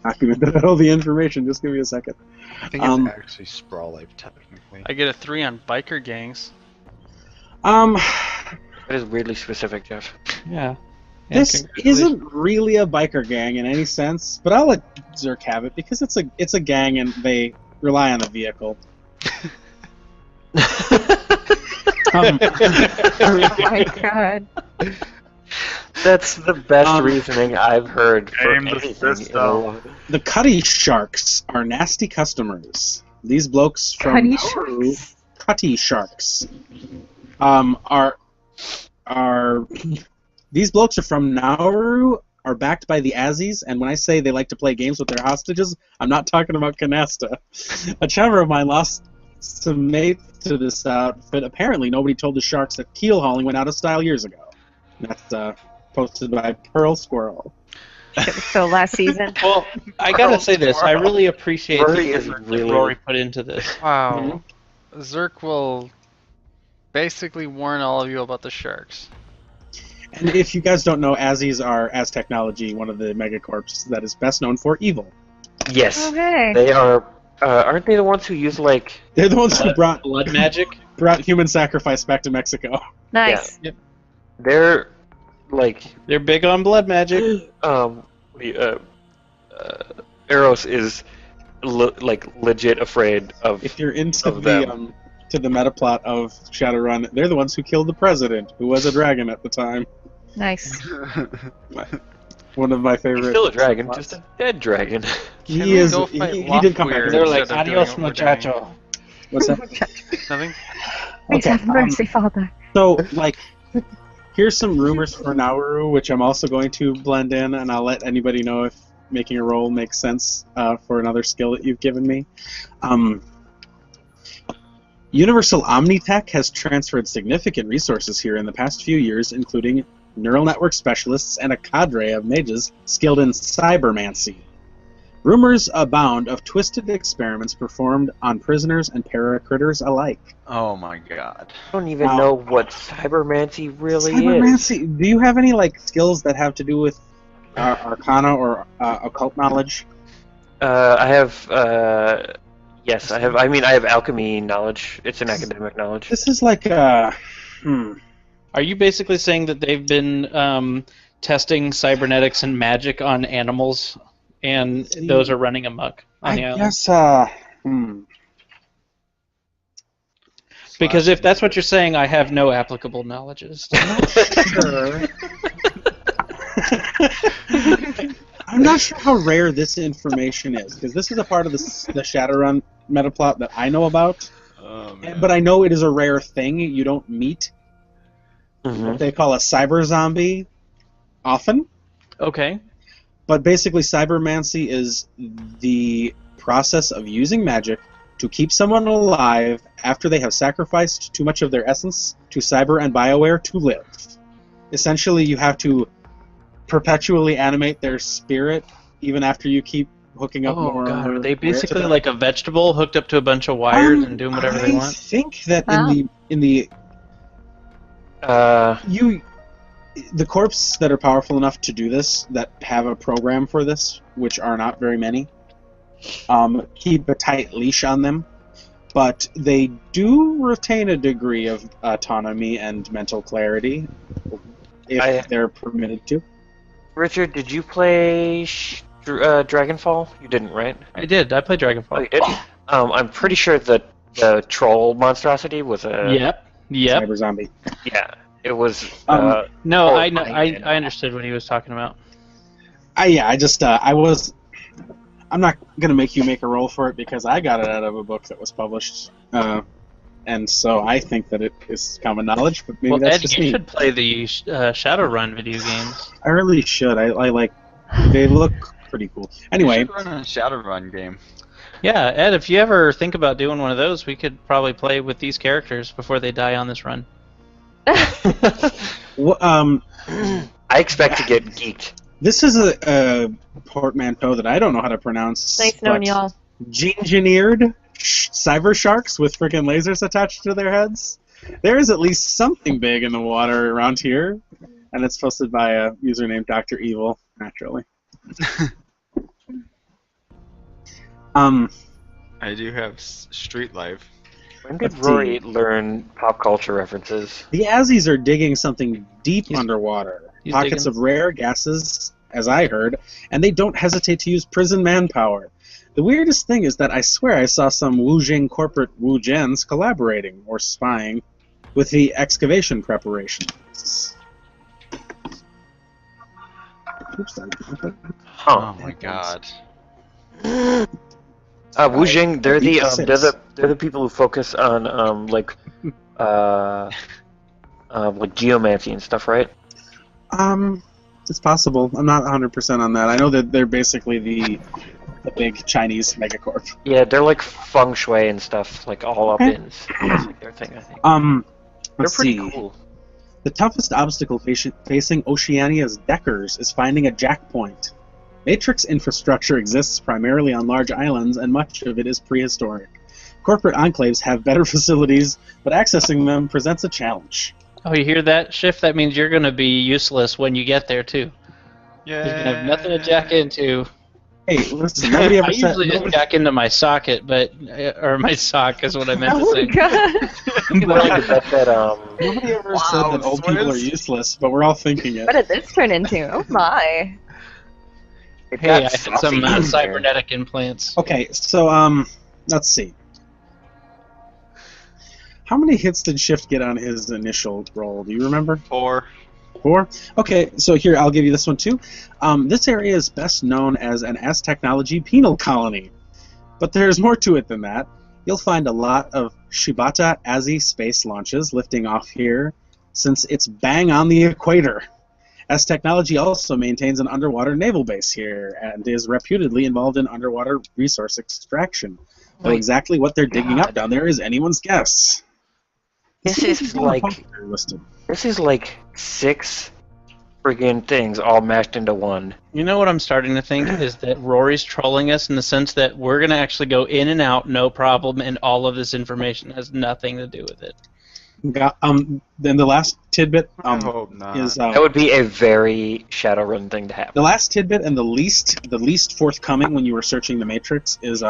document that had all the information. Just give me a second. I think it's actually Sprawl Life, technically. I get a 3 on biker gangs. That is weirdly specific, Jeff. Yeah. This isn't really a biker gang in any sense, but I'll let Zerk have it because it's a gang and they rely on a vehicle. Oh my god. That's the best reasoning I've heard for anything in a while. The Cutty Sharks are nasty customers. These blokes from Nauru, Cutty Sharks, are these blokes are from Nauru, are backed by the Azzies, and when I say they like to play games with their hostages, I'm not talking about Canasta. A chummer of mine lost some mates to this outfit. Apparently, nobody told the Sharks that keel hauling went out of style years ago. That's posted by Pearl Squirrel. So last season. Well, I gotta say this. I really appreciate Rory the is effort really- that Rory put into this. Wow. Zerk will basically warn all of you about the sharks. And if you guys don't know, Azzies are Az Technology, one of the megacorps that is best known for evil. Yes. Okay. They are. Aren't they the ones who use like? They're the ones who brought blood magic, brought human sacrifice back to Mexico. Nice. Yep. They're like. They're big on blood magic. Eros is legit afraid of. If you're into them. To the meta plot of Shadowrun, they're the ones who killed the president, who was a dragon at the time. Nice. One of my favorite. He's still a dragon, just a dead dragon. He is. He did come back. They're like, adios, muchacho. What's that? Nothing? Please have mercy, Father. So, here's some rumors for Nauru, which I'm also going to blend in, and I'll let anybody know if making a roll makes sense for another skill that you've given me. Universal Omnitech has transferred significant resources here in the past few years, including neural network specialists and a cadre of mages skilled in cybermancy. Rumors abound of twisted experiments performed on prisoners and paracritters alike. Oh my god. I don't even know what cybermancy really is. Do you have any skills that have to do with arcana or occult knowledge? I have. Yes, I have. I mean, I have alchemy knowledge. It's an academic knowledge. This is Are you basically saying that they've been testing cybernetics and magic on animals, and those are running amok on the island? Yes. Because if that's what you're saying, I have no applicable knowledges. I'm not sure. I'm not sure how rare this information is, because this is a part of the Shadowrun metaplot that I know about. But I know it is a rare thing. You don't meet what they call a cyber zombie often. Okay. But basically, cybermancy is the process of using magic to keep someone alive after they have sacrificed too much of their essence to Cyber and BioWare to live. Essentially, you have to perpetually animate their spirit even after you keep hooking up more. Oh god, are they basically like a vegetable hooked up to a bunch of wires and doing whatever they want? I think that in the the corps that are powerful enough to do this, that have a program for this, which are not very many, keep a tight leash on them, but they do retain a degree of autonomy and mental clarity if they're permitted to. Richard, did you play Dragonfall? You didn't, right? I did. I played Dragonfall. Oh, you did? I'm pretty sure that the troll monstrosity was a... Yep. Cyber zombie. Yeah. It was... no, I understood what he was talking about. I'm not going to make you make a roll for it because I got it out of a book that was published. And so I think that it is common knowledge, but maybe that's just me. You should play the Shadowrun video games. I really should. I like... They look pretty cool. Anyway... You should run a Shadowrun game. Yeah, Ed, if you ever think about doing one of those, we could probably play with these characters before they die on this run. Well, I expect to get geeked. This is a portmanteau that I don't know how to pronounce. Nice knowing y'all. Engineered cyber sharks with freaking lasers attached to their heads. There is at least something big in the water around here, and it's posted by a user named Dr. Evil, naturally. I do have Street Life. When did Rory learn pop culture references? The Azzies are digging something deep underwater. Pockets digging of rare gases, as I heard, and they don't hesitate to use prison manpower. The weirdest thing is that I swear I saw some Wujing corporate Wujens collaborating, or spying, with the excavation preparations. Oops, Huh. Oh my god. Wujing, they're the people who focus on like geomancy and stuff, right? It's possible. I'm not 100% on that. I know that they're basically the big Chinese megacorp. Yeah, they're like feng shui and stuff, like all up in. That's like their thing, I think. They're pretty cool. The toughest obstacle facing Oceania's deckers is finding a jack point. Matrix infrastructure exists primarily on large islands, and much of it is prehistoric. Corporate enclaves have better facilities, but accessing them presents a challenge. Oh, you hear that, Shift? That means you're going to be useless when you get there, too. Yeah. You're going to have nothing to jack into. Hey, listen, nobody ever said... I usually just jack into my socket, or my sock is what I meant to say. Oh, God. Nobody ever said that old people are useless, but we're all thinking it. What did this turn into? Oh, my. Hey, I had some cybernetic implants. Okay, so, let's see. How many hits did Shift get on his initial roll? Do you remember? 4. 4? Okay, so here, I'll give you this one too. This area is best known as an S-Technology penal colony. But there's more to it than that. You'll find a lot of Shibata Azzy space launches lifting off here, since it's bang on the equator. S-Technology also maintains an underwater naval base here, and is reputedly involved in underwater resource extraction. Though exactly what they're digging up down there is anyone's guess. This is like 6 friggin' things all mashed into one. You know what I'm starting to think is that Rory's trolling us in the sense that we're going to actually go in and out, no problem, and all of this information has nothing to do with it. Then the last tidbit is... that would be a very Shadowrun thing to happen. The last tidbit and the least forthcoming when you were searching the Matrix is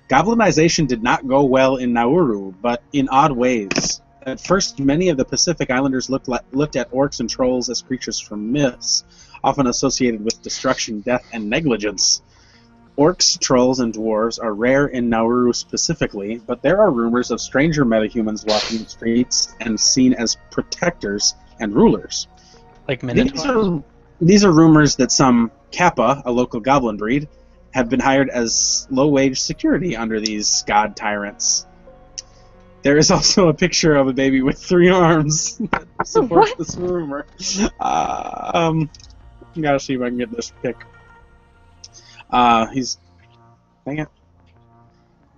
Goblinization did not go well in Nauru, but in odd ways. At first, many of the Pacific Islanders looked at orcs and trolls as creatures from myths, often associated with destruction, death, and negligence. Orcs, trolls, and dwarves are rare in Nauru specifically, but there are rumors of stranger metahumans walking the streets and seen as protectors and rulers. Like Minotaurs? these are rumors that some Kappa, a local goblin breed, have been hired as low-wage security under these god tyrants. There is also a picture of a baby with 3 arms that supports this rumor. Gotta see if I can get this pic. He's... Dang it.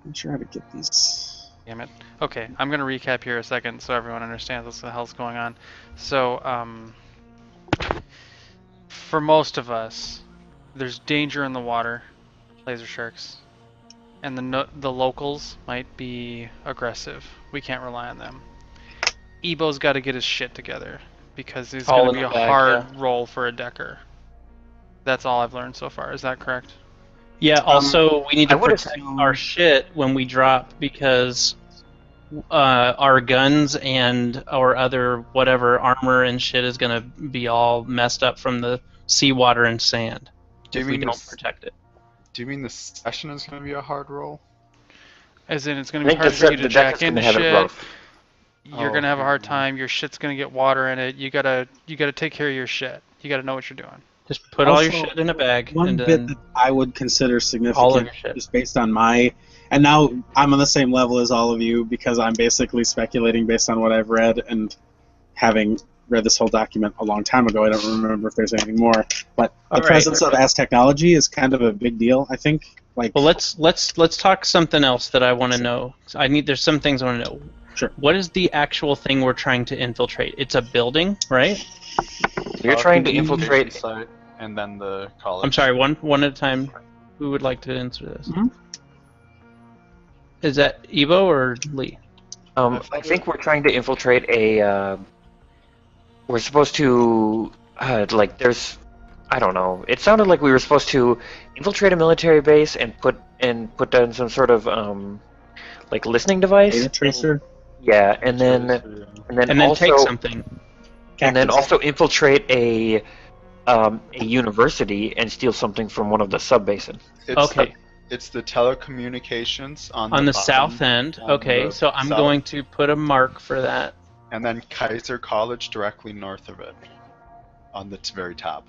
I'm not sure how to get these. Damn it. Okay, I'm gonna recap here a second so everyone understands what the hell's going on. So, for most of us, there's danger in the water, laser sharks, and the locals might be aggressive. We can't rely on them. Ebo's got to get his shit together because it's going to be a hard roll for a decker. That's all I've learned so far. Is that correct? Yeah. Also, we need to protect our shit when we drop because our guns and our other whatever armor and shit is going to be all messed up from the seawater and sand if we don't protect it. Do you mean the session is going to be a hard roll? As in, it's going to be hard for you to jack into shit. You're going to have a hard time. Your shit's going to get water in it. You gotta take care of your shit. You got to know what you're doing. Just put all your shit in a bag. One bit that I would consider significant, just based on my... And now I'm on the same level as all of you because I'm basically speculating based on what I've read and having read this whole document a long time ago. I don't remember if there's anything more. But the presence of as technology is kind of a big deal, I think. Like, well, let's talk something else that I want to know. There's some things I want to know. Sure. What is the actual thing we're trying to infiltrate? It's a building, right? You're trying to infiltrate, and then the college. I'm sorry, one at a time. Who would like to answer this? Mm-hmm. Is that Evo or Lee? I think we're trying to infiltrate a. We're supposed to there's. I don't know. It sounded like we were supposed to infiltrate a military base and put down some sort of listening device. Data tracer. Yeah, and then also take something. And then also infiltrate a university and steal something from one of the sub-basin. It's the telecommunications on the south end. Okay, so I'm going to put a mark for that. And then Kaiser College directly north of it, on the very top.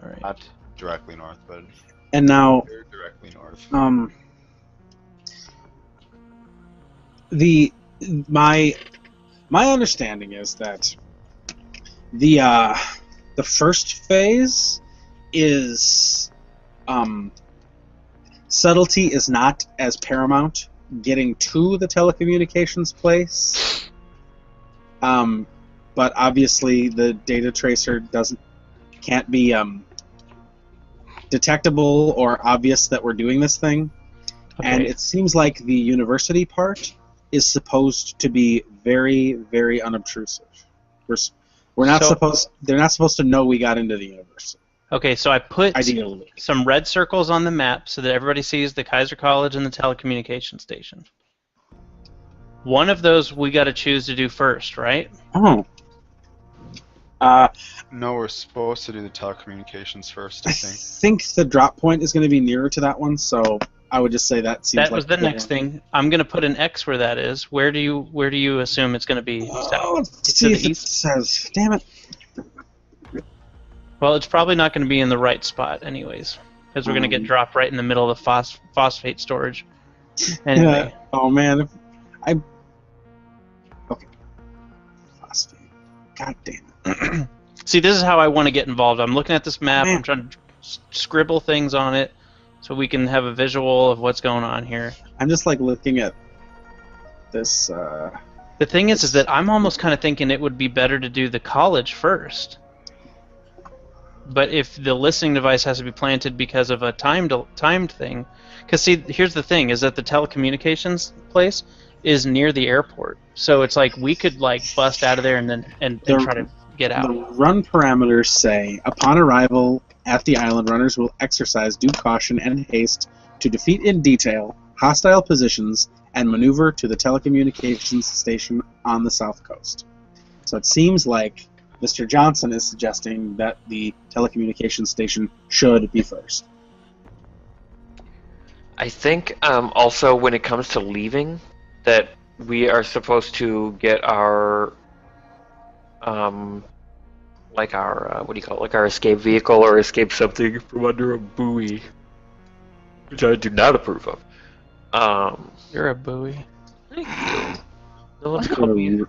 All right. Not directly north, but and now directly north. My understanding is that the first phase is subtlety is not as paramount getting to the telecommunications place. But obviously the data tracer can't be detectable or obvious that we're doing this thing. Okay. And it seems like the university part is supposed to be very, very unobtrusive. They're not supposed to know we got into the university. Okay, so I put some red circles on the map so that everybody sees the Kaiser College and the telecommunication station. One of those we got to choose to do first, right? Oh. No, we're supposed to do the telecommunications first, I think. I think the drop point is going to be nearer to that one, so I would just say that seems like... That was the next thing. I'm going to put an X where that is. Where do you assume it's going to be? Let's see if it says... Damn it. Well, it's probably not going to be in the right spot anyways, because we're going to get dropped right in the middle of the phosphate storage. Anyway. Yeah. Oh, man. Okay. Phosphate. God damn it. See, this is how I want to get involved. I'm looking at this map. Man. I'm trying to scribble things on it so we can have a visual of what's going on here. I'm just looking at this. The thing is that I'm almost kind of thinking it would be better to do the college first. But if the listening device has to be planted because of a timed thing, because see, here's the thing: is that the telecommunications place is near the airport, so it's like we could bust out of there and then try to get out. The run parameters say, upon arrival at the island, runners will exercise due caution and haste to defeat in detail hostile positions and maneuver to the telecommunications station on the south coast. So it seems like Mr. Johnson is suggesting that the telecommunications station should be first. I think also when it comes to leaving, that we are supposed to get our like our what do you call it? Like our escape vehicle or escape something from under a buoy, which I do not approve of. You're a buoy. Thank you. No one's called me.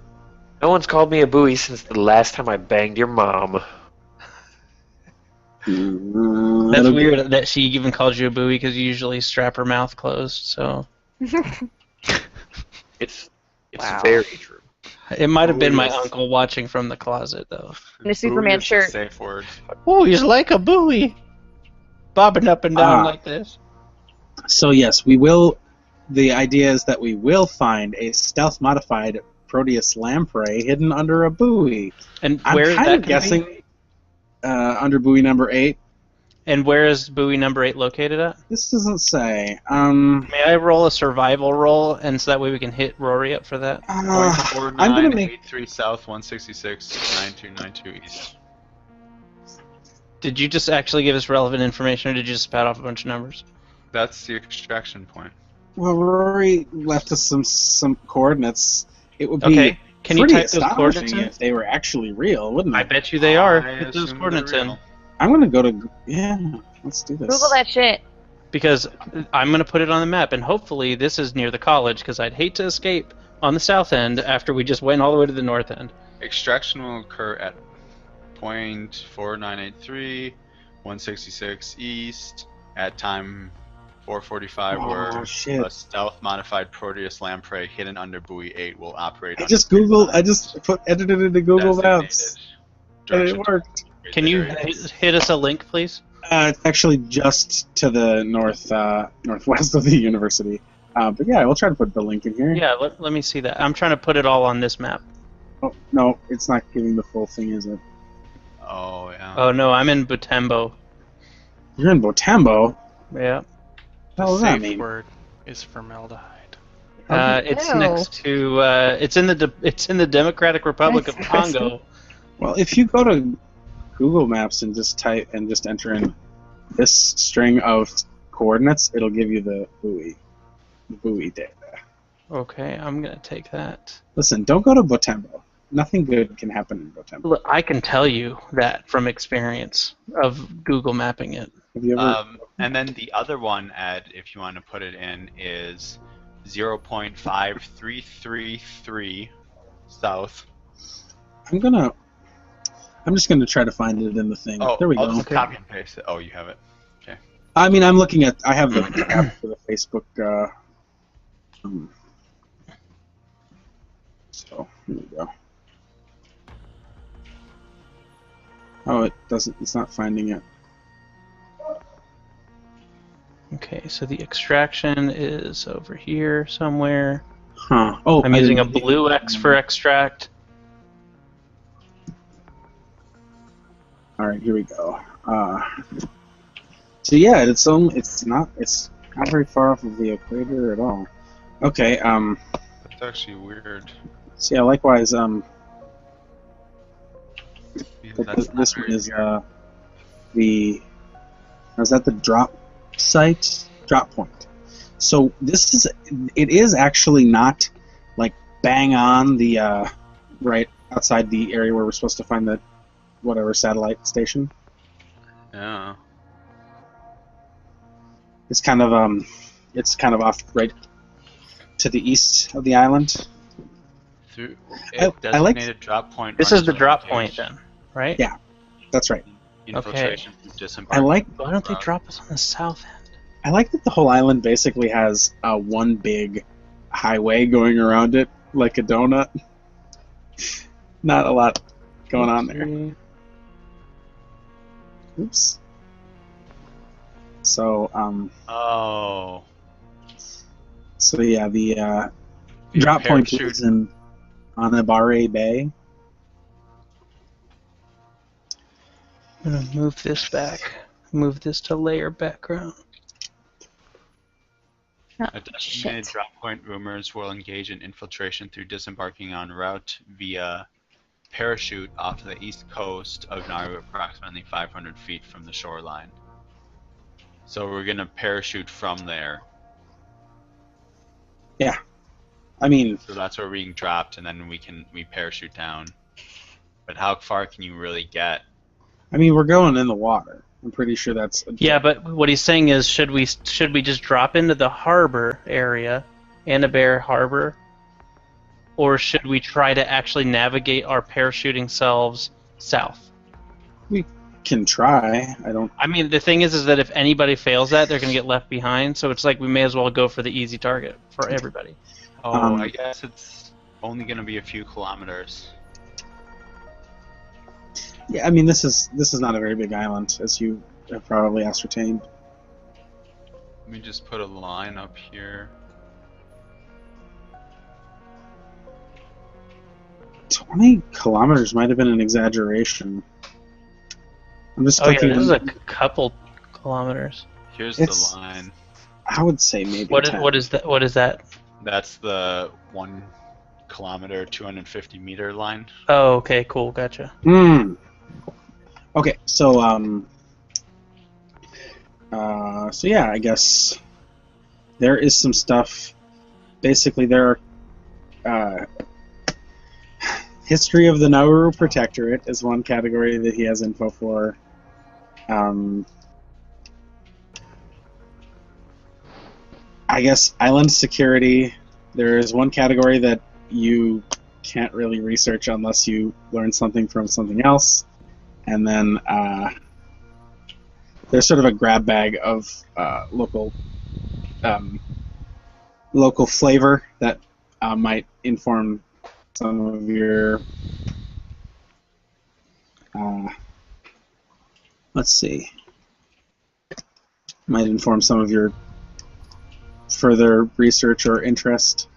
No one's called me a buoy since the last time I banged your mom. That's weird that she even calls you a buoy because you usually strap her mouth closed. So it's very true. It might have been my uncle watching from the closet though. In a Superman shirt. Safe word. Oh, he's like a buoy, bobbing up and down like this. So yes, we will. The idea is that we will find a stealth-modified Proteus lamprey hidden under a buoy. And where is that? I'm guessing under buoy number 8. And where is buoy number 8 located at? This doesn't say. May I roll a survival roll, and so that way we can hit Rory up for that? I'm gonna make 83 south, 166, 9292 east. Did you just actually give us relevant information, or did you just spout off a bunch of numbers? That's the extraction point. Well, Rory left us some coordinates. It would be okay. Can you pretty type those coordinates in? if they were actually real, wouldn't it? I bet you they are. Put those coordinates in. I'm gonna go to let's do this. Google that shit. Because I'm gonna put it on the map, and hopefully this is near the college, because I'd hate to escape on the south end after we just went all the way to the north end. Extraction will occur at .4983, 166 east at time 4:45, where a stealth-modified Proteus lamprey hidden under buoy 8 will operate. I just edited it into Google Maps, and it worked. Can you hit us a link, please? It's actually just to the northwest of the university. But yeah, we'll try to put the link in here. Yeah, let me see that. I'm trying to put it all on this map. Oh, no, it's not giving the full thing, is it? Oh, yeah. Oh, no, I'm in Butembo. You're in Butembo? Yeah. What does that mean? Safe word is formaldehyde. It's next to. It's in the Democratic Republic of Congo. Well, if you go to Google Maps and just enter in this string of coordinates, it'll give you the buoy data. Okay, I'm gonna take that. Listen, don't go to Butembo. Nothing good can happen in Butembo. Look, I can tell you that from experience of Google mapping it. Have you ever? And then the other one, Ed, if you want to put it in, is 0.5333 south. I'm just gonna try to find it in the thing. Oh, there we I'll go. just copy and paste it. Oh, you have it. Okay. I mean, I'm looking at. I have the app for the Facebook. So here we go. Oh, it doesn't. It's not finding it. Okay, so the extraction is over here somewhere. Huh. Oh, I'm using a blue X for extract. All right, here we go. So yeah, it's not very far off of the equator at all. Okay. That's actually weird. So yeah, likewise. That's this one is is that the drop point. So it is actually not like bang on the right outside the area where we're supposed to find the whatever satellite station. Yeah. It's kind of off right to the east of the island. I like drop point. This is the drop point then, right? Yeah, that's right. Infiltration. I like. Why don't they drop us on the south end? I like that the whole island basically has one big highway going around it, like a donut. Not a lot going on there. Oops. So, Oh. So yeah, the drop point is in Anabare Bay. I'm gonna move this back. Move this to layer background. A designated drop point rumors will engage in infiltration through disembarking en route via parachute off the east coast of Nauru, approximately 500 feet from the shoreline. So we're gonna parachute from there. Yeah, I mean. So that's where we're being dropped, and then we parachute down. But how far can you really get? I mean, we're going in the water. I'm pretty sure that's... Yeah, but what he's saying is, should we just drop into the harbor area, Annabear Harbor, or should we try to actually navigate our parachuting selves south? We can try. I mean, the thing is that if anybody fails that, they're going to get left behind. So it's like we may as well go for the easy target for everybody. Oh, I guess it's only going to be a few kilometers. Yeah, I mean, this is not a very big island, as you have probably ascertained. Let me just put a line up here. 20 kilometers might have been an exaggeration. I'm just thinking... yeah, this is a couple kilometers. Here's the line. I would say maybe 10. What is that? What is that? That's the 1 kilometer, 250 meter line. Oh, okay, cool, gotcha. Okay, so yeah, I guess there is some stuff. Basically, there are history of the Nauru Protectorate is one category that he has info for. I guess island security. There is one category that you can't really research unless you learn something from something else. And then there's sort of a grab bag of local flavor that might inform some of your... let's see. Might inform some of your further research or interest.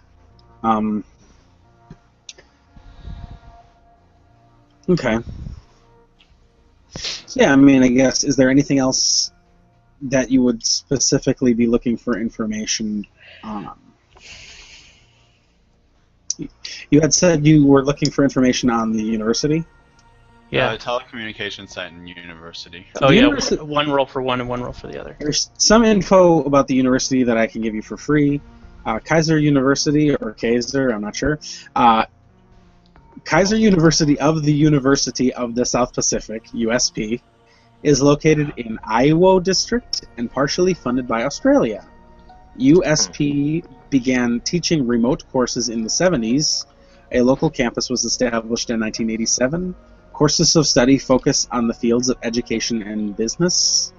Okay. Yeah, I mean, I guess, is there anything else that you would specifically be looking for information on? You had said you were looking for information on the university? Yeah. Telecommunications site and university. Oh, yeah, one roll for one and one roll for the other. There's some info about the university that I can give you for free. Kaiser University, or Kaiser, I'm not sure. Kaiser University of the South Pacific, USP, is located in Iwo District and partially funded by Australia. USP began teaching remote courses in the 70s. A local campus was established in 1987. Courses of study focus on the fields of education and business.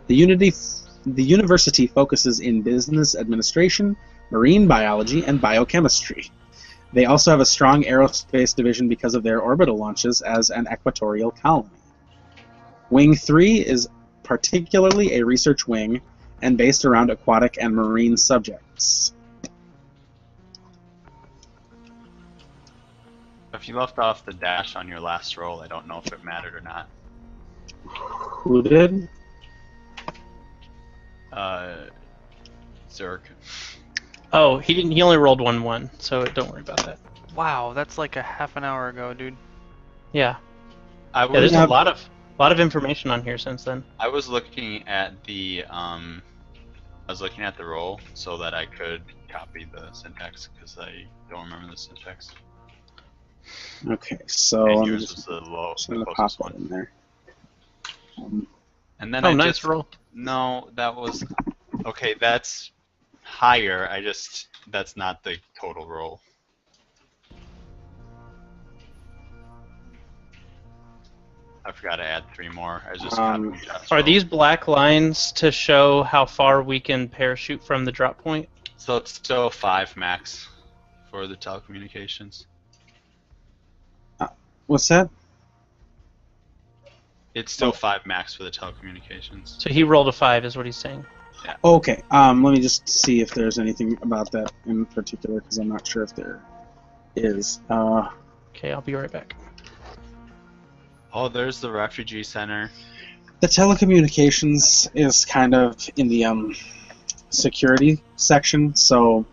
The university focuses in business administration, marine biology, and biochemistry. They also have a strong aerospace division because of their orbital launches as an equatorial colony. Wing 3 is particularly a research wing and based around aquatic and marine subjects. If you left off the dash on your last roll, I don't know if it mattered or not. Who did? Zerk. Oh, he didn't. He only rolled 1-1, so don't worry about that. Wow, that's like a half an hour ago, dude. Yeah. There's a lot of information on here since then. I was looking at the roll so that I could copy the syntax because I don't remember the syntax. Okay, so and I'm yours just was gonna pop that in there. And then nice roll. No, that was okay. That's higher. That's not the total roll. I forgot to add 3 more. I just are these black lines to show how far we can parachute from the drop point? So it's still 5 max for the telecommunications. What's that? It's still 5 max for the telecommunications. So he rolled a 5, is what he's saying. Yeah. Okay. Let me just see if there's anything about that in particular, because I'm not sure if there is. Okay, I'll be right back. Oh, there's the refugee center. The telecommunications is kind of in the security section, so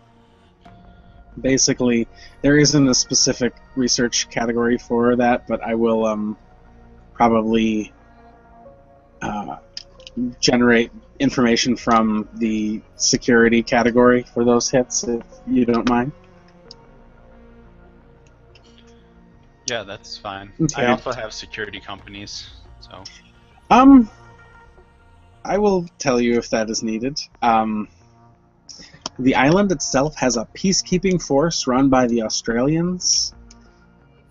basically there isn't a specific research category for that, but I will probably generate information from the security category for those hits, if you don't mind. Yeah, that's fine. Okay. I also have security companies, so. I will tell you if that is needed. The island itself has a peacekeeping force run by the Australians.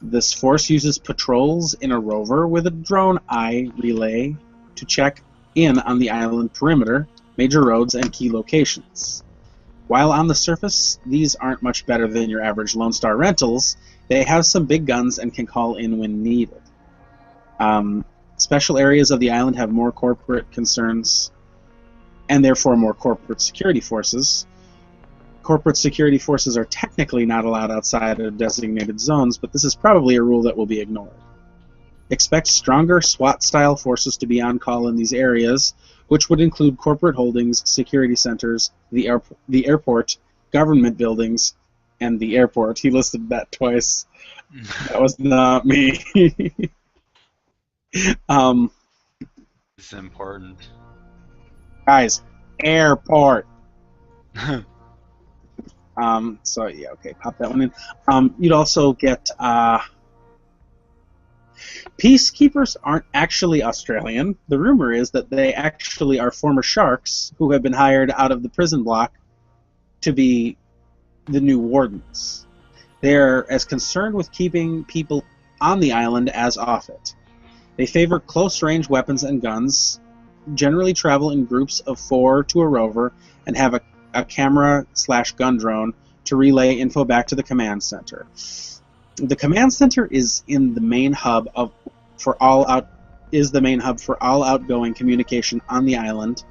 This force uses patrols in a rover with a drone eye relay to check in on the island perimeter, major roads, and key locations. While on the surface, these aren't much better than your average Lone Star rentals, they have some big guns and can call in when needed. Special areas of the island have more corporate concerns, and therefore more corporate security forces. Corporate security forces are technically not allowed outside of designated zones, but this is probably a rule that will be ignored. Expect stronger SWAT-style forces to be on call in these areas, which would include corporate holdings, security centers, the airport, government buildings, and the airport. He listed that twice. That was not me. It's important. Guys, airport. So yeah, okay, pop that one in. You'd also get peacekeepers aren't actually Australian. The rumor is that they actually are former sharks who have been hired out of the prison block to be the new wardens. They're as concerned with keeping people on the island as off it. They favor close-range weapons and guns, generally travel in groups of 4 to a rover, and have a camera/gun drone to relay info back to the command center. The command center is in the main hub for all outgoing communication on the island,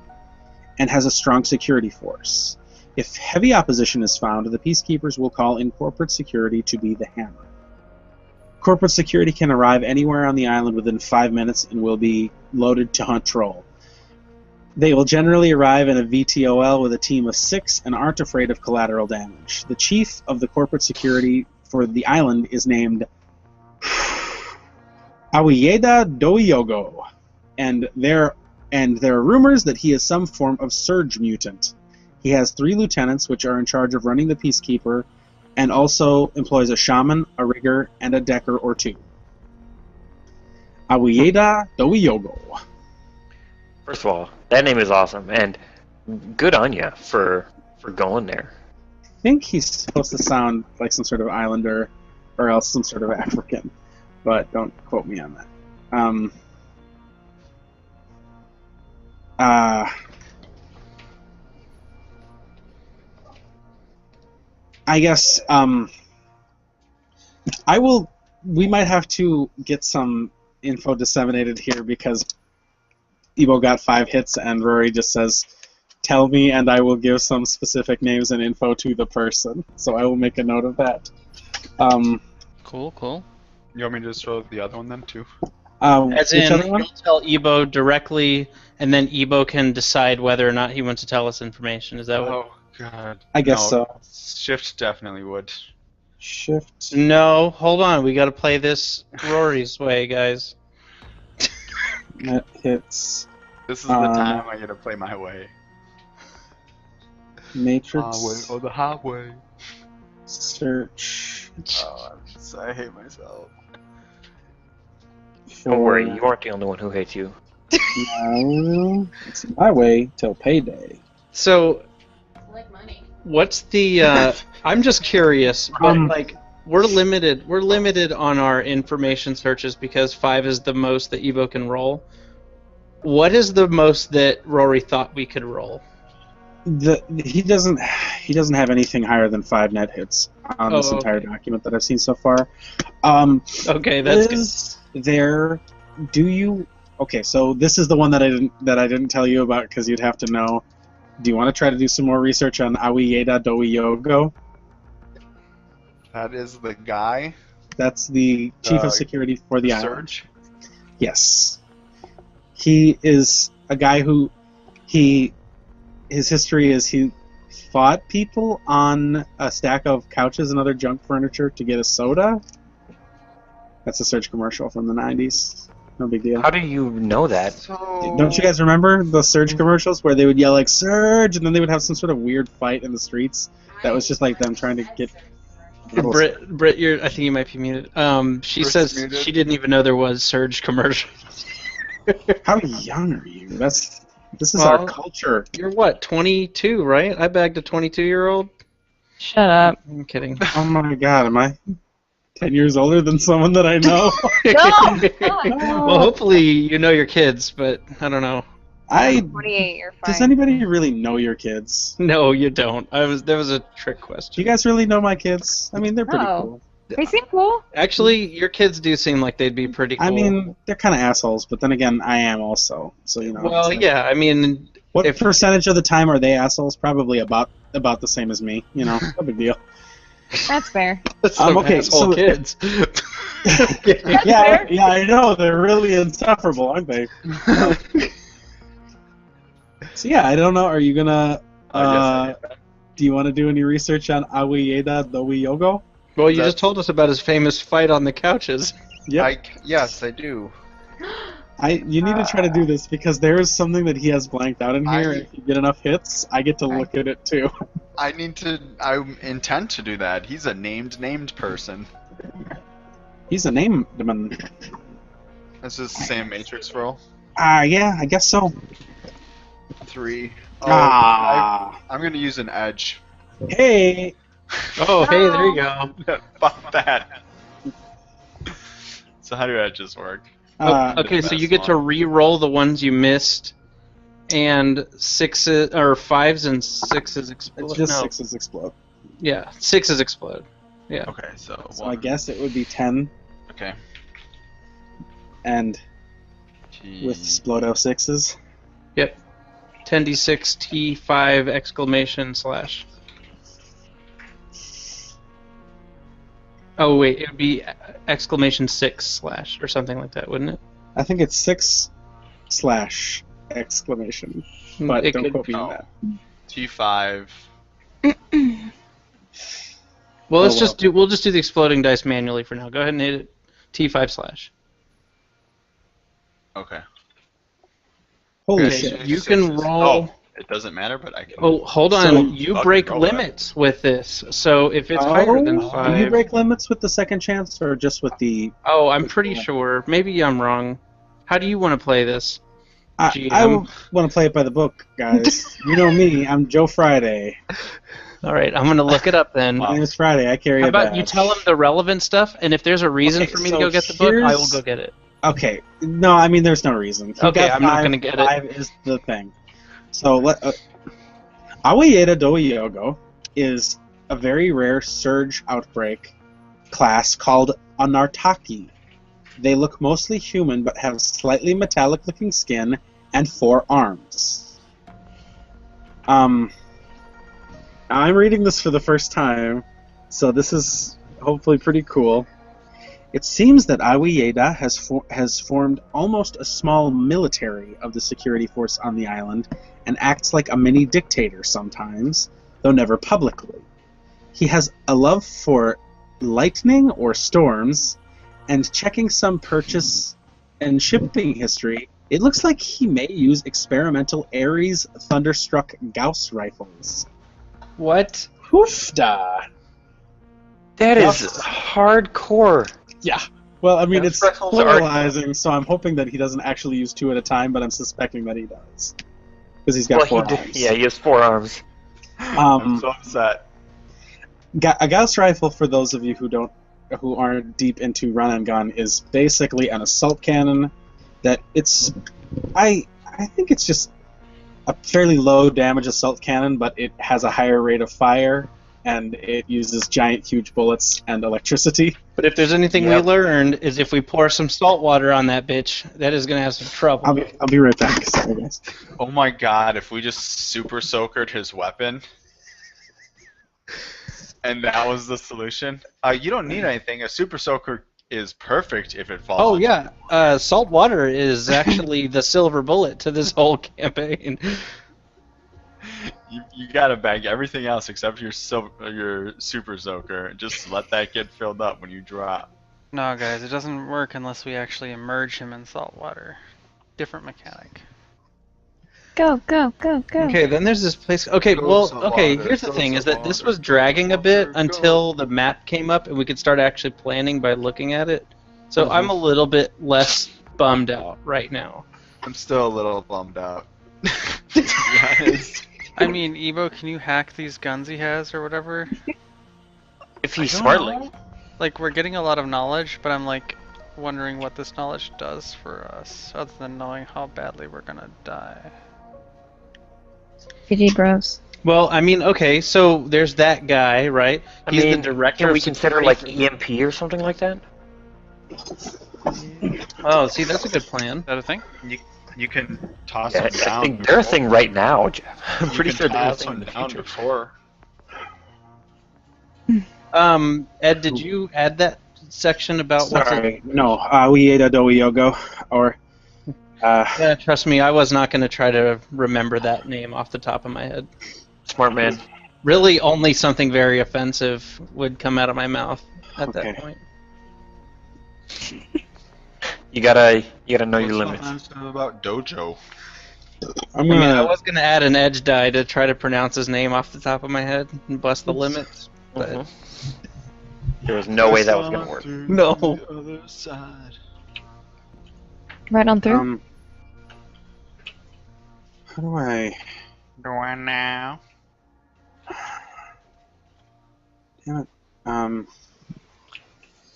and has a strong security force. If heavy opposition is found, the peacekeepers will call in corporate security to be the hammer. Corporate security can arrive anywhere on the island within 5 minutes and will be loaded to hunt troll. They will generally arrive in a VTOL with a team of 6 and aren't afraid of collateral damage. The chief of the corporate security for the island is named Awiyeda Doyogo, and there are rumors that he is some form of surge mutant. He has 3 lieutenants, which are in charge of running the Peacekeeper, and also employs a shaman, a rigger, and a decker or 2. Awiyeda Doyogo. First of all, that name is awesome, and good on you for going there. I think he's supposed to sound like some sort of islander, or else some sort of African, but don't quote me on that. I guess we might have to get some info disseminated here because Ebo got 5 hits and Rory just says, "Tell me and I will give some specific names and info to the person." So I will make a note of that. Cool. You want me to just throw the other one then too? As in, you'll tell Ebo directly, and then Ebo can decide whether or not he wants to tell us information. Is that what? Oh god. I guess so. Shift definitely would. Shift. No, hold on. We got to play this Rory's way, guys. That hits. This is the time I get to play my way. Matrix. Highway, the highway. Search. Oh, I hate myself. Don't worry, you aren't the only one who hates you. No, it's my way till payday. So, Like money. what's the? I'm just curious. But like, we're limited. We're limited on our information searches because 5 is the most that Ebo can roll. What is the most that Rory thought we could roll? He doesn't have anything higher than 5 net hits on this entire document that I've seen so far. Okay, that's good. There, do you? Okay, so this is the one that I didn't tell you about because you'd have to know. Do you want to try to do some more research on Awiyeda Doyogo? That is the guy. That's the chief of security for the island. Surge? Yes. He is a guy who his history is he fought people on a stack of couches and other junk furniture to get a soda. That's a Surge commercial from the 90s. No big deal. How do you know that? Don't you guys remember the Surge commercials where they would yell like "Surge" and then they would have some sort of weird fight in the streets that was just like them trying to get Britt, I think you might be muted. She says muted. She didn't even know there was Surge commercials. How young are you? This is our culture. You're what, 22, right? I bagged a 22-year-old. Shut up. I'm kidding. Oh my god, am I 10 years older than someone that I know? No! Well, hopefully you know your kids, but I don't know. I'm 28, you're fine. Does anybody really know your kids? No, you don't. That was a trick question. Do you guys really know my kids? I mean, they're pretty cool. They seem cool. Actually, your kids do seem like they'd be pretty cool. I mean, they're kind of assholes, but then again, I am also. So, you know. Well, yeah, I mean... What percentage of the time are they assholes? Probably about the same as me, you know? No big deal. That's fair. Okay, asshole kids. Yeah, I know. They're really insufferable, aren't they? So yeah, I don't know. Are you gonna? Do you want to do any research on Awiyeda Dowiyogo? Well, you just told us about his famous fight on the couches. Yep. Yes, I do. You need to try to do this because there is something that he has blanked out in here. If you get enough hits, I get to look at it too. I intend to do that. He's a named person. He's a named man. This is the same Matrix roll. Yeah, I guess so. 3. I'm gonna use an edge. Hey. Oh, hey, there you go. Fuck that. So how do edges work? Okay, so you get to re-roll the ones you missed, and 5s and 6s explode. It's just 6s explode. Yeah, 6s explode. Yeah. Okay, so I guess it would be 10. Okay. And with Splodo 6s. Yep. 10d6 T5 exclamation slash. Oh wait, it would be exclamation 6 slash or something like that, wouldn't it? I think it's 6 slash exclamation. But it don't quote me on that. T5. Well, we'll just do the exploding dice manually for now. Go ahead and hit it. T5 slash. Okay. Holy shit! You can roll. Oh, it doesn't matter, but I can. Oh, hold on. So you break limits with this. So if it's higher than 5. Do you break limits with the second chance, or just with the? Oh, I'm pretty sure. Maybe I'm wrong. How do you want to play this? I want to play it by the book, guys. You know me. I'm Joe Friday. All right, I'm gonna look it up then. My name is Friday. I carry How a badge. about you tell him the relevant stuff, and if there's a reason for me to go get the book, I will go get it. Okay. No, I mean there's no reason. Okay, I'm not gonna get it. 5 is the thing. So Awiyeda Dowiyogo is a very rare surge outbreak class called Anartaki. They look mostly human but have slightly metallic-looking skin and 4 arms. I'm reading this for the first time, so this is hopefully pretty cool. It seems that Awiyeda has formed almost a small military of the security force on the island and acts like a mini dictator sometimes, though never publicly. He has a love for lightning or storms, and checking some purchase and shipping history, it looks like he may use experimental Ares Thunderstruck Gauss rifles. What? Hoofda! That is hardcore. Yeah. Well, I mean, it's pluralizing, so I'm hoping that he doesn't actually use 2 at a time, but I'm suspecting that he does. Because he's got 4 arms. Yeah, he has 4 arms. I'm so upset. A Gauss rifle, for those of you who aren't deep into run and gun, is basically an assault cannon that I think it's just a fairly low damage assault cannon, but it has a higher rate of fire, and it uses giant, huge bullets and electricity. But if there's anything we learned, is if we pour some salt water on that bitch, that is going to have some trouble. I'll be right back. Sorry, guys. Oh my god, if we just super soakered his weapon, and that was the solution. You don't need anything. A super soaker is perfect if it falls. Oh yeah, salt water is actually the silver bullet to this whole campaign. You gotta bag everything else except your super soaker, and just let that get filled up when you drop. No, guys, it doesn't work unless we actually immerse him in salt water. Different mechanic. Go, go, go, go. Okay, then there's this place. Okay, here's the thing: is that this was dragging a bit until the map came up and we could start actually planning by looking at it. So I'm a little bit less bummed out right now. I'm still a little bummed out. To be honest. I mean, Evo, can you hack these guns he has or whatever? If he's smart, like we're getting a lot of knowledge, but I'm like wondering what this knowledge does for us, other than knowing how badly we're gonna die. GG, bros. Well, I mean, okay, so there's that guy, right? He's the director. Can we consider like EMP or something like that? Oh, see, that's a good plan. Is that a thing? You can toss them down. I think they're a thing right now, Jeff. I'm pretty sure they're a toss thing in them the down future. before. Ed, did you add that section about what's Sorry, no. We ate a doyogo, or... Yeah, trust me, I was not going to try to remember that name off the top of my head. Smart man. Really, only something very offensive would come out of my mouth at that point. You gotta know your limits. Offensive about Dojo. I was gonna add an edge die to try to pronounce his name off the top of my head and bust the limits, but there was no way that was gonna work. No. The other side. Right on through. How do I... Do I now? Damn it.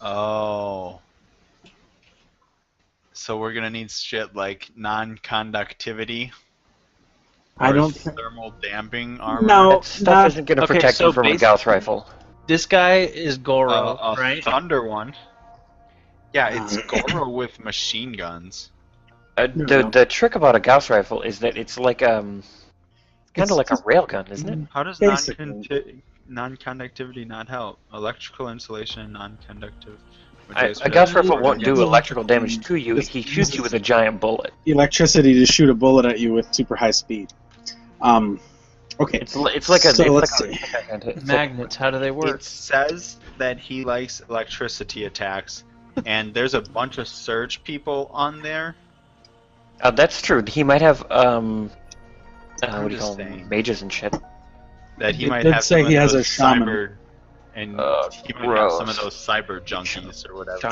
Oh. So we're gonna need shit like non-conductivity. I don't thermal damping armor. No, that stuff isn't gonna protect you from a Gauss rifle. This guy is Goro, a right? Thunder one. Yeah, it's Goro with machine guns. The trick about a Gauss rifle is that it's like kind of like a railgun, isn't it? How does non-conductivity not help? Electrical insulation, non-conductive. A Gauss rifle won't do electrical damage to you. He shoots you with a giant bullet. Electricity to shoot a bullet at you with super high speed. Okay. It's like a magnets. How do they work? It says that he likes electricity attacks, and there's a bunch of surge people on there. That's true. He might have what do you call them? Mages and shit. That he might did have say some he of has a those shaman. cyber, and he might have some of those cyber junkies or whatever.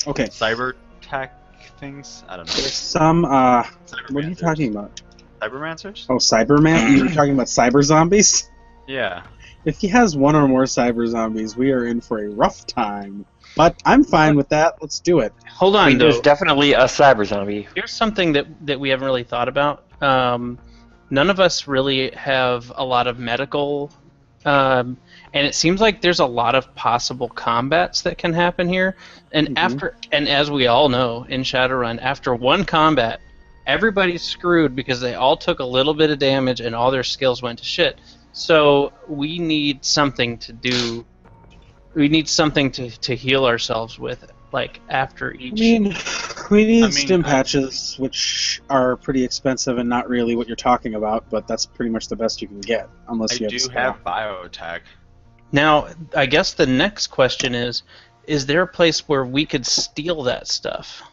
Okay. Cyber tech things? I don't know. There's some, what are you talking about? Cybermancers? Oh, Cyberman? You're talking about cyber zombies? Yeah. If he has one or more cyber zombies, we are in for a rough time. But I'm fine with that. Let's do it. Hold on, there's definitely a cyber zombie. Here's something that we haven't really thought about. None of us really have a lot of medical, and it seems like there's a lot of possible combats that can happen here. And and as we all know in Shadowrun, after one combat, everybody's screwed because they all took a little bit of damage and all their skills went to shit. So we need something to do. We need something to heal ourselves with, like after each. We need stim patches, which are pretty expensive and not really what you're talking about, but that's pretty much the best you can get, unless you have biotech. Now, I guess the next question is there a place where we could steal that stuff?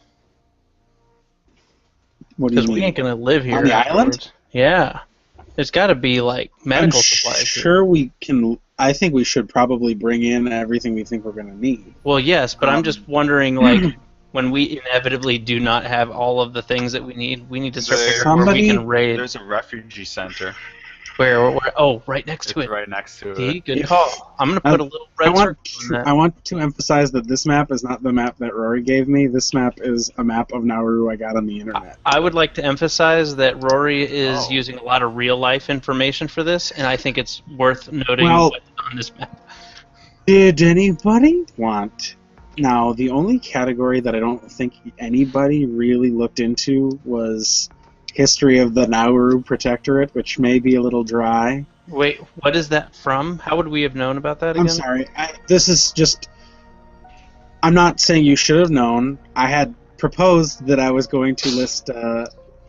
Because we ain't gonna live here on the island. Yeah, there's got to be like medical supplies. Sure, we can. I think we should probably bring in everything we think we're gonna need. Well, yes, but I'm just wondering, like, when we inevitably do not have all of the things that we need to start figuring out where we can raid. There's a refugee center. Where? Oh, right next to it. Right next to it. Good call. I'm gonna put a little red circle on that. I want to emphasize that this map is not the map that Rory gave me. This map is a map of Nauru I got on the internet. I would like to emphasize that Rory is using a lot of real life information for this, and I think it's worth noting what's on this map. Did anybody want? Now, the only category that I don't think anybody really looked into was history of the Nauru Protectorate, which may be a little dry. Wait, what is that from? How would we have known about that again? I'm sorry. This is just... I'm not saying you should have known. I had proposed that I was going to list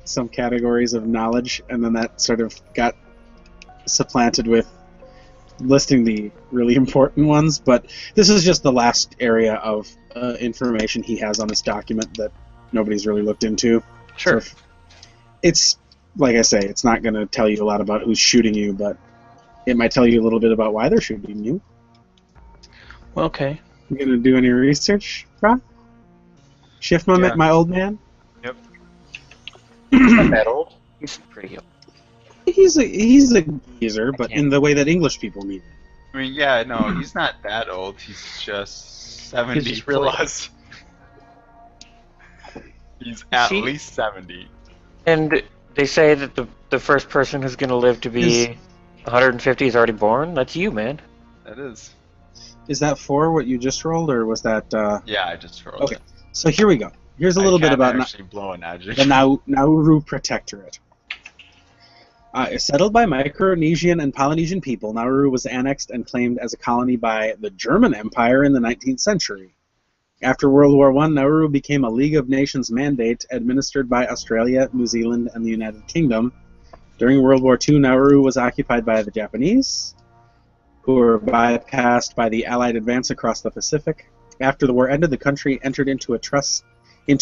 some categories of knowledge, and then that sort of got supplanted with listing the really important ones, but this is just the last area of information he has on this document that nobody's really looked into. Sure. So it's like I say, it's not going to tell you a lot about who's shooting you, but it might tell you a little bit about why they're shooting you. Well, okay. You going to do any research, Rob? Shift my old man? Yep. He's not that old. He's pretty old. He's a geezer, but in the way that English people mean it. I mean, yeah, no, he's not that old. He's just 70 He's just really plus. He's at least 70. And they say that the first person who's going to live to be 150 is already born? That's you, man. That is. Is that for what you just rolled, or was that... Yeah, I just rolled it. So here we go. Here's a little bit about the Nauru Protectorate. Settled by Micronesian and Polynesian people, Nauru was annexed and claimed as a colony by the German Empire in the 19th century. After World War I, Nauru became a League of Nations mandate administered by Australia, New Zealand, and the United Kingdom. During World War II, Nauru was occupied by the Japanese, who were bypassed by the Allied advance across the Pacific. After the war ended, the country entered into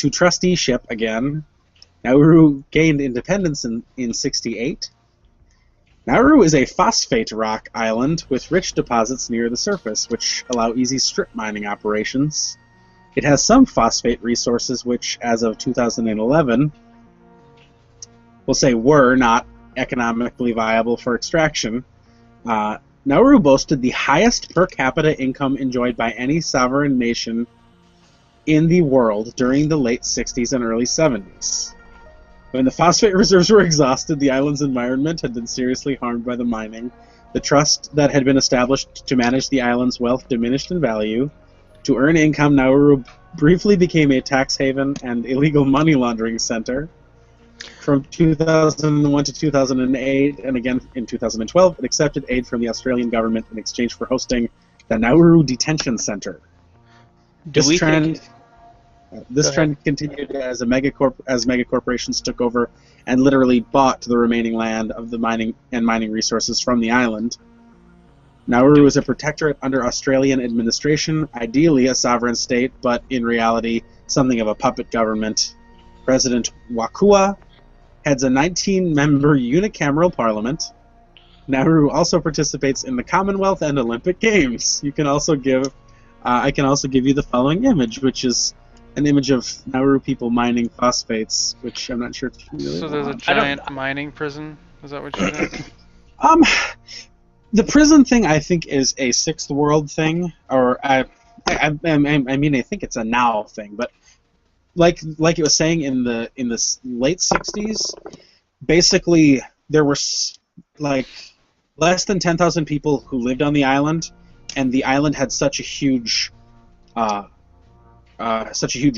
trusteeship again. Nauru gained independence in 68. Nauru is a phosphate rock island with rich deposits near the surface, which allow easy strip mining operations. It has some phosphate resources which, as of 2011, we'll say were not economically viable for extraction. Nauru boasted the highest per capita income enjoyed by any sovereign nation in the world during the late 60s and early 70s. When the phosphate reserves were exhausted, the island's environment had been seriously harmed by the mining. The trust that had been established to manage the island's wealth diminished in value. To earn income, Nauru briefly became a tax haven and illegal money laundering center. From 2001 to 2008, and again in 2012, it accepted aid from the Australian government in exchange for hosting the Nauru Detention Center. This trend continued as mega corporations took over and literally bought the remaining land of the mining resources from the island. Nauru is a protectorate under Australian administration, ideally a sovereign state, but in reality something of a puppet government. President Wakua heads a 19-member unicameral parliament. Nauru also participates in the Commonwealth and Olympic Games. I can also give you the following image, which is an image of Nauru people mining phosphates, which I'm not sure if you really So there's a giant mining prison? Is that what you said? The prison thing, I think, is a sixth world thing, or I think it's a now thing. But like it was saying in the late '60s, basically there were like less than 10,000 people who lived on the island, and the island had such a huge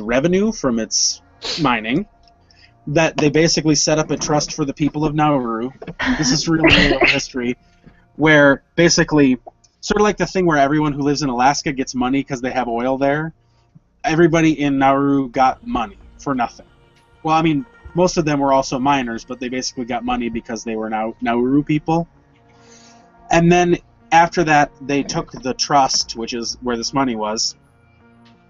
revenue from its mining that they basically set up a trust for the people of Nauru. This is really real history, where basically, sort of like the thing where everyone who lives in Alaska gets money because they have oil there, everybody in Nauru got money for nothing. Well, I mean, most of them were also miners, but they basically got money because they were Nauru people. And then after that, they took the trust, which is where this money was,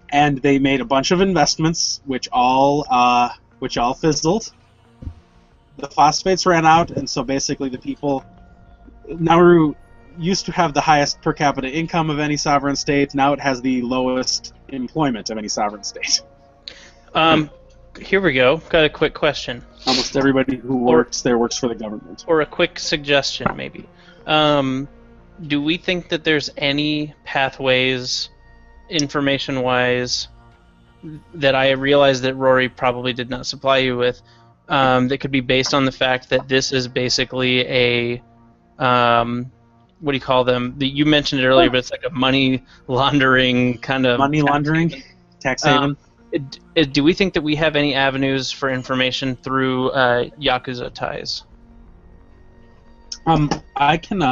and they made a bunch of investments, which all fizzled. The phosphates ran out, and so basically the people... Nauru used to have the highest per capita income of any sovereign state. Now it has the lowest employment of any sovereign state. Here we go. Got a quick question. Almost everybody who works there works for the government. Or a quick suggestion, maybe. Do we think that there's any pathways, information-wise, that I realize that Rory probably did not supply you with, that could be based on the fact that this is basically a... what do you call them? You mentioned it earlier, but it's like a money laundering kind of... Money laundering? Tax haven? Do we think that we have any avenues for information through Yakuza ties? I can...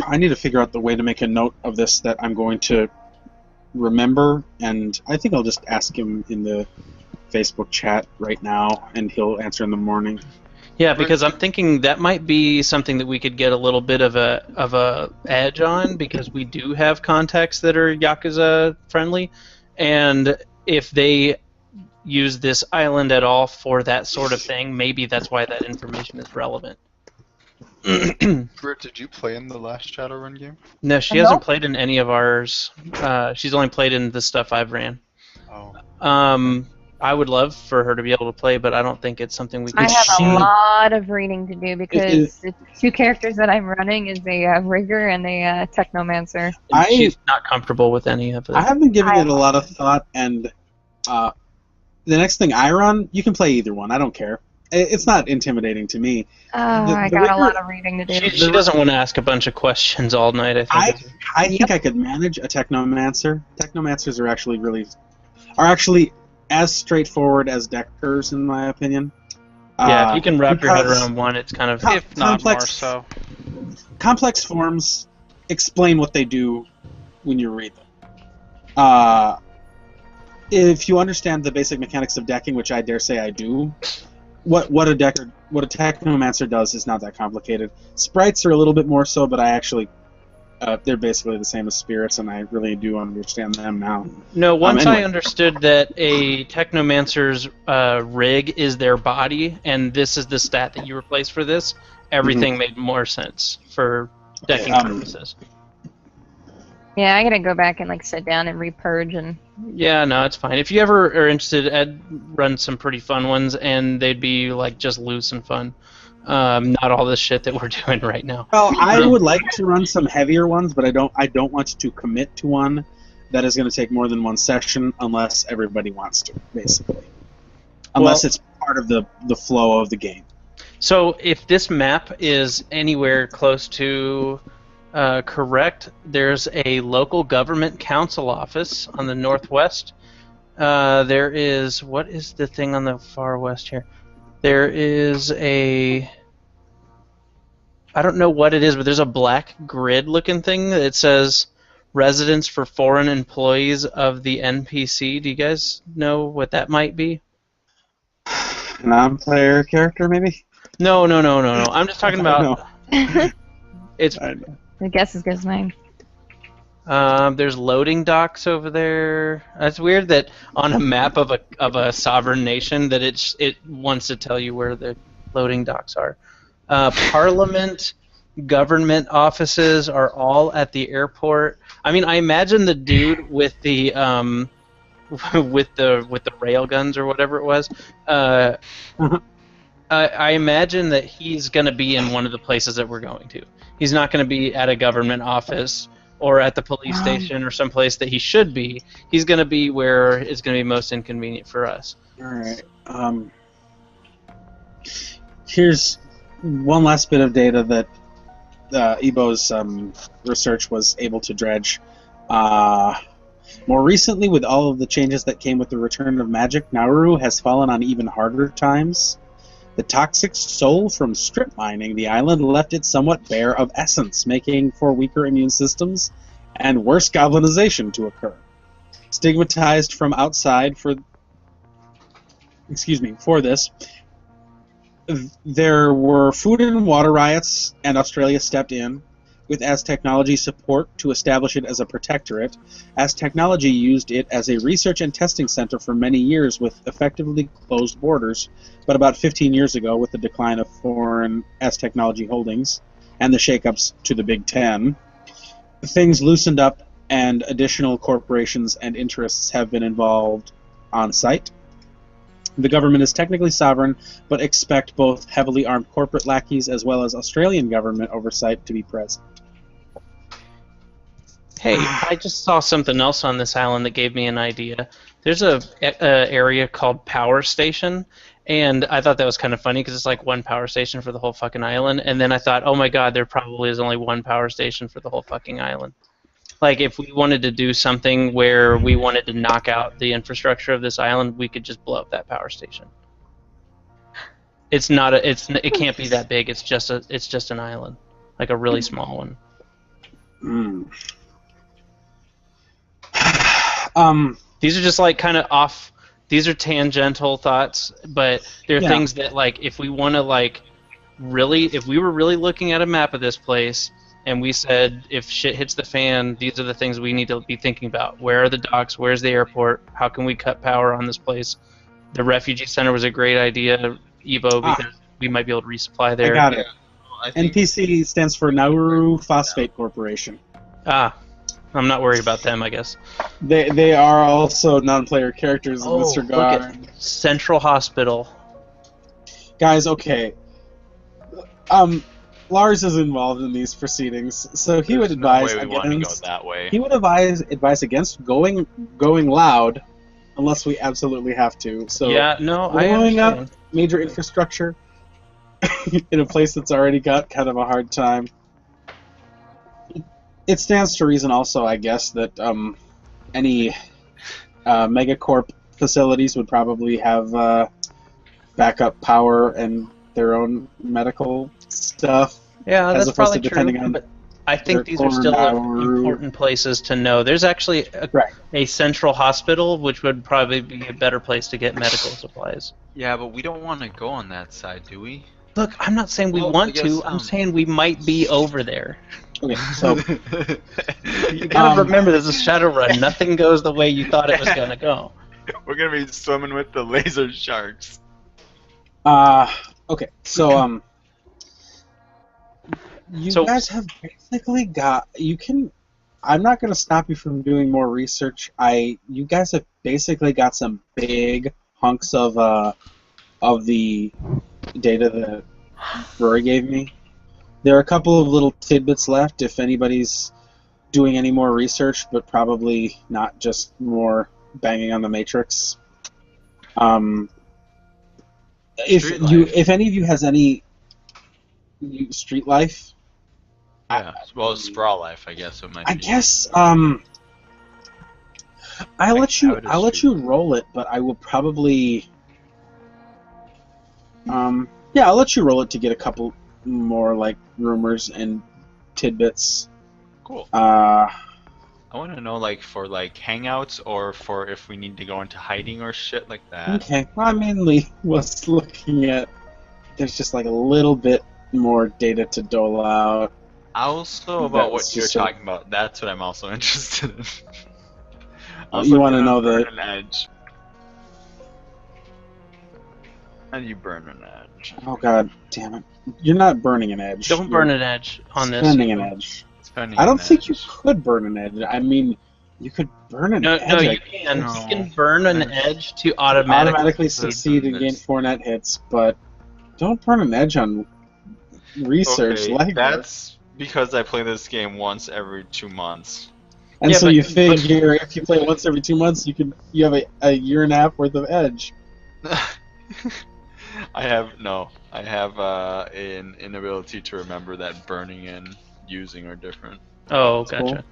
I need to figure out the way to make a note of this that I'm going to remember, and I think I'll just ask him in the Facebook chat right now, and he'll answer in the morning. Yeah, because I'm thinking that might be something that we could get a little bit of a edge on, because we do have contacts that are Yakuza friendly, and if they, use this island at all for that sort of thing, maybe that's why that information is relevant. Britt, did you play in the last Shadowrun game? No, she hasn't played in any of ours. She's only played in the stuff I've ran. Oh. I would love for her to be able to play, but I don't think it's something we can. I have a lot of reading to do because the two characters that I'm running is a rigger and a technomancer. She's not comfortable with any of it. I have been giving it a lot of thought, and the next thing I run, you can play either one. I don't care. It's not intimidating to me. I got a lot of reading to do. She doesn't want to ask a bunch of questions all night, I think. I think I could manage a technomancer. Technomancers are actually as straightforward as deckers, in my opinion. Yeah, if you can wrap your head around one, it's kind of if not more so. Complex forms explain what they do when you read them. If you understand the basic mechanics of decking, which I dare say I do, what a technomancer does is not that complicated. Sprites are a little bit more so, but I actually they're basically the same as spirits, and I really do understand them now. No, once I understood that a technomancer's rig is their body, and this is the stat that you replace for this, everything made more sense for decking purposes. Yeah, I gotta go back and sit down and repurge and. Yeah, no, it's fine. If you ever are interested, I'd run some pretty fun ones, and they'd be just loose and fun. Not all this shit that we're doing right now. Well, I would like to run some heavier ones, but I don't want to commit to one that is going to take more than one session unless everybody wants to, basically. Unless it's part of the flow of the game. So if this map is anywhere close to correct, there's a local government council office on the northwest. There is... What is the thing on the far west here? There is a... I don't know what it is, but there's a black grid-looking thing that says residence for foreign employees of the NPC. Do you guys know what that might be? Non-player character, maybe? No. I'm just talking about... It's... I guess it's his name. There's loading docks over there. It's weird that on a map of a sovereign nation that it wants to tell you where the loading docks are. Parliament, government offices are all at the airport. I mean, I imagine the dude with the with the rail guns or whatever it was. I imagine that he's going to be in one of the places that we're going to. He's not going to be at a government office or at the police station or someplace that he should be. He's going to be where it's going to be most inconvenient for us. All right. Here's one last bit of data that Ebo's research was able to dredge. More recently, with all of the changes that came with the return of magic, Nauru has fallen on even harder times. The toxic soul from strip mining the island left it somewhat bare of essence, making for weaker immune systems and worse goblinization to occur. Stigmatized from outside for this, there were food and water riots, and Australia stepped in with As Technology support to establish it as a protectorate. As Technology used it as a research and testing center for many years with effectively closed borders, but about 15 years ago, with the decline of foreign As Technology holdings and the shakeups to the Big Ten, things loosened up and additional corporations and interests have been involved on site. The government is technically sovereign, but expect both heavily armed corporate lackeys as well as Australian government oversight to be present. Hey, I just saw something else on this island that gave me an idea. There's a area called Power Station, and I thought that was kind of funny because it's like one power station for the whole fucking island, and then I thought, oh my god, there probably is only one power station for the whole fucking island. Like, if we wanted to do something where we wanted to knock out the infrastructure of this island, we could just blow up that power station. It can't be that big. It's just an island, like a really small one. These are just like kind of off. These are tangential thoughts, but they're things that, like, if we want to, like, really, if we were really looking at a map of this place and we said, if shit hits the fan, these are the things we need to be thinking about. Where are the docks? Where's the airport? How can we cut power on this place? the refugee center was a great idea, Evo, because we might be able to resupply there. I got it. NPC stands for Nauru Phosphate Corporation. I'm not worried about them, I guess. They are also non-player characters in this regard. Look at Central Hospital. Guys, okay. Lars is involved in these proceedings, so he would advise against. He would advise against going loud, unless we absolutely have to. So blowing up major infrastructure in a place that's already got kind of a hard time. It stands to reason also, I guess, that any megacorp facilities would probably have backup power and their own medical stuff. Yeah, that's probably true. But I think these are still important places to know. There's actually a central hospital, which would probably be a better place to get medical supplies. Yeah, but we don't want to go on that side, do we? Look, I'm not saying we want to. I'm saying we might be over there. Okay, so you gotta remember, there's a Shadowrun. Nothing goes the way you thought it was gonna go. We're gonna be swimming with the laser sharks. Okay, so you guys have basically got. You can. I'm not gonna stop you from doing more research. You guys have basically got some big hunks of the data that Rory gave me. There are a couple of little tidbits left if anybody's doing any more research, but probably not just more banging on the Matrix. If any of you has any street life, well, sprawl life, I guess it might be. I guess I'll let you roll it, but I will probably I'll let you roll it to get a couple more like rumors and tidbits. Cool. I want to know like for like hangouts or for if we need to go into hiding or shit like that. Okay. I mainly was looking at there's just like a little bit more data to dole out. Also about what you're talking about. That's what I'm also interested in. You want to know an edge. How do you burn an edge? Oh god damn it. You're not burning an edge. Don't burn an edge on this. Spending an edge. I don't think you could burn an edge. I mean, you could burn an edge. No, you can. You can burn an edge to automatically succeed and gain 4 net hits, but don't burn an edge on research. Okay, that's because I play this game once every 2 months. And so you figure if you play once every 2 months, you have a year and a half worth of edge. I have an inability to remember that burning and using are different. Oh, gotcha.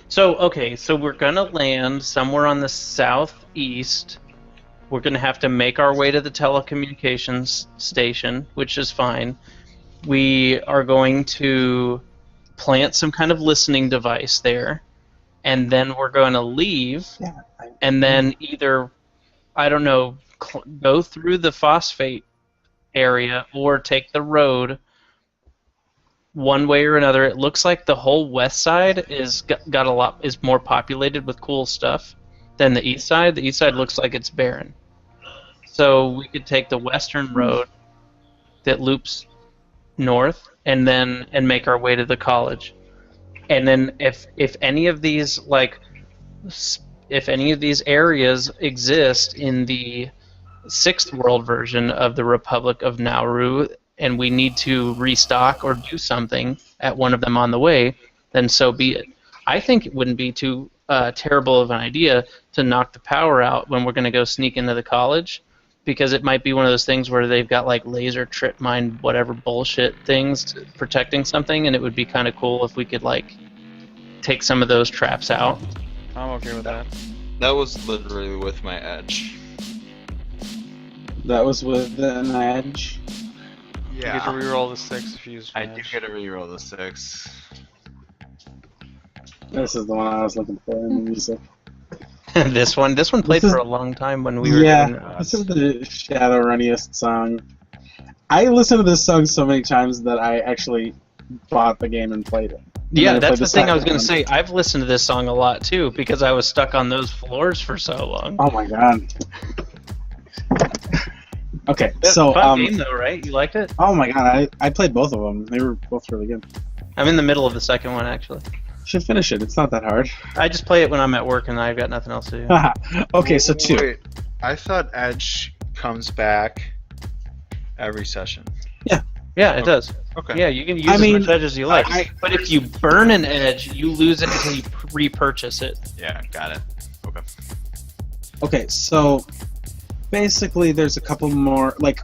Cool. So we're gonna land somewhere on the southeast. We're gonna have to make our way to the telecommunications station, which is fine. We are going to plant some kind of listening device there, and then we're going to leave, and then either, I don't know, go through the phosphate area or take the road. One way or another, it looks like the whole west side is more populated with cool stuff than the east side. The east side looks like it's barren. So we could take the western road that loops north and make our way to the college. And then if any of these areas exist in the 6th world version of the Republic of Nauru, and we need to restock or do something at one of them on the way, then so be it. I think it wouldn't be too terrible of an idea to knock the power out when we're going to go sneak into the college, because it might be one of those things where they've got like laser trip mine whatever bullshit things protecting something, and it would be kind of cool if we could like take some of those traps out. I'm okay with that. That was literally with my edge. That was with an edge? Yeah. You get to reroll the 6 if you use I do get to reroll the 6. This is the one I was looking for in the music. This one played for a long time when we were doing this is the Shadowrunniest song. I listened to this song so many times that I actually bought the game and played it. Yeah, that's the thing I was going to say. I've listened to this song a lot too because I was stuck on those floors for so long. Oh my god. Okay, That's so a fun game though, right? You liked it? Oh my god, I played both of them. They were both really good. I'm in the middle of the second one actually. Should finish it. It's not that hard. I just play it when I'm at work and I've got nothing else to do. Okay, so 2. Wait, I thought Edge comes back every session. Yeah, it does. Okay. Yeah, you can use as much edge as you like. But if you burn an edge, you lose it until you repurchase it. Yeah, got it. Okay. Okay, so basically there's a couple more, like,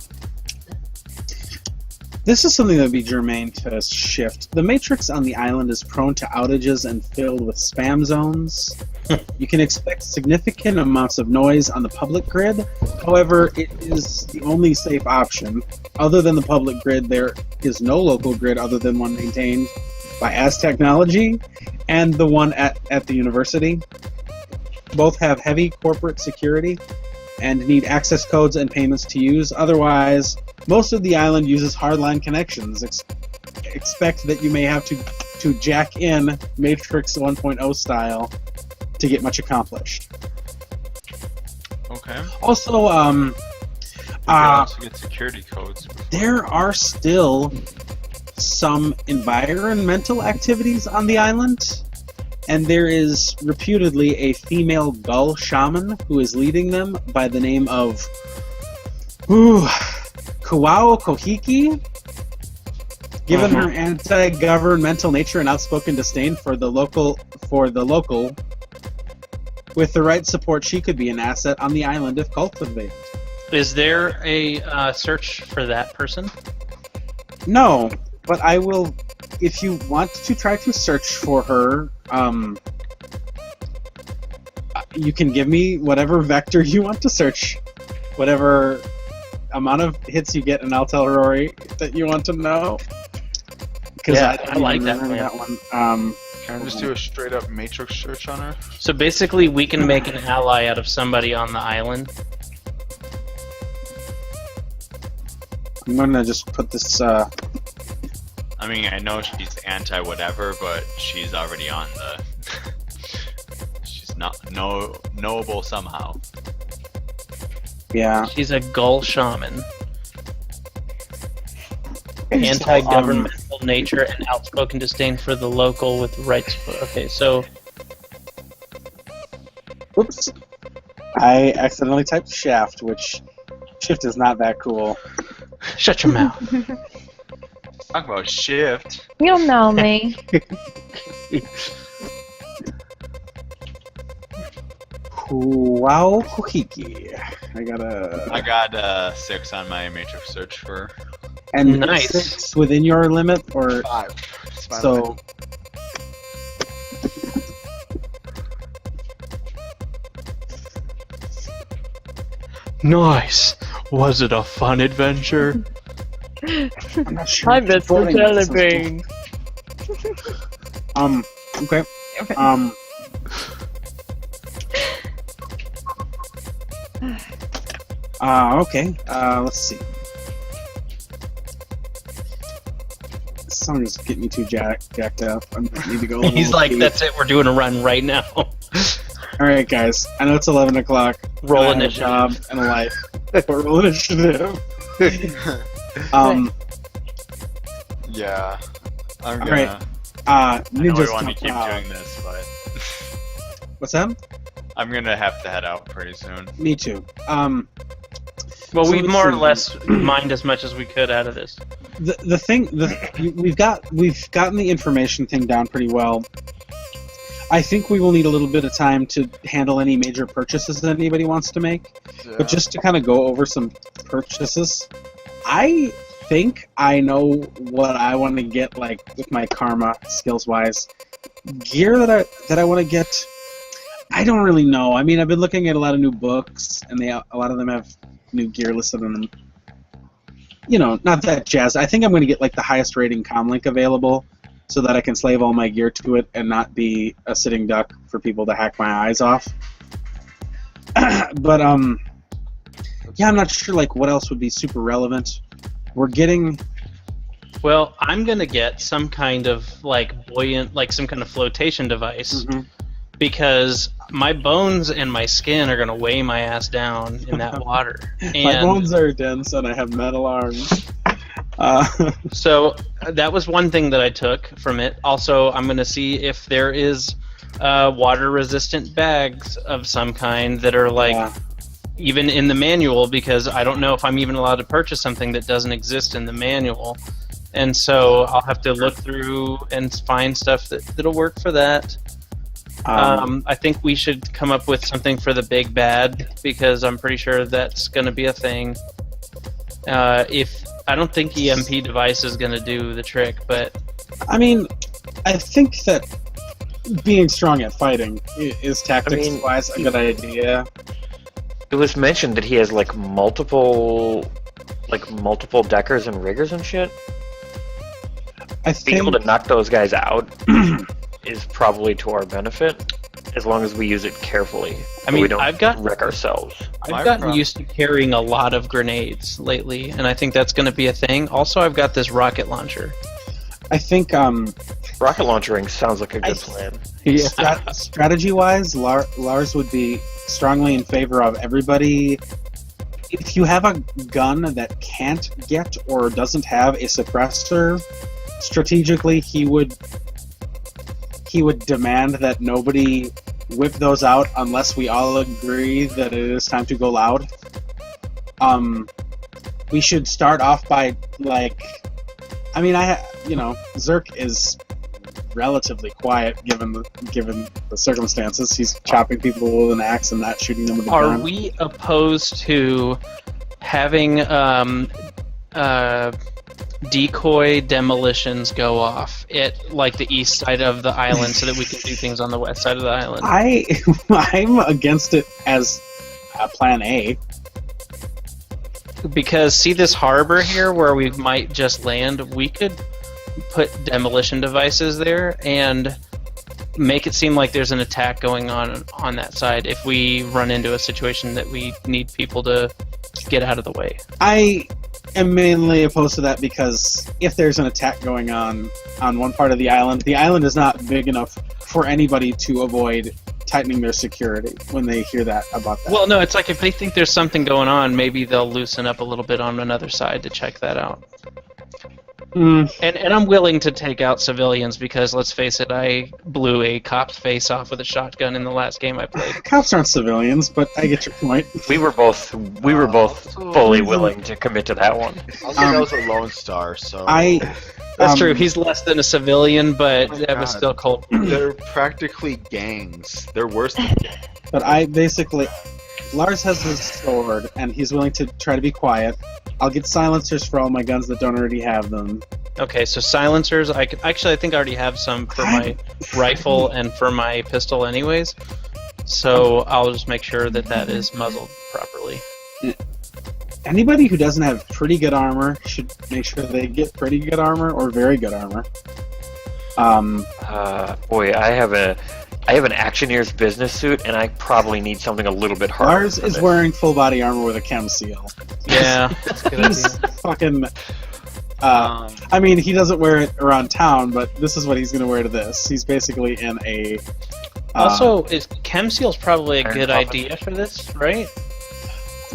this is something that would be germane to Shift. The Matrix on the island is prone to outages and filled with spam zones. You can expect significant amounts of noise on the public grid. However, it is the only safe option. Other than the public grid, there is no local grid other than one maintained by Technology and the one at the university. Both have heavy corporate security and need access codes and payments to use. Otherwise, most of the island uses hardline connections. Expect that you may have to jack in Matrix 1.0 style to get much accomplished. Okay. Also, You can also get security codes. there are still some environmental activities on the island, and there is reputedly a female gull shaman who is leading them by the name of Kuwao Kohiki. Given her anti-governmental nature and outspoken disdain for the local, with the right support, she could be an asset on the island if cultivated. Is there a search for that person? No, but I will. If you want to try to search for her, you can give me whatever vector you want to search, whatever amount of hits you get, and I'll tell Rory that you want to know. Yeah, I like that plan. That one. Can I just do a straight up Matrix search on her? So basically, we can make an ally out of somebody on the island. I'm gonna just put this. I mean, I know she's anti-whatever, but she's already on the... she's not knowable somehow. Yeah. She's a gull shaman. Anti-governmental nature and outspoken disdain for the local with rights. Okay, so... Whoops. I accidentally typed shaft, which shift is not that cool. Shut your mouth. Talk about shift. You don't know me. Wow, Kohiki. I got 6 on my Matrix search for. And nice. 6 within your limit, or 5. So. Limit. Nice. Was it a fun adventure? I'm not sure. Hi, Mr. Jellybean. Okay. Okay. Let's see. This song is getting me too jacked up. I need to go. He's like, that's it. We're doing a run right now. All right, guys. I know it's 11 o'clock. Roll I have a initiative. job and a life. Roll initiative. Yeah. I'm All gonna. right. I know we Ninja's want to top keep out. doing this, but What's that? I'm gonna have to head out pretty soon. Me too. Well, So we let's more or see. less mined as much as we could out of this. We've gotten the information thing down pretty well. I think we will need a little bit of time to handle any major purchases that anybody wants to make. Yeah. But just to kind of go over some purchases, I think I know what I want to get, like with my karma skills wise. Gear that I want to get, I don't really know. I mean, I've been looking at a lot of new books, and a lot of them have new gear listed in them. You know, not that jazz. I think I'm going to get like the highest rating comlink available, so that I can slave all my gear to it and not be a sitting duck for people to hack my eyes off. But yeah, I'm not sure like what else would be super relevant. We're getting. Well, I'm gonna get some kind of like buoyant, like some kind of flotation device, because my bones and my skin are gonna weigh my ass down in that water. And my bones are dense, and I have metal arms. So that was one thing that I took from it. Also, I'm gonna see if there is water-resistant bags of some kind that are like even in the manual, because I don't know if I'm even allowed to purchase something that doesn't exist in the manual. And so I'll have to look through and find stuff that'll work for that. I think we should come up with something for the big bad, because I'm pretty sure that's going to be a thing. If I don't think EMP device is going to do the trick, but I mean, I think that being strong at fighting is tactics-wise a good idea. It was mentioned that he has like multiple deckers and riggers and shit. Being able to knock those guys out is probably to our benefit, as long as we use it carefully. I mean, we don't wreck ourselves. I've gotten used to carrying a lot of grenades lately, and I think that's going to be a thing. Also, I've got this rocket launcher. I think rocket launchering sounds like a good plan. Yeah. Strategy-wise, Lars would be strongly in favor of everybody. If you have a gun that can't get or doesn't have a suppressor, strategically he would demand that nobody whip those out unless we all agree that it is time to go loud. We should start off by Zerk is relatively quiet given the circumstances. He's chopping people with an axe and not shooting them with a gun. Are we opposed to having decoy demolitions go off at like the east side of the island so that we can do things on the west side of the island? I'm against it as plan A. Because see this harbor here where we might just land, we could put demolition devices there and make it seem like there's an attack going on that side if we run into a situation that we need people to get out of the way. I am mainly opposed to that because if there's an attack going on one part of the island is not big enough for anybody to avoid tightening their security when they hear that about that. Well, no, it's like if they think there's something going on, maybe they'll loosen up a little bit on another side to check that out. And I'm willing to take out civilians because, let's face it, I blew a cop's face off with a shotgun in the last game I played. Cops aren't civilians, but I get your point. We were both fully willing to commit to that one. Also, that was a Lone Star, so... That's true. He's less than a civilian, but that was still cold. They're practically gangs. They're worse than gangs. But Lars has his sword, and he's willing to try to be quiet. I'll get silencers for all my guns that don't already have them. Okay, so silencers, I think I already have some for my rifle and for my pistol anyways. So I'll just make sure that is muzzled properly. Anybody who doesn't have pretty good armor should make sure they get pretty good armor or very good armor. Boy, I have an Actioneer's business suit, and I probably need something a little bit harder. Lars is wearing full body armor with a chem seal. Yeah, he's fucking. I mean, he doesn't wear it around town, but this is what he's going to wear to this. He's basically in a. Also, is chem seal's probably a good idea for this, right?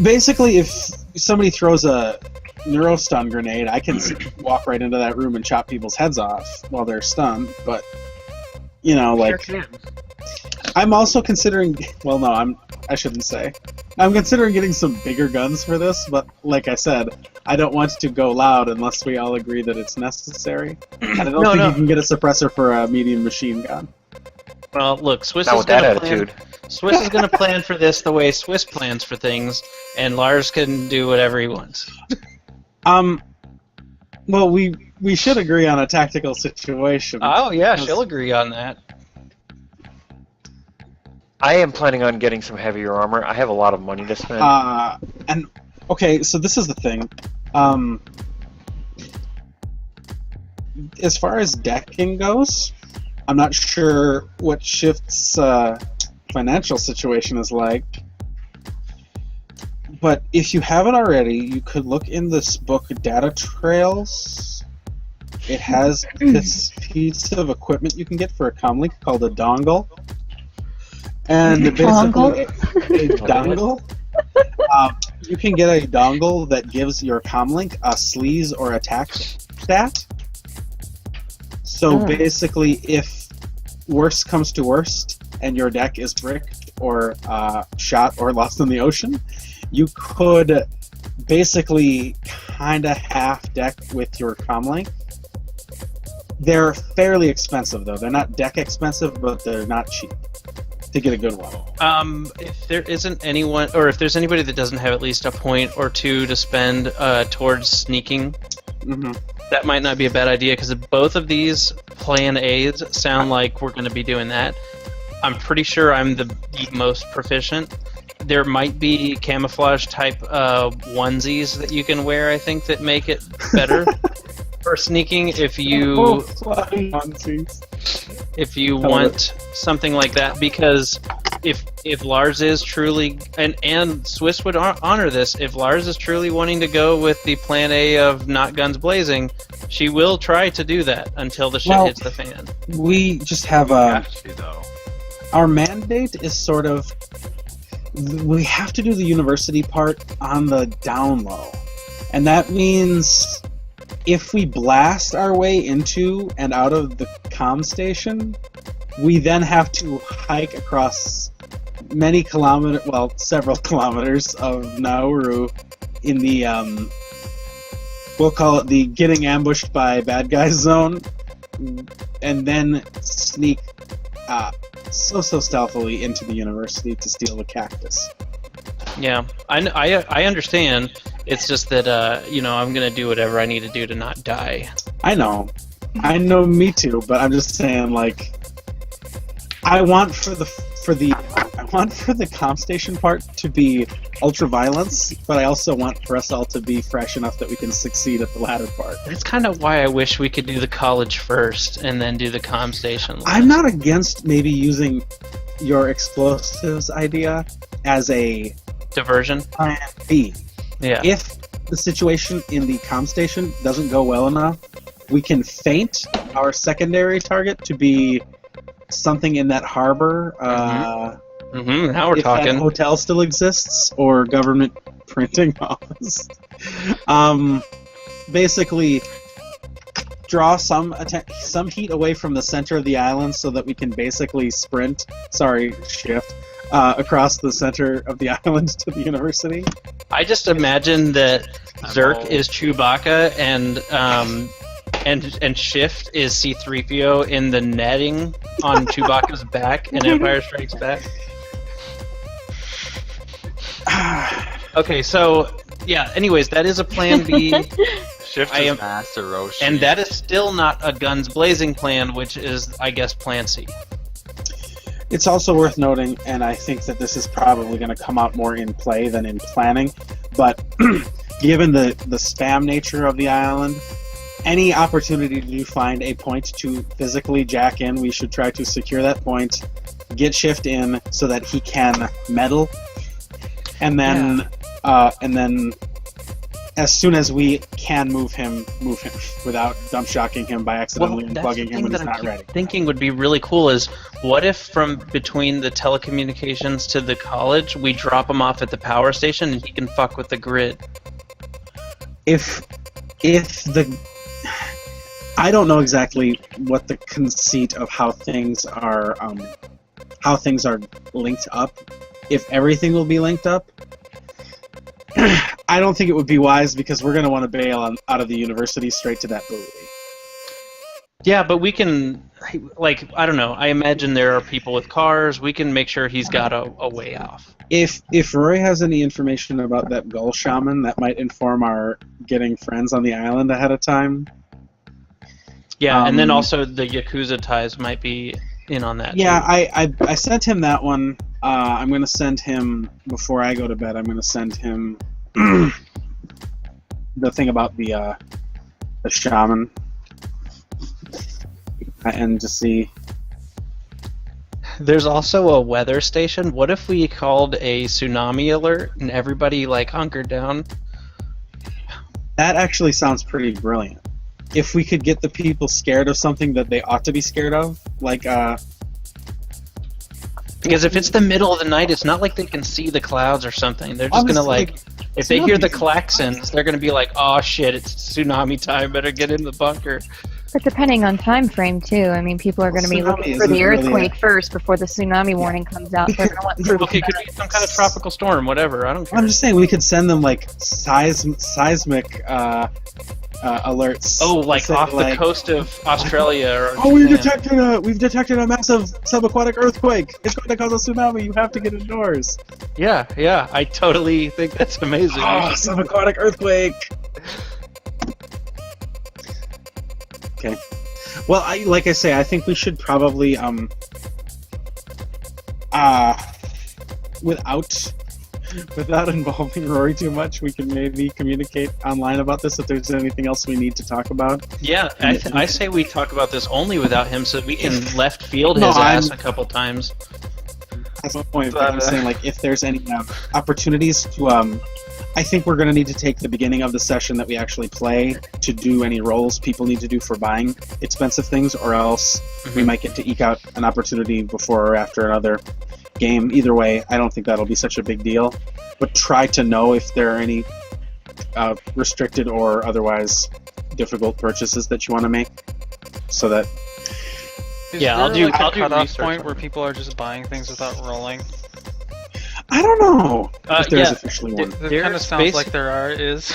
Basically, if somebody throws a neurostun grenade, I can walk right into that room and chop people's heads off while they're stunned. But I'm also considering. Well, no, I shouldn't say. I'm considering getting some bigger guns for this, but like I said, I don't want to go loud unless we all agree that it's necessary. And I don't think you can get a suppressor for a medium machine gun. Well, look, Swiss is going to plan for this the way Swiss plans for things, and Lars can do whatever he wants. Well, we should agree on a tactical situation. Oh yeah, she'll agree on that. I am planning on getting some heavier armor. I have a lot of money to spend. Okay, so this is the thing. As far as decking goes, I'm not sure what Shift's financial situation is like. But if you haven't already, you could look in this book, Data Trails. It has this piece of equipment you can get for a comlink called a dongle. And basically, a dongle. You can get a dongle that gives your comlink a sleaze or attack stat. So basically, if worst comes to worst, and your deck is bricked or shot or lost in the ocean, you could basically kind of half deck with your comlink. They're fairly expensive, though. They're not deck expensive, but they're not cheap to get a good one. If there isn't anyone, or if there's anybody that doesn't have at least a point or two to spend towards sneaking, that might not be a bad idea, because both of these plan A's sound like we're going to be doing that. I'm pretty sure I'm the most proficient. There might be camouflage type onesies that you can wear, I think, that make it better for sneaking if you want something like that, because if Lars is truly, and Swiss would honor this, if Lars is truly wanting to go with the plan A of not guns blazing, she will try to do that until the shit hits the fan. We just have our mandate is sort of, we have to do the university part on the down low, and that means if we blast our way into and out of the comm station, we then have to hike across several kilometers of Nauru in the, we'll call it the getting ambushed by bad guys zone, and then sneak so stealthily into the university to steal the cactus. Yeah, I understand. It's just that, I'm going to do whatever I need to do to not die. I know, me too, but I'm just saying, like, I want for the comm station part to be ultra violence, but I also want for us all to be fresh enough that we can succeed at the latter part. That's kind of why I wish we could do the college first and then do the comm station. I'm not against maybe using your explosives idea as a diversion plan B. Yeah. If the situation in the comm station doesn't go well enough, we can feint our secondary target to be something in that harbor. Now we're talking. That hotel still exists, or government printing office. Basically, draw some heat away from the center of the island so that we can basically shift across the center of the island to the university. I just imagine that Zerk is Chewbacca and Shift is C-3PO in the netting on Chewbacca's back in Empire Strikes Back. Okay, so yeah. Anyways, that is a plan B. Shift is Master Roshi, and that is still not a guns blazing plan, which is, I guess, plan C. It's also worth noting, and I think that this is probably going to come out more in play than in planning, but given the spam nature of the island, any opportunity to find a point to physically jack in, we should try to secure that point, get Shift in so that he can meddle, and then as soon as we can move him without dump shocking him by accidentally unplugging him when he's not ready. Thinking would be really cool is, what if from between the telecommunications to the college, we drop him off at the power station and he can fuck with the grid? I don't know exactly what the conceit of how things are linked up. If everything will be linked up, I don't think it would be wise, because we're going to want to bail out of the university straight to that buoy. Yeah, but we can, like, I don't know. I imagine there are people with cars. We can make sure he's got a way off. If Roy has any information about that gull shaman, that might inform our getting friends on the island ahead of time. Yeah, and then also the Yakuza ties might be in on that. Yeah, too. I sent him that one. I'm going to send him, before I go to bed, I'm going to send him the thing about the shaman. And to see. There's also a weather station. What if we called a tsunami alert and everybody, like, hunkered down? That actually sounds pretty brilliant. If we could get the people scared of something that they ought to be scared of, like Because if it's the middle of the night, it's not like they can see the clouds or something. They're just gonna if they hear the klaxons, they're gonna be like, "Oh shit, it's tsunami time! Better get in the bunker." But depending on time frame too, I mean, people are going to be looking for the earthquake first before the tsunami warning comes out. They're going to want proof. Okay, it could be some kind of tropical storm, whatever. I don't care. I'm just saying we could send them like seismic alerts. Oh, like off the coast of Australia. Or we've detected a massive subaquatic earthquake. It's going to cause a tsunami. You have to get indoors. Yeah, I totally think that's amazing. Oh, subaquatic earthquake. Okay. Well, like I say, I think we should probably without involving Rory too much, we can maybe communicate online about this if there's anything else we need to talk about. Yeah, I say we talk about this only without him so we can left field his ass a couple times. That's my point. But I'm saying, like, if there's any opportunities to, I think we're going to need to take the beginning of the session that we actually play to do any rolls people need to do for buying expensive things, or else we might get to eke out an opportunity before or after another game. Either way, I don't think that'll be such a big deal. But try to know if there are any restricted or otherwise difficult purchases that you want to make, so that. I'll do a cutoff point where people are just buying things without rolling. I don't know if there's officially one. It kind of sounds like there is.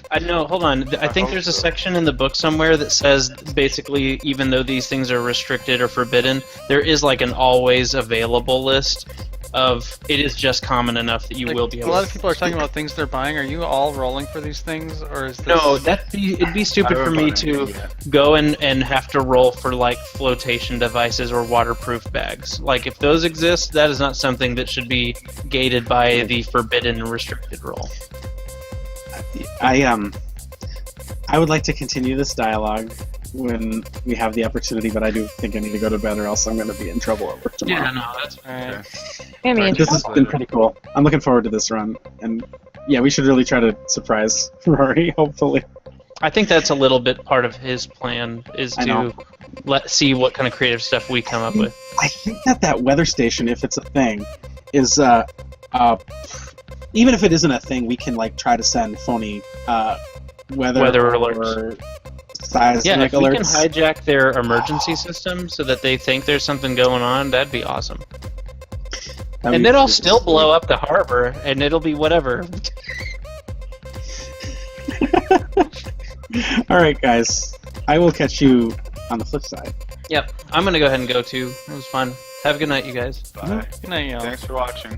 I know, hold on. I think there's a section in the book somewhere that says basically, even though these things are restricted or forbidden, there is like an always available list of it is just common enough that you will be able to. A lot of people are talking about things they're buying. Are you all rolling for these things, or is this... No, it'd be stupid for me to go and have to roll for like flotation devices or waterproof bags. Like if those exist, that is not something that should be gated by the forbidden and restricted roll. I would like to continue this dialogue when we have the opportunity, but I do think I need to go to bed or else I'm going to be in trouble over tomorrow. Yeah, no, that's right. This has been pretty cool. I'm looking forward to this run, and yeah, we should really try to surprise Rory, hopefully. I think that's a little bit part of his plan, is to see what kind of creative stuff we come up with. I think that weather station, if it's a thing, is even if it isn't a thing, we can like try to send phony weather alerts. Or seismic alerts. We can hijack their emergency system so that they think there's something going on, that'd be awesome. And then I'll still blow up the harbor, and it'll be whatever. Alright, guys. I will catch you on the flip side. Yep. I'm gonna go ahead and go too. It was fun. Have a good night, you guys. Bye. Good night, y'all. Thanks for watching.